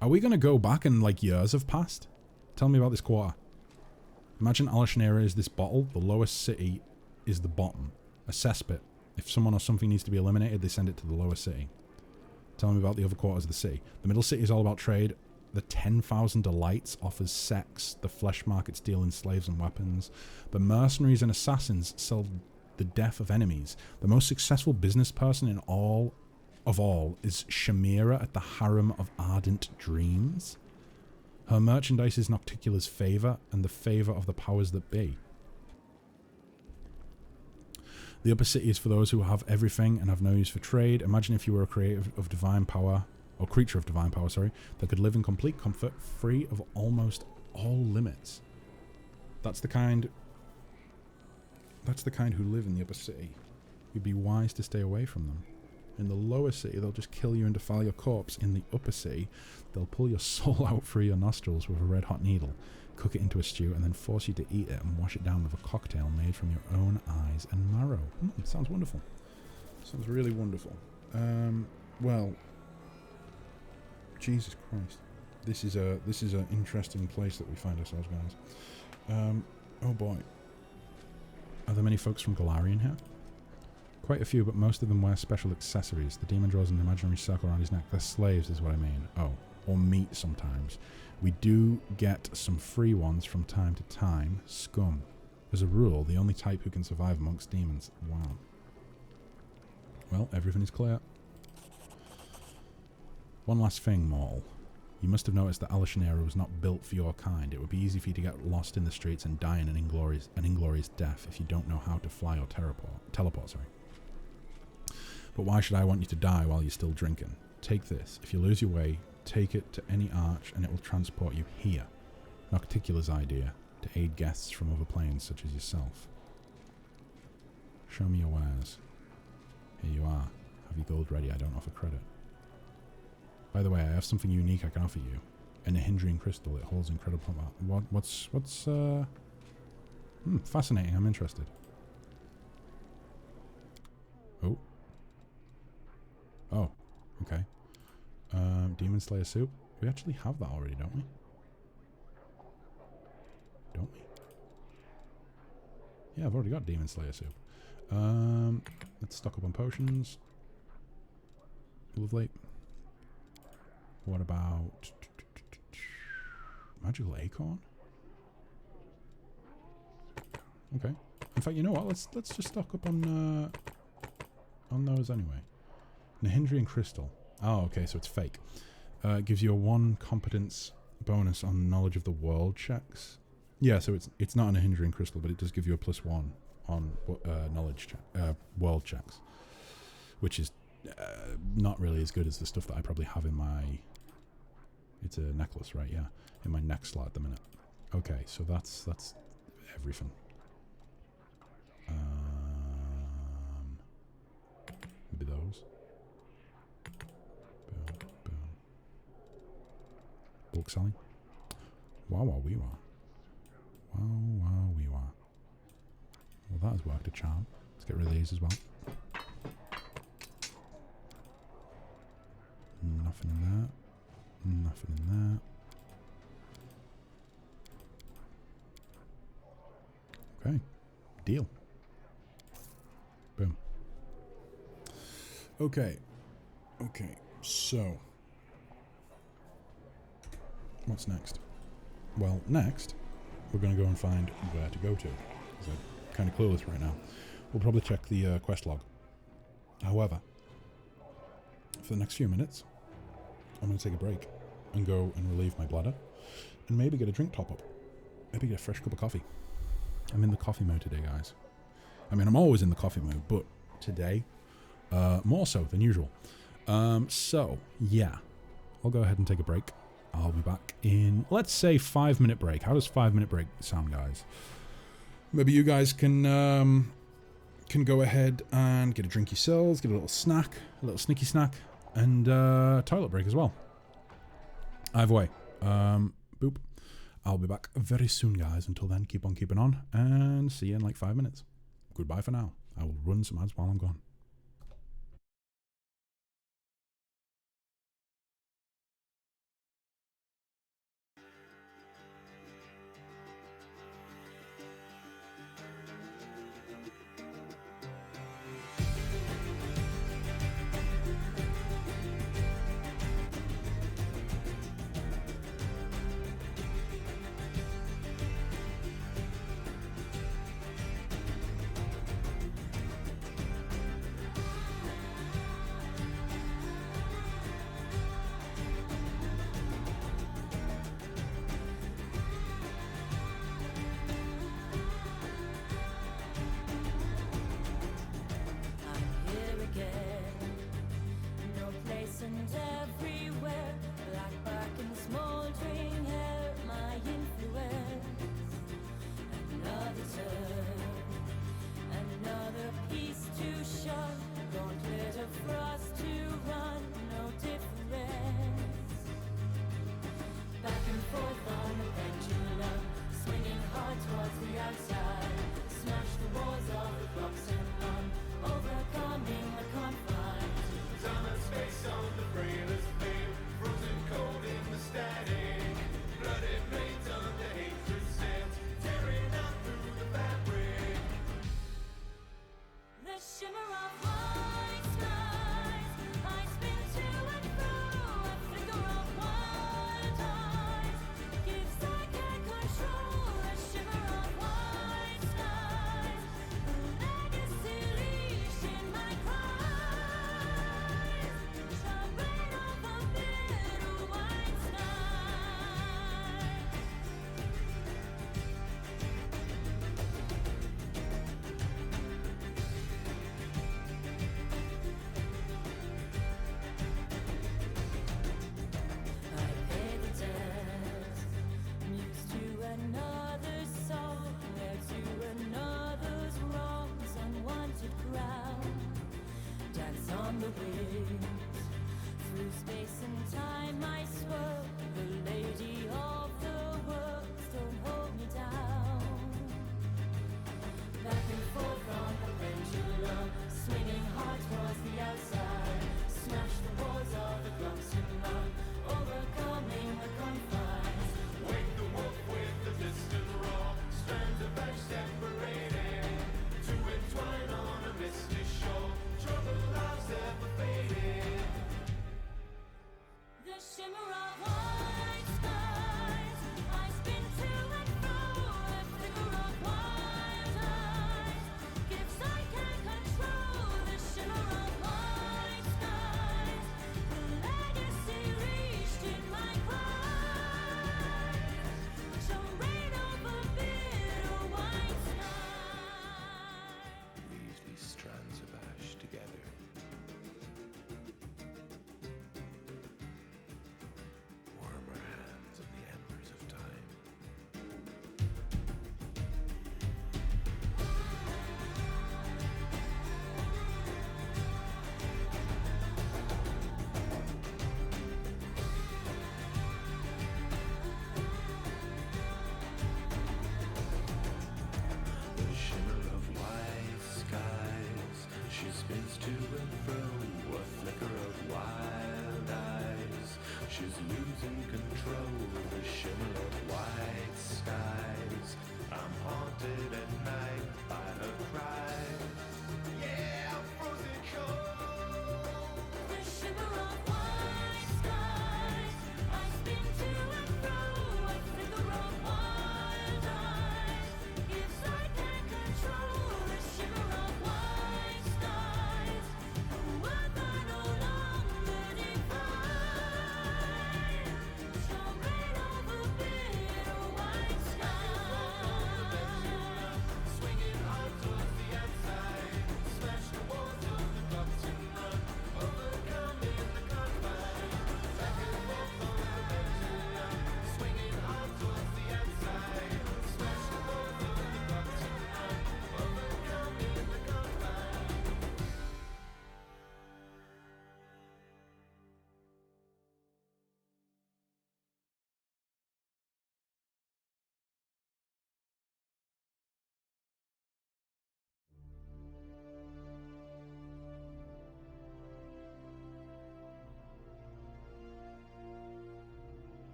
Are we going to go back and like years have passed? Tell me about this quarter. Imagine Alashanera is this bottle, the lowest city is the bottom. A cesspit. If someone or something needs to be eliminated, they send it to the lower city. Tell me about the other quarters of the city. The middle city is all about trade. The 10,000 Delights offers sex. The flesh markets deal in slaves and weapons. The mercenaries and assassins sell the death of enemies. The most successful business person in all is Shamira at the Harem of Ardent Dreams. Her merchandise is Nocticula's favour and the favour of the powers that be. The upper city is for those who have everything and have no use for trade. Imagine if you were a creature of divine power, that could live in complete comfort, free of almost all limits. That's the kind who live in the upper city. You'd be wise to stay away from them. In the lower city, they'll just kill you and defile your corpse. In the upper city, they'll pull your soul out through your nostrils with a red-hot needle, cook it into a stew, and then force you to eat it and wash it down with a cocktail made from your own eyes and marrow. Sounds wonderful. Sounds really wonderful. Well, Jesus Christ. This is an interesting place that we find ourselves, guys. Oh boy. Are there many folks from Galarian here? Quite a few, but most of them wear special accessories. The demon draws an imaginary circle around his neck. They're slaves is what I mean. Oh, or meat sometimes. We do get some free ones from time to time. Scum. As a rule, the only type who can survive amongst demons. Wow. Well, everything is clear. One last thing, Maul. You must have noticed that Alishanera was not built for your kind. It would be easy for you to get lost in the streets and die in an inglorious death if you don't know how to fly or teleport. But why should I want you to die while you're still drinking? Take this. If you lose your way, take it to any arch and it will transport you here. Nocticula's idea, to aid guests from other planes such as yourself. Show me your wares. Here you are. Have your gold ready. I don't offer credit. By the way, I have something unique I can offer you. An Ahindrian crystal. It holds incredible... What's fascinating. I'm interested. Oh. Oh. Okay. Demon Slayer soup. We actually have that already, don't we? Don't we? Yeah, I've already got Demon Slayer soup. Let's stock up on potions. Lovely. What about magical acorn? Okay. In fact, you know what? Let's just stock up on those anyway. Nahindrian crystal. Oh, okay, so it's fake. It gives you a 1 competence bonus on knowledge of the world checks. Yeah, so it's not an Ahindrian crystal, but it does give you a +1 on knowledge world checks, which is not really as good as the stuff that I probably have in my... It's a necklace, right? Yeah, in my neck slot at the minute. Okay, so that's everything. Maybe those. Boom, boom. Bulk selling. Wow, wow, wee, wow. Wow, wow, wee, wow. Well, that has worked a charm. Let's get rid of these as well. Nothing in there. Nothing in there. Okay. Deal. Boom. Okay. Okay. So. What's next? Well, next, we're going to go and find where to go to. Because I'm kind of clueless right now. We'll probably check the quest log. However, for the next few minutes, I'm going to take a break and go and relieve my bladder and maybe get a drink top up. Maybe get a fresh cup of coffee. I'm in the coffee mode today, guys. I mean, I'm always in the coffee mode, but today, more so than usual. So, yeah, I'll go ahead and take a break. I'll be back in, let's say, 5-minute break. How does 5-minute break sound, guys? Maybe you guys can go ahead and get a drink yourselves, get a little snack, a little sneaky snack, and toilet break as well. Either way, boop. I'll be back very soon, guys. Until then, keep on keeping on, and see you in like 5 minutes. Goodbye for now. I will run some ads while I'm gone. She's losing control, the shimmer of white skies. I'm haunted at night by her cries. Yeah, I'm frozen cold. The shimmer of white skies. I spin to and fro, a flicker of wild eyes. If I can control the shimmer of white skies, what I no longer define shall reign over bitter white skies. Swinging hard towards the outside. Smash the walls of the box and run. Overcoming the confines. Back and forth on the pendulum. Swinging hard towards the outside. Smash the walls of the box and run. Overcoming the confines.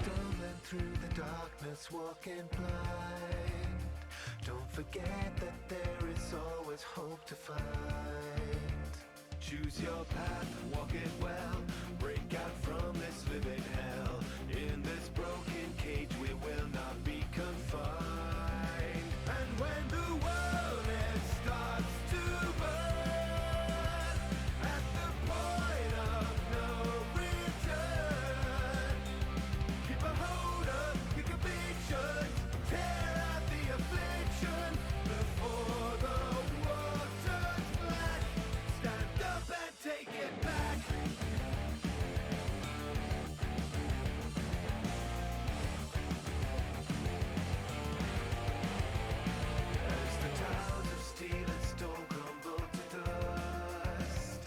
Stumbling through the darkness, walking blind. Don't forget that there is always hope to find. Choose your path, walk it well. Break out from this living hell. In this broken cage, we will not be confined. And when the world it starts to burn, at the point of no return, keep a hold of your convictions, tear out the affliction before the war turns black. Stand up and take it back. As the towers of steel and stone crumble to dust,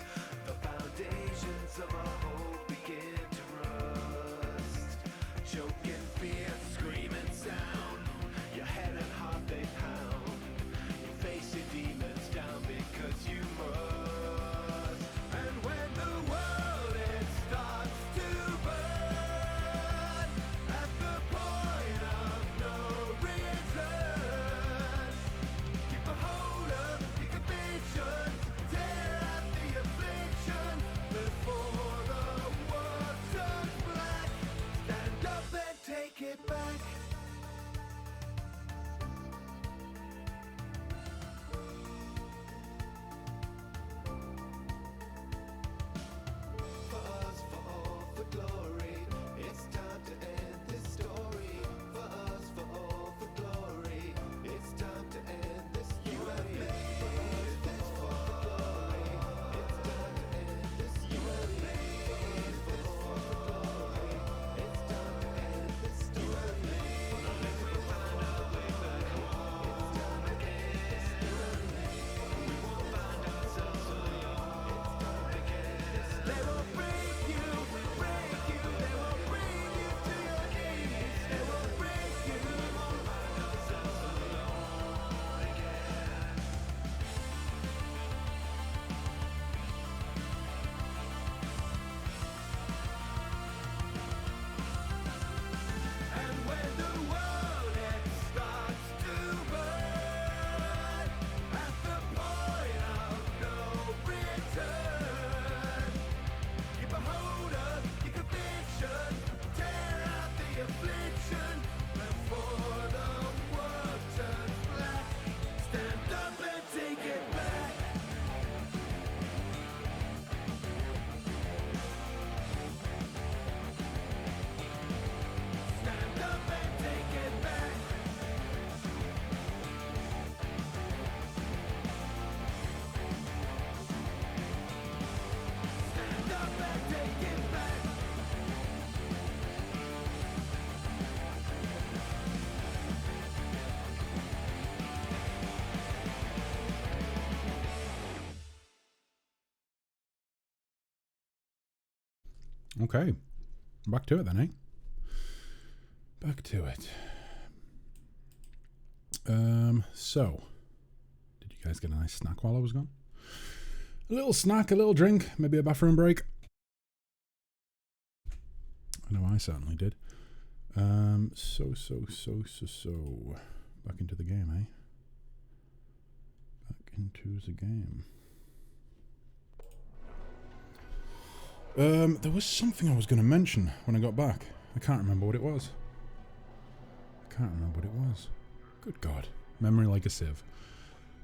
the foundations of our hope begin to rust. Choking fear, screaming sound, your head and heart they pound. You face your demons down because you must. And when the world it starts to burn, at the point of no return, keep a hold of your convictions, tear out the affliction before the war turns black. Stand up and take it back. For us, for all, for glory, it's time to end this story. For us, for all, for glory, it's time to end this story. You have made this for glory. It's time to end this story. You have made this for glory. It's time to end this story. You have made Okay. Back to it then, eh? Back to it. So, did you guys get a nice snack while I was gone? A little snack, a little drink, maybe a bathroom break. I know I certainly did. So. Back into the game, eh? Back into the game. There was something I was going to mention when I got back. I can't remember what it was. Good God. Memory like a sieve.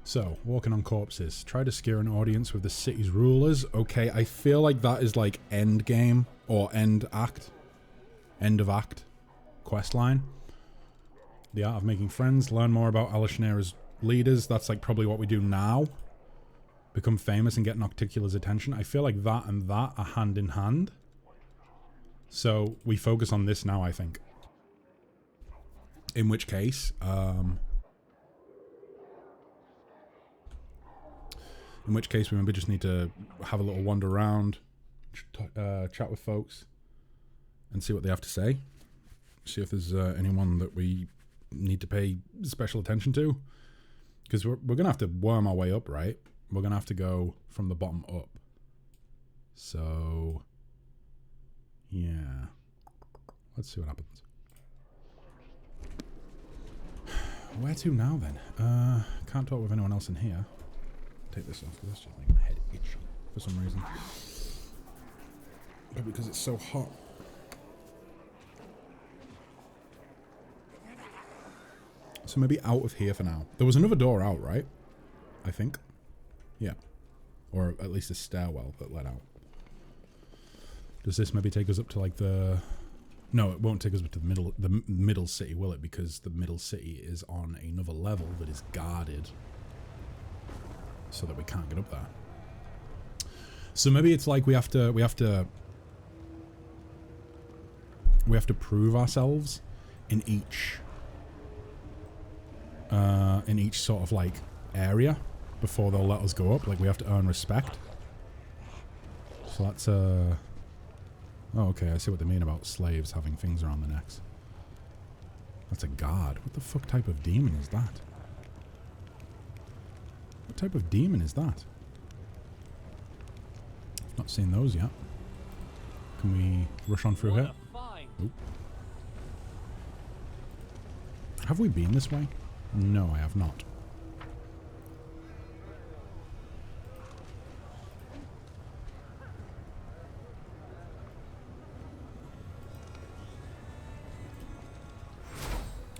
So, walking on corpses. Try to scare an audience with the city's rulers. Okay, I feel like that is like end game or end act. End of act quest line. The art of making friends. Learn more about Alishneira's leaders. That's like probably what we do now. Become famous and get Nocticula's attention. I feel like that and that are hand in hand. So we focus on this now, I think. In which case, we maybe just need to have a little wander around, chat with folks, and see what they have to say. See if there's anyone that we need to pay special attention to. Because we're going to have to worm our way up, right? We're going to have to go from the bottom up. So, yeah. Let's see what happens. Where to now, then? Can't talk with anyone else in here. Take this off, because that's just making my head itch for some reason. But because it's so hot. So maybe out of here for now. There was another door out, right? I think. Yeah. Or at least a stairwell that led out. Does this maybe take us up to like the... No, it won't take us up to the middle city, will it? Because the middle city is on another level that is guarded. So that we can't get up there. So maybe it's like we have to prove ourselves in each sort of like area before they'll let us go up. Like we have to earn respect. So that's oh, okay, I see what they mean about slaves having things around their necks. That's a guard. What the fuck type of demon is that? What type of demon is that? Not seen those yet. Can we rush on through here? Oop. Have we been this way? No, I have not.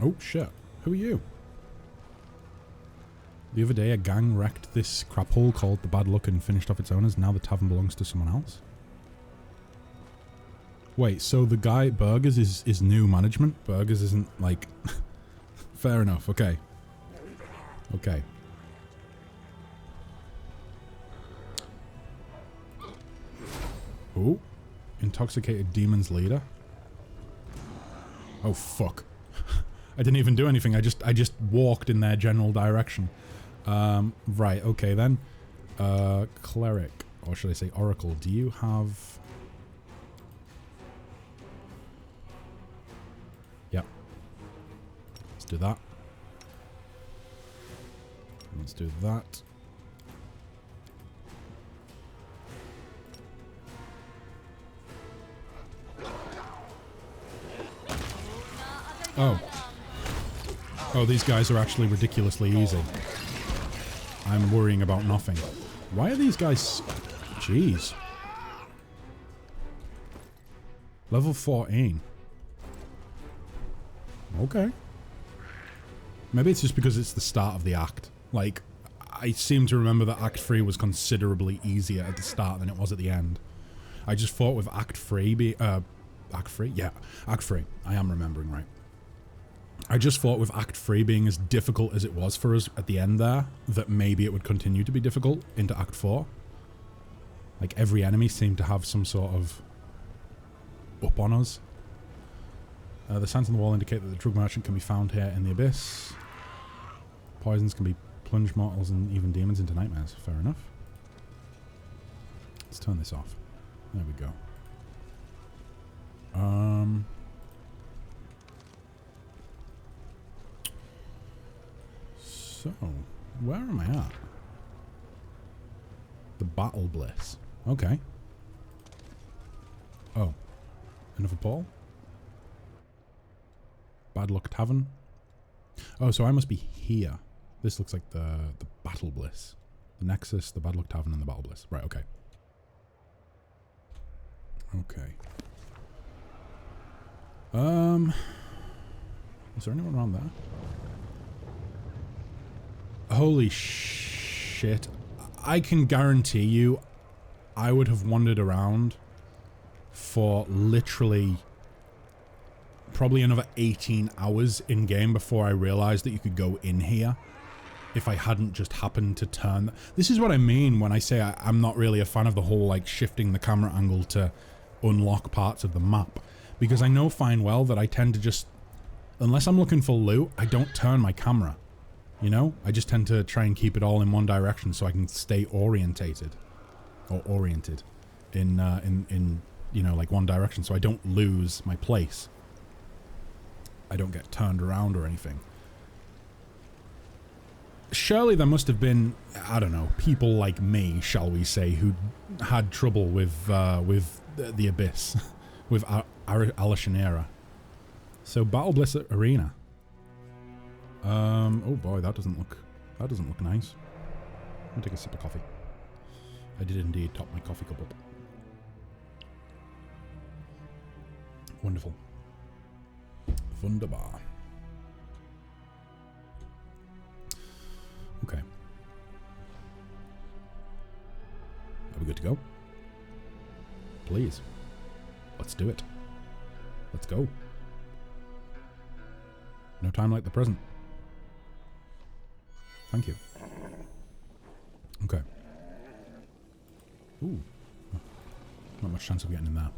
Oh, shit. Who are you? The other day, a gang wrecked this crap hole called the Bad Luck and finished off its owners. Now the tavern belongs to someone else. Wait, so the guy, Burgers, is new management? Burgers isn't, like... Fair enough, okay. Okay. Ooh. Intoxicated demon's leader. Oh, fuck. I didn't even do anything. I just walked in their general direction. Right, okay then. Cleric, or should I say Oracle, do you have... Yep. Let's do that. Let's do that. Oh. Oh, these guys are actually ridiculously easy. I'm worrying about nothing. Why are these guys... Jeez. Level 14. Okay. Maybe it's just because it's the start of the act. Like, I seem to remember that Act 3 was considerably easier at the start than it was at the end. I just thought with Act 3 be... Act 3? Yeah, Act 3. I am remembering right. I just thought with Act 3 being as difficult as it was for us at the end there, that maybe it would continue to be difficult into Act 4. Like, every enemy seemed to have some sort of up on us. The signs on the wall indicate that the drug merchant can be found here in the abyss. Poisons can be plunge mortals and even demons into nightmares. Fair enough. Let's turn this off. There we go. So, where am I at? The Battlebliss. Okay. Oh. Another Paul? Bad Luck Tavern? Oh, so I must be here. This looks like the Battlebliss. The Nexus, the Bad Luck Tavern, and the Battlebliss. Right, okay. Okay. Is there anyone around there? Holy shit. I can guarantee you I would have wandered around for literally probably another 18 hours in game before I realized that you could go in here if I hadn't just happened to turn. This is what I mean when I say I'm not really a fan of the whole like shifting the camera angle to unlock parts of the map, because I know fine well that I tend to just, unless I'm looking for loot, I don't turn my camera. You know, I just tend to try and keep it all in one direction so I can stay orientated in you know, like one direction, so I don't lose my place. I don't get turned around or anything. Surely there must have been, I don't know, people like me, shall we say, who had trouble with the Abyss, with Alishanera. So Battlebliss Arena. Oh boy, that doesn't look nice. I'm gonna take a sip of coffee. I did indeed top my coffee cup up. Wonderful. Wunderbar. Okay. Are we good to go? Please. Let's do it. Let's go. No time like the present. Thank you. Okay. Ooh. Not much chance of getting in there.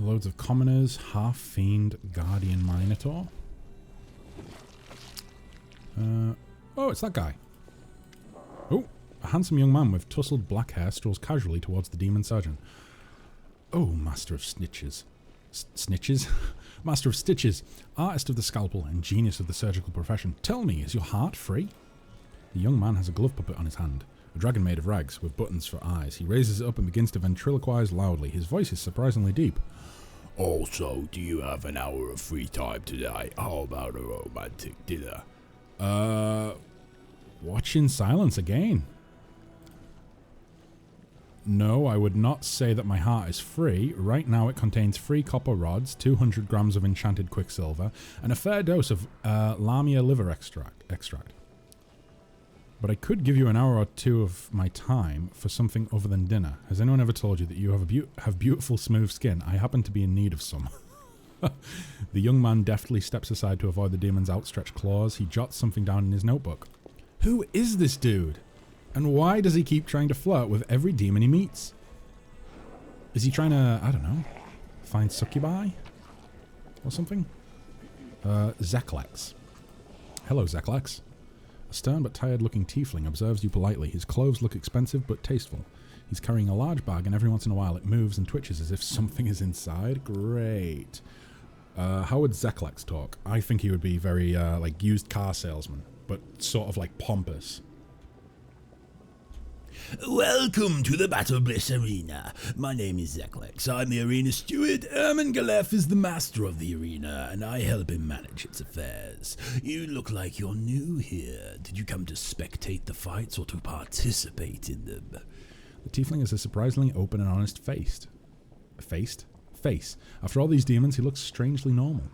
Loads of commoners, half-fiend, guardian minotaur. Oh, it's that guy. Oh, a handsome young man with tousled black hair strolls casually towards the demon surgeon. Oh, master of snitches. Snitches? Master of stitches, artist of the scalpel and genius of the surgical profession. Tell me, is your heart free? The young man has a glove puppet on his hand. A dragon made of rags, with buttons for eyes. He raises it up and begins to ventriloquize loudly. His voice is surprisingly deep. Also, do you have an hour of free time today? How about a romantic dinner? Watch in silence again. No, I would not say that my heart is free. Right now it contains 3 copper rods, 200 grams of enchanted quicksilver, and a fair dose of Lamia liver extract. But I could give you an hour or two of my time for something other than dinner. Has anyone ever told you that you have beautiful smooth skin? I happen to be in need of some. The young man deftly steps aside to avoid the demon's outstretched claws. He jots something down in his notebook. Who is this dude? And why does he keep trying to flirt with every demon he meets? Is he trying to, I don't know, find succubi? Or something? Zeklex. Hello, Zeklex. A stern but tired-looking tiefling observes you politely. His clothes look expensive but tasteful. He's carrying a large bag, and every once in a while it moves and twitches as if something is inside. Great. How would Zeklex talk? I think he would be very, like, used car salesman, but sort of, like, pompous. Welcome to the Battlebliss Arena. My name is Zeklex. I'm the arena steward. Ermengalef is the master of the arena, and I help him manage its affairs. You look like you're new here. Did you come to spectate the fights or to participate in them? The tiefling has a surprisingly open and honest face. After all these demons, he looks strangely normal.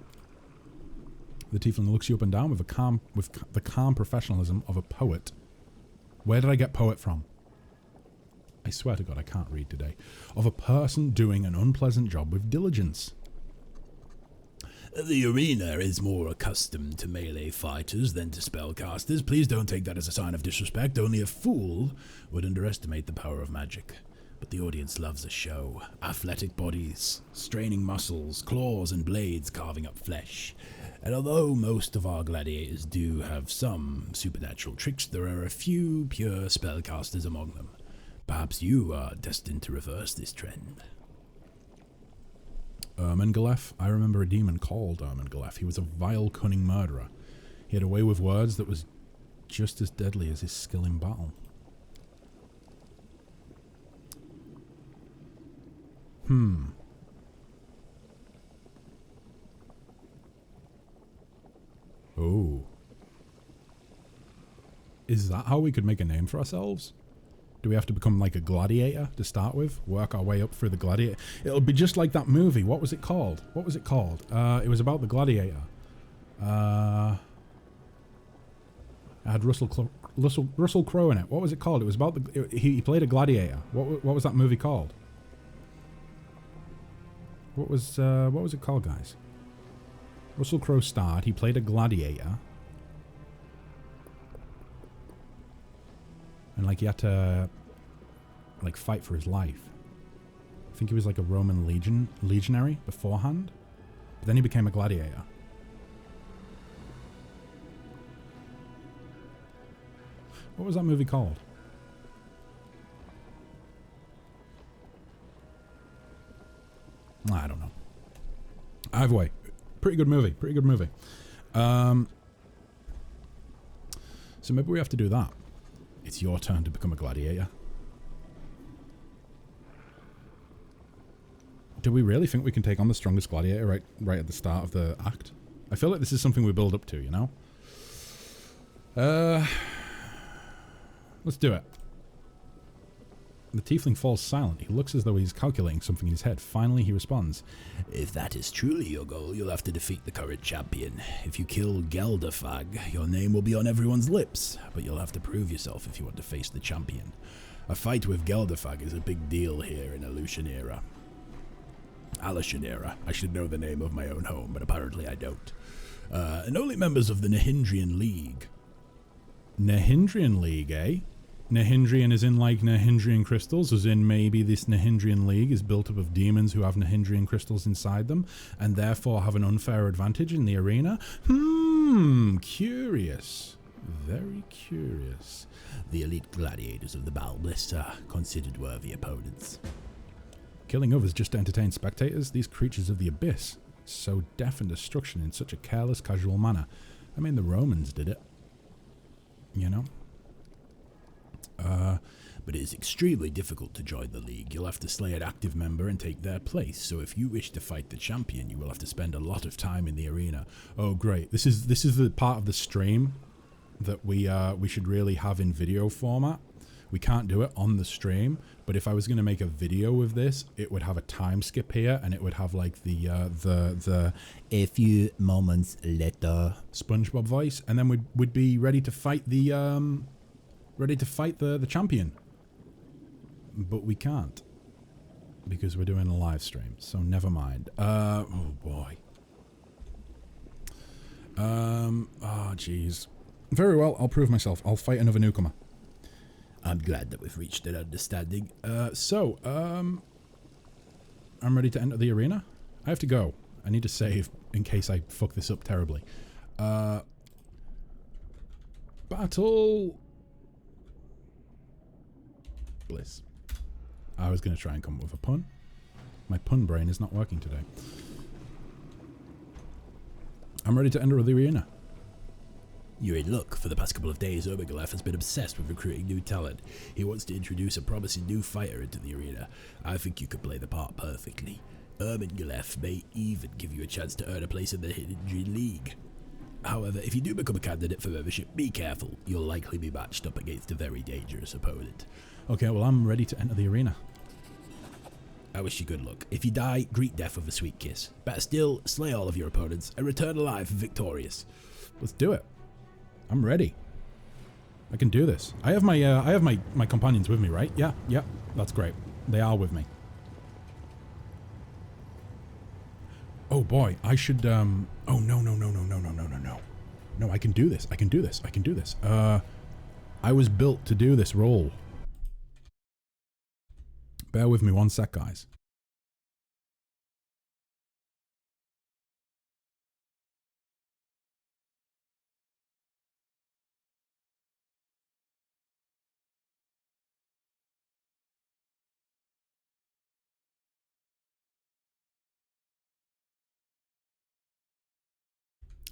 The tiefling looks you up and down with the calm professionalism of a poet. Where did I get poet from? I swear to God, I can't read today. Of a person doing an unpleasant job with diligence. The arena is more accustomed to melee fighters than to spellcasters. Please don't take that as a sign of disrespect. Only a fool would underestimate the power of magic. But the audience loves a show. Athletic bodies, straining muscles, claws and blades carving up flesh. And although most of our gladiators do have some supernatural tricks, there are a few pure spellcasters among them. Perhaps you are destined to reverse this trend. Ermengalef. I remember a demon called Ermengalef. He was a vile, cunning murderer. He had a way with words that was just as deadly as his skill in battle. Oh. Is that how we could make a name for ourselves? Do we have to become like a gladiator to start with? Work our way up through the gladiator? It'll be just like that movie. What was it called? What was it called? It was about the gladiator. I had Russell Crowe in it. What was it called? It was about the... He played a gladiator. What was that movie called? What was it called, guys? Russell Crowe starred. He played a gladiator. And like he had to like fight for his life. I think he was like a Roman legionary beforehand. But then he became a gladiator. What was that movie called? I don't know. Either way, pretty good movie. Pretty good movie. So maybe we have to do that. It's your turn to become a gladiator. Do we really think we can take on the strongest gladiator right at the start of the act? I feel like this is something we build up to, you know? Let's do it. The tiefling falls silent. He looks as though he's calculating something in his head. Finally, he responds. If that is truly your goal, you'll have to defeat the current champion. If you kill Geldafag, your name will be on everyone's lips, but you'll have to prove yourself if you want to face the champion. A fight with Geldafag is a big deal here in Alushanera. Alushanera. I should know the name of my own home, but apparently I don't. And only members of the Nahindrian League. Nahindrian League, eh? Nahindrian is in like Nahindrian crystals, as in maybe this Nahindrian League is built up of demons who have Nahindrian crystals inside them, and therefore have an unfair advantage in the arena? Curious. Very curious. The elite gladiators of the Battlebliss are considered worthy opponents. Killing others just to entertain spectators? These creatures of the abyss sow death and destruction in such a careless, casual manner. I mean, the Romans did it. You know? But it is extremely difficult to join the league. You'll have to slay an active member and take their place. So if you wish to fight the champion, you will have to spend a lot of time in the arena. Oh, great! This is the part of the stream that we should really have in video format. We can't do it on the stream, but if I was going to make a video of this, it would have a time skip here, and it would have like the a few moments later SpongeBob voice, and then we'd be ready to fight the champion. But we can't, because we're doing a live stream, so never mind. Oh boy. Oh jeez. Very well, I'll prove myself. I'll fight another newcomer. I'm glad that we've reached an understanding. I'm ready to enter the arena. I have to go. I need to save in case I fuck this up terribly. Battlebliss. I was going to try and come up with a pun. My pun brain is not working today. I'm ready to enter the arena. You're in luck. For the past couple of days, Ermengalef has been obsessed with recruiting new talent. He wants to introduce a promising new fighter into the arena. I think you could play the part perfectly. Ermengalef may even give you a chance to earn a place in the Nahindrian League. However, if you do become a candidate for membership, be careful. You'll likely be matched up against a very dangerous opponent. Okay, well, I'm ready to enter the arena. I wish you good luck. If you die, greet death with a sweet kiss. Better still, slay all of your opponents and return alive and victorious. Let's do it. I'm ready. I can do this. I have my companions with me, right? Yeah, that's great. They are with me. Oh boy, I should oh no. No, I can do this. I can do this. I was built to do this role. Bear with me one sec, guys.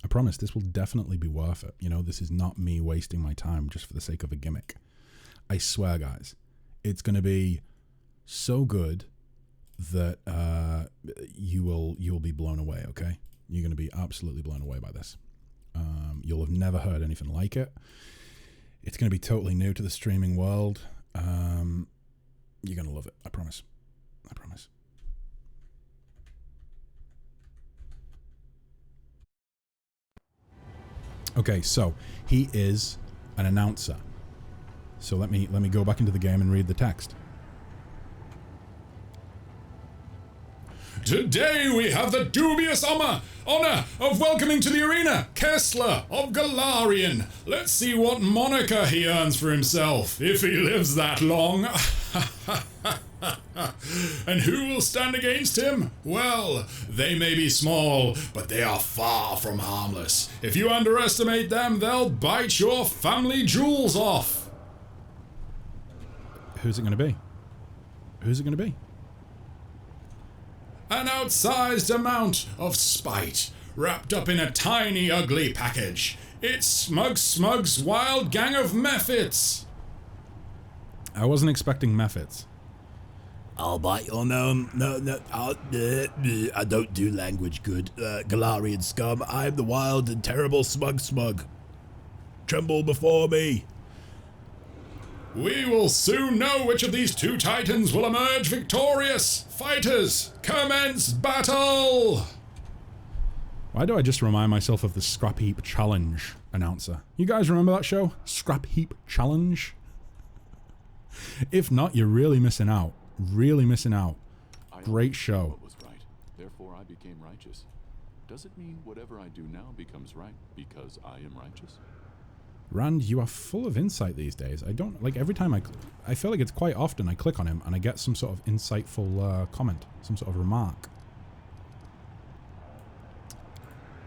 I promise this will definitely be worth it. You know, this is not me wasting my time just for the sake of a gimmick. I swear, guys, it's going to be so good that you'll be blown away, okay? You're going to be absolutely blown away by this. You'll have never heard anything like it. It's going to be totally new to the streaming world. You're going to love it. I promise. I promise. Okay, so he is an announcer. So let me go back into the game and read the text. Today we have the dubious honor of welcoming to the arena Kessler of Galarian. Let's see what moniker he earns for himself, if he lives that long. And who will stand against him? Well, they may be small, but they are far from harmless. If you underestimate them, they'll bite your family jewels off. Who's it going to be? Who's it going to be? An outsized amount of spite, wrapped up in a tiny, ugly package. It's Smug's wild gang of mephits. I wasn't expecting mephits. I'll bite your no, I don't do language good. Galarian scum, I'm the wild and terrible Smug. Tremble before me. We will soon know which of these two titans will emerge victorious. Fighters, commence battle! Why do I just remind myself of the Scrap Heap Challenge announcer? You guys remember that show? Scrap Heap Challenge? If not, you're really missing out. Really missing out. Great show. What was right, therefore I became righteous. Does it mean whatever I do now becomes right because I am righteous? Rand, you are full of insight these days. I don't, like, every time I feel like it's quite often I click on him and I get some sort of insightful comment, some sort of remark.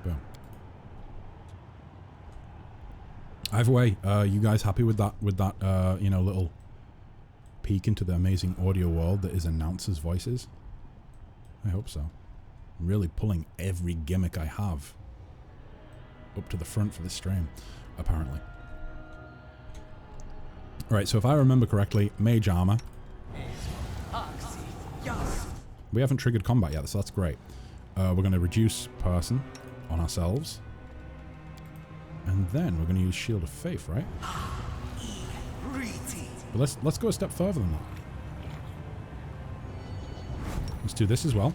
Boom. Either way, you guys happy with that, you know, little peek into the amazing audio world that is announcers' voices? I hope so. I'm really pulling every gimmick I have up to the front for this stream, apparently. Alright, so if I remember correctly, mage armor. We haven't triggered combat yet, so that's great. We're going to reduce person on ourselves. And then we're going to use Shield of Faith, right? But let's go a step further than that. Let's do this as well.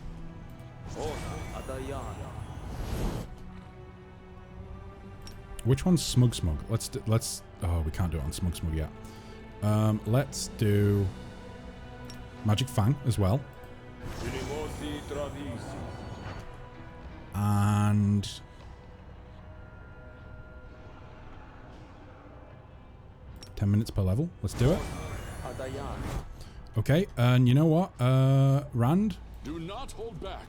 Which one's Smug? Let's oh, we can't do it on Smug yet. Let's do Magic Fang as well. And $10 minutes per level. Let's do it. Okay, and you know what, Rand? Do not hold back.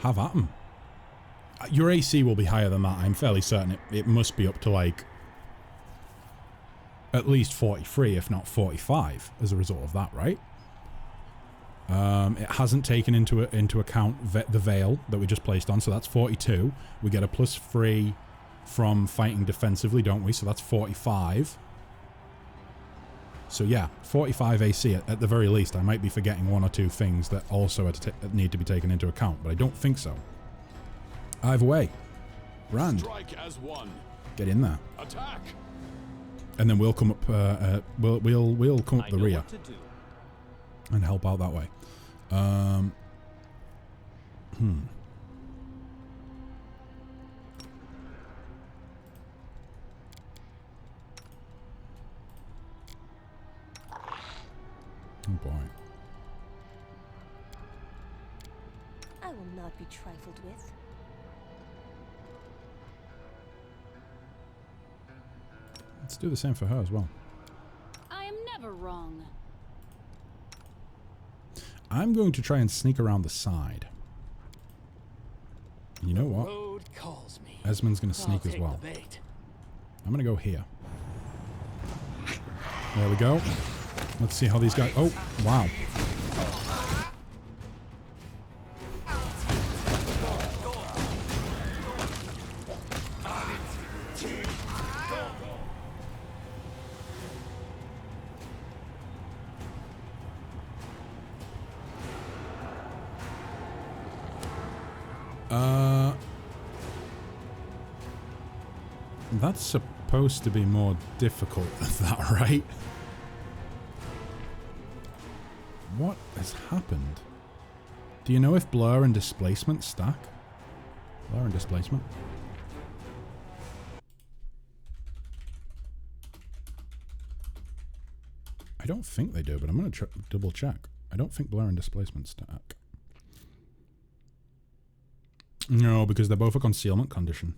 Have at 'em. Your AC will be higher than that. I'm fairly certain it must be up to like at least 43, if not 45, as a result of that, right? It hasn't taken into account the Veil that we just placed on, so that's 42. We get a +3 from fighting defensively, don't we? So that's 45. So yeah, 45 AC at the very least. I might be forgetting one or two things that also need to be taken into account, but I don't think so. Either way, Rand, Strike as one. get in there, Attack. and then we'll come up. We'll come up the rear and help out that way. Oh boy. I will not be trifled with. Let's do the same for her as well. I am never wrong. I'm going to try and sneak around the side. You know what? Road calls me. Esmond's going to I'll sneak as take well. the bait. I'm going to go here. There we go. Let's see how these guys... Oh, wow. That's supposed to be more difficult than that, right? What has happened? Do you know if blur and displacement stack? Blur and displacement? I don't think they do, but I'm going to double check. I don't think blur and displacement stack. No, because they're both a concealment condition.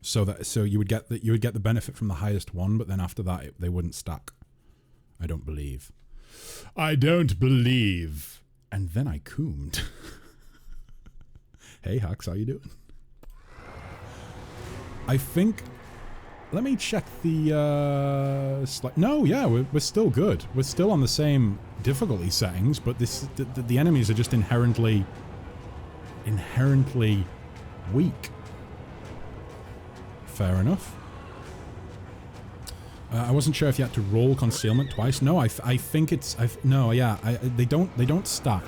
So you would get the benefit from the highest one, but then after that they wouldn't stack. I don't believe. I don't believe. And then I coomed. Hey Hux, how you doing? I think. Let me check the. No, yeah, we're still good. We're still on the same difficulty settings, but the enemies are just inherently weak. Fair enough. I wasn't sure if you had to roll concealment twice. No, I think it's they don't stack.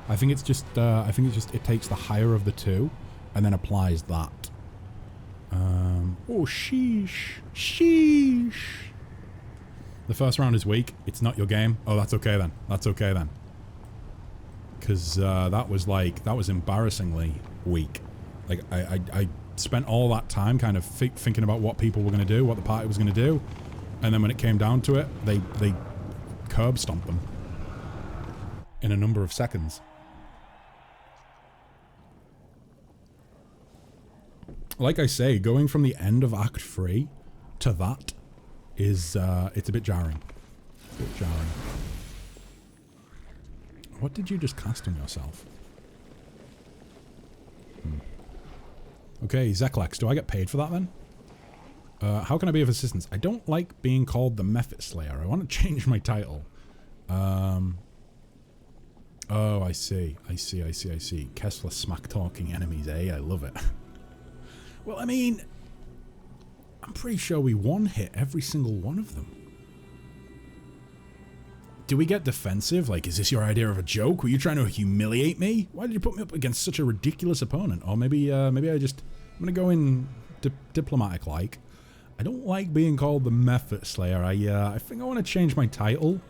I think it's just it takes the higher of the two and then applies that. Oh sheesh. The first round is weak. It's not your game. Oh, that's okay then. Because that was embarrassingly weak. Like I spent all that time kind of thinking about what people were going to do, what the party was going to do, and then when it came down to it, they curb stomped them in a number of seconds. Like I say, going from the end of Act 3 to that is it's a bit jarring. What did you just cast on yourself? Okay, Zeklex, do I get paid for that then? How can I be of assistance? I don't like being called the Method Slayer. I want to change my title. Oh, I see. Kessler smack-talking enemies, eh? I love it. Well, I mean, I'm pretty sure we one-hit every single one of them. Do we get defensive? Like, is this your idea of a joke? Were you trying to humiliate me? Why did you put me up against such a ridiculous opponent? Or maybe I'm gonna go in diplomatic-like. I don't like being called the Method Slayer. I think I want to change my title.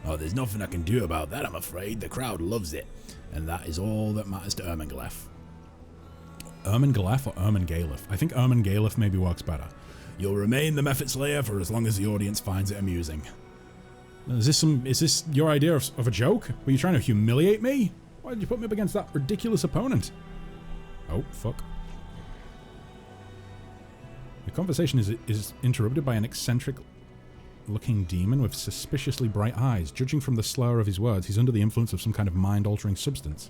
Oh, there's nothing I can do about that, I'm afraid. The crowd loves it. And that is all that matters to Ermengalef. Ermengalef or Ermengalef? I think Ermengalef maybe works better. You'll remain the Method Slayer for as long as the audience finds it amusing. Is this your idea of a joke? Were you trying to humiliate me? Why did you put me up against that ridiculous opponent? Oh, fuck. The conversation is interrupted by an eccentric-looking demon with suspiciously bright eyes. Judging from the slur of his words, he's under the influence of some kind of mind-altering substance.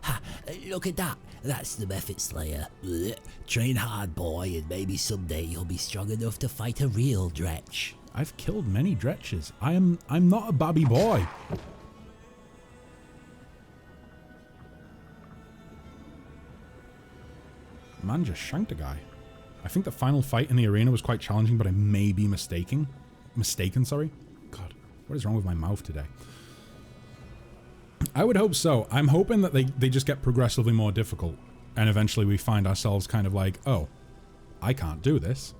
Ha! Look at that! That's the Method Slayer. Blech. Train hard, boy, and maybe someday you'll be strong enough to fight a real Dretch. I've killed many Dretches. I'm not a babby boy. Man just shanked a guy. I think the final fight in the arena was quite challenging, but I may be mistaken, sorry. God, what is wrong with my mouth today? I would hope so. I'm hoping that they just get progressively more difficult, and eventually we find ourselves kind of like, oh, I can't do this.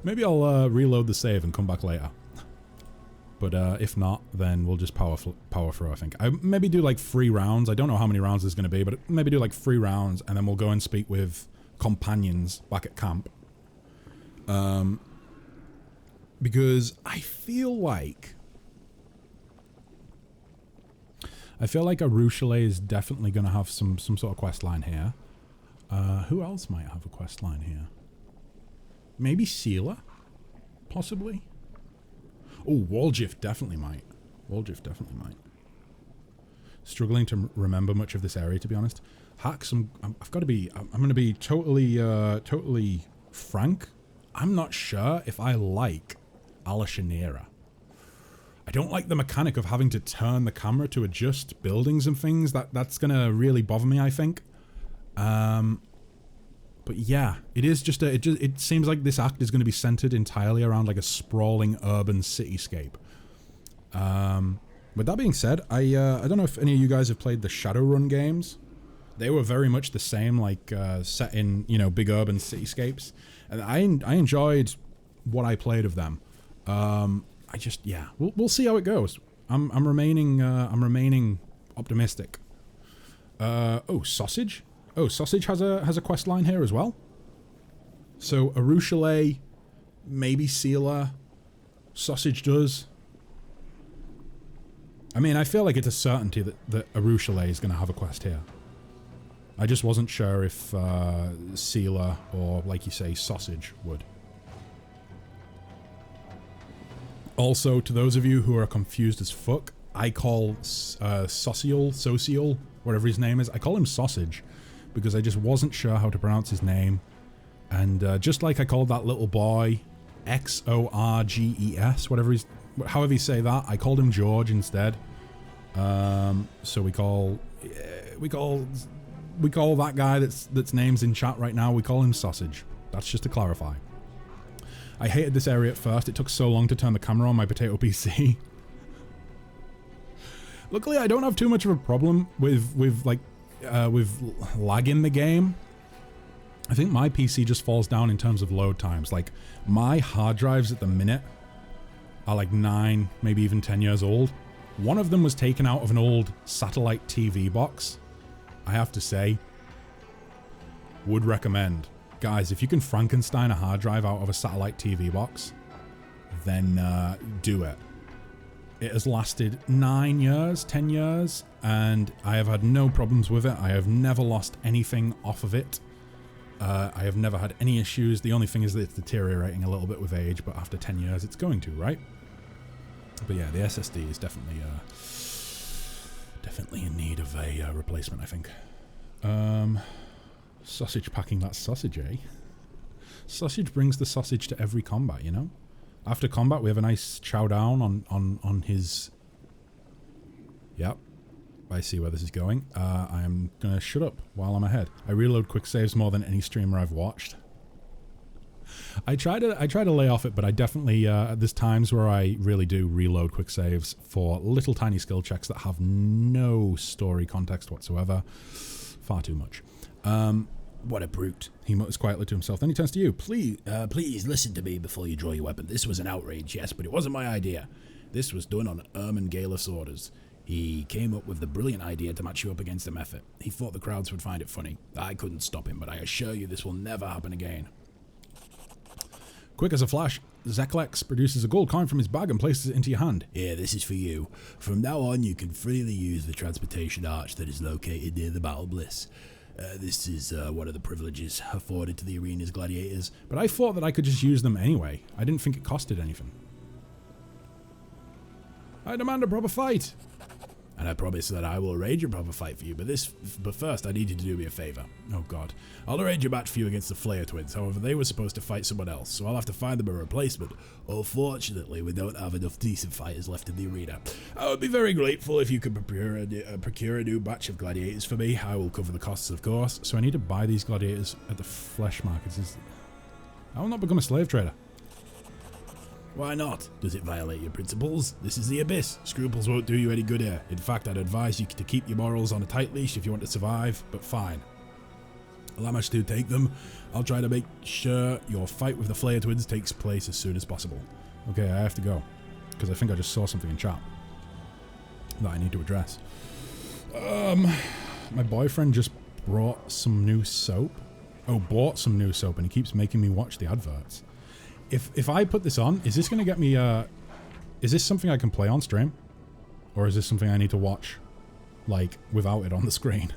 Maybe I'll reload the save and come back later. But if not, then we'll just power through, I think. I maybe do like 3 rounds. I don't know how many rounds there's going to be, but maybe do like 3 rounds, and then we'll go and speak with companions back at camp. Because I feel like a Rochelet is definitely going to have some sort of quest line here. Who else might have a quest line here? Maybe Sealer? Possibly? Oh, Walgiff definitely might. Struggling to remember much of this area, to be honest. Hacks, I'm going to be totally frank. I'm not sure if I like Alashanera. I don't like the mechanic of having to turn the camera to adjust buildings and things. That's going to really bother me, I think. But yeah, it is just it seems like this act is going to be centered entirely around like a sprawling urban cityscape. With that being said, I don't know if any of you guys have played the Shadowrun games. They were very much the same, like set in, you know, big urban cityscapes, and I enjoyed what I played of them. I just, yeah, we'll see how it goes. I'm remaining optimistic. Oh, Sausage. Oh, Sausage has a quest line here as well. So Arushale, maybe Sealer, Sausage does. I mean, I feel like it's a certainty that Arushale is going to have a quest here. I just wasn't sure if Sealer or, like you say, Sausage would. Also, to those of you who are confused as fuck, I call Social, whatever his name is, I call him Sausage because I just wasn't sure how to pronounce his name. And just like I called that little boy Xorges, however you say that, I called him George instead. So we call that guy that's names in chat right now, we call him Sausage. That's just to clarify. I hated this area at first. It took so long to turn the camera on my potato PC. Luckily, I don't have too much of a problem with lag in the game. I think my PC just falls down in terms of load times. Like, my hard drives at the minute are like 9, maybe even 10 years old. One of them was taken out of an old satellite TV box. I have to say, would recommend. Guys, if you can Frankenstein a hard drive out of a satellite TV box, then do it. It has lasted 9 years, 10 years, and I have had no problems with it. I have never lost anything off of it. I have never had any issues. The only thing is that it's deteriorating a little bit with age, but after 10 years it's going to, right? But yeah, the SSD is definitely in need of a replacement, I think. Sausage packing that sausage, eh? Sausage brings the sausage to every combat, you know? After combat, we have a nice chow down on his... Yep. I see where this is going. I am going to shut up while I'm ahead. I reload quick saves more than any streamer I've watched. I try to lay off it, but I definitely, there's times where I really do reload quick saves for little tiny skill checks that have no story context whatsoever. Far too much. What a brute. He mutters quietly to himself. Then he turns to you. Please listen to me before you draw your weapon. This was an outrage, yes, but it wasn't my idea. This was done on Ermengareth's orders. He came up with the brilliant idea to match you up against him effort. He thought the crowds would find it funny. I couldn't stop him, but I assure you this will never happen again. Quick as a flash, Zeklex produces a gold coin from his bag and places it into your hand. Here, this is for you. From now on, you can freely use the transportation arch that is located near the Battlebliss. This is one of the privileges afforded to the arena's gladiators. But I thought that I could just use them anyway. I didn't think it costed anything. I demand a proper fight. And I promise that I will arrange a proper fight for you, but first I need you to do me a favor. Oh god. I'll arrange a match for you against the Flayer twins, however they were supposed to fight someone else, so I'll have to find them a replacement. Unfortunately, we don't have enough decent fighters left in the arena. I would be very grateful if you could procure a new batch of gladiators for me. I will cover the costs, of course. So I need to buy these gladiators at the flesh markets. I will not become a slave trader. Why not? Does it violate your principles? This is the Abyss. Scruples won't do you any good here. In fact, I'd advise you to keep your morals on a tight leash if you want to survive, but fine. Allow me to take them. I'll try to make sure your fight with the Flayer twins takes place as soon as possible. Okay, I have to go, because I think I just saw something in chat that I need to address. My boyfriend just brought some new soap. Oh, bought some new soap, and he keeps making me watch the adverts. If I put this on, is this going to get me, is this something I can play on stream? Or is this something I need to watch, like, without it on the screen?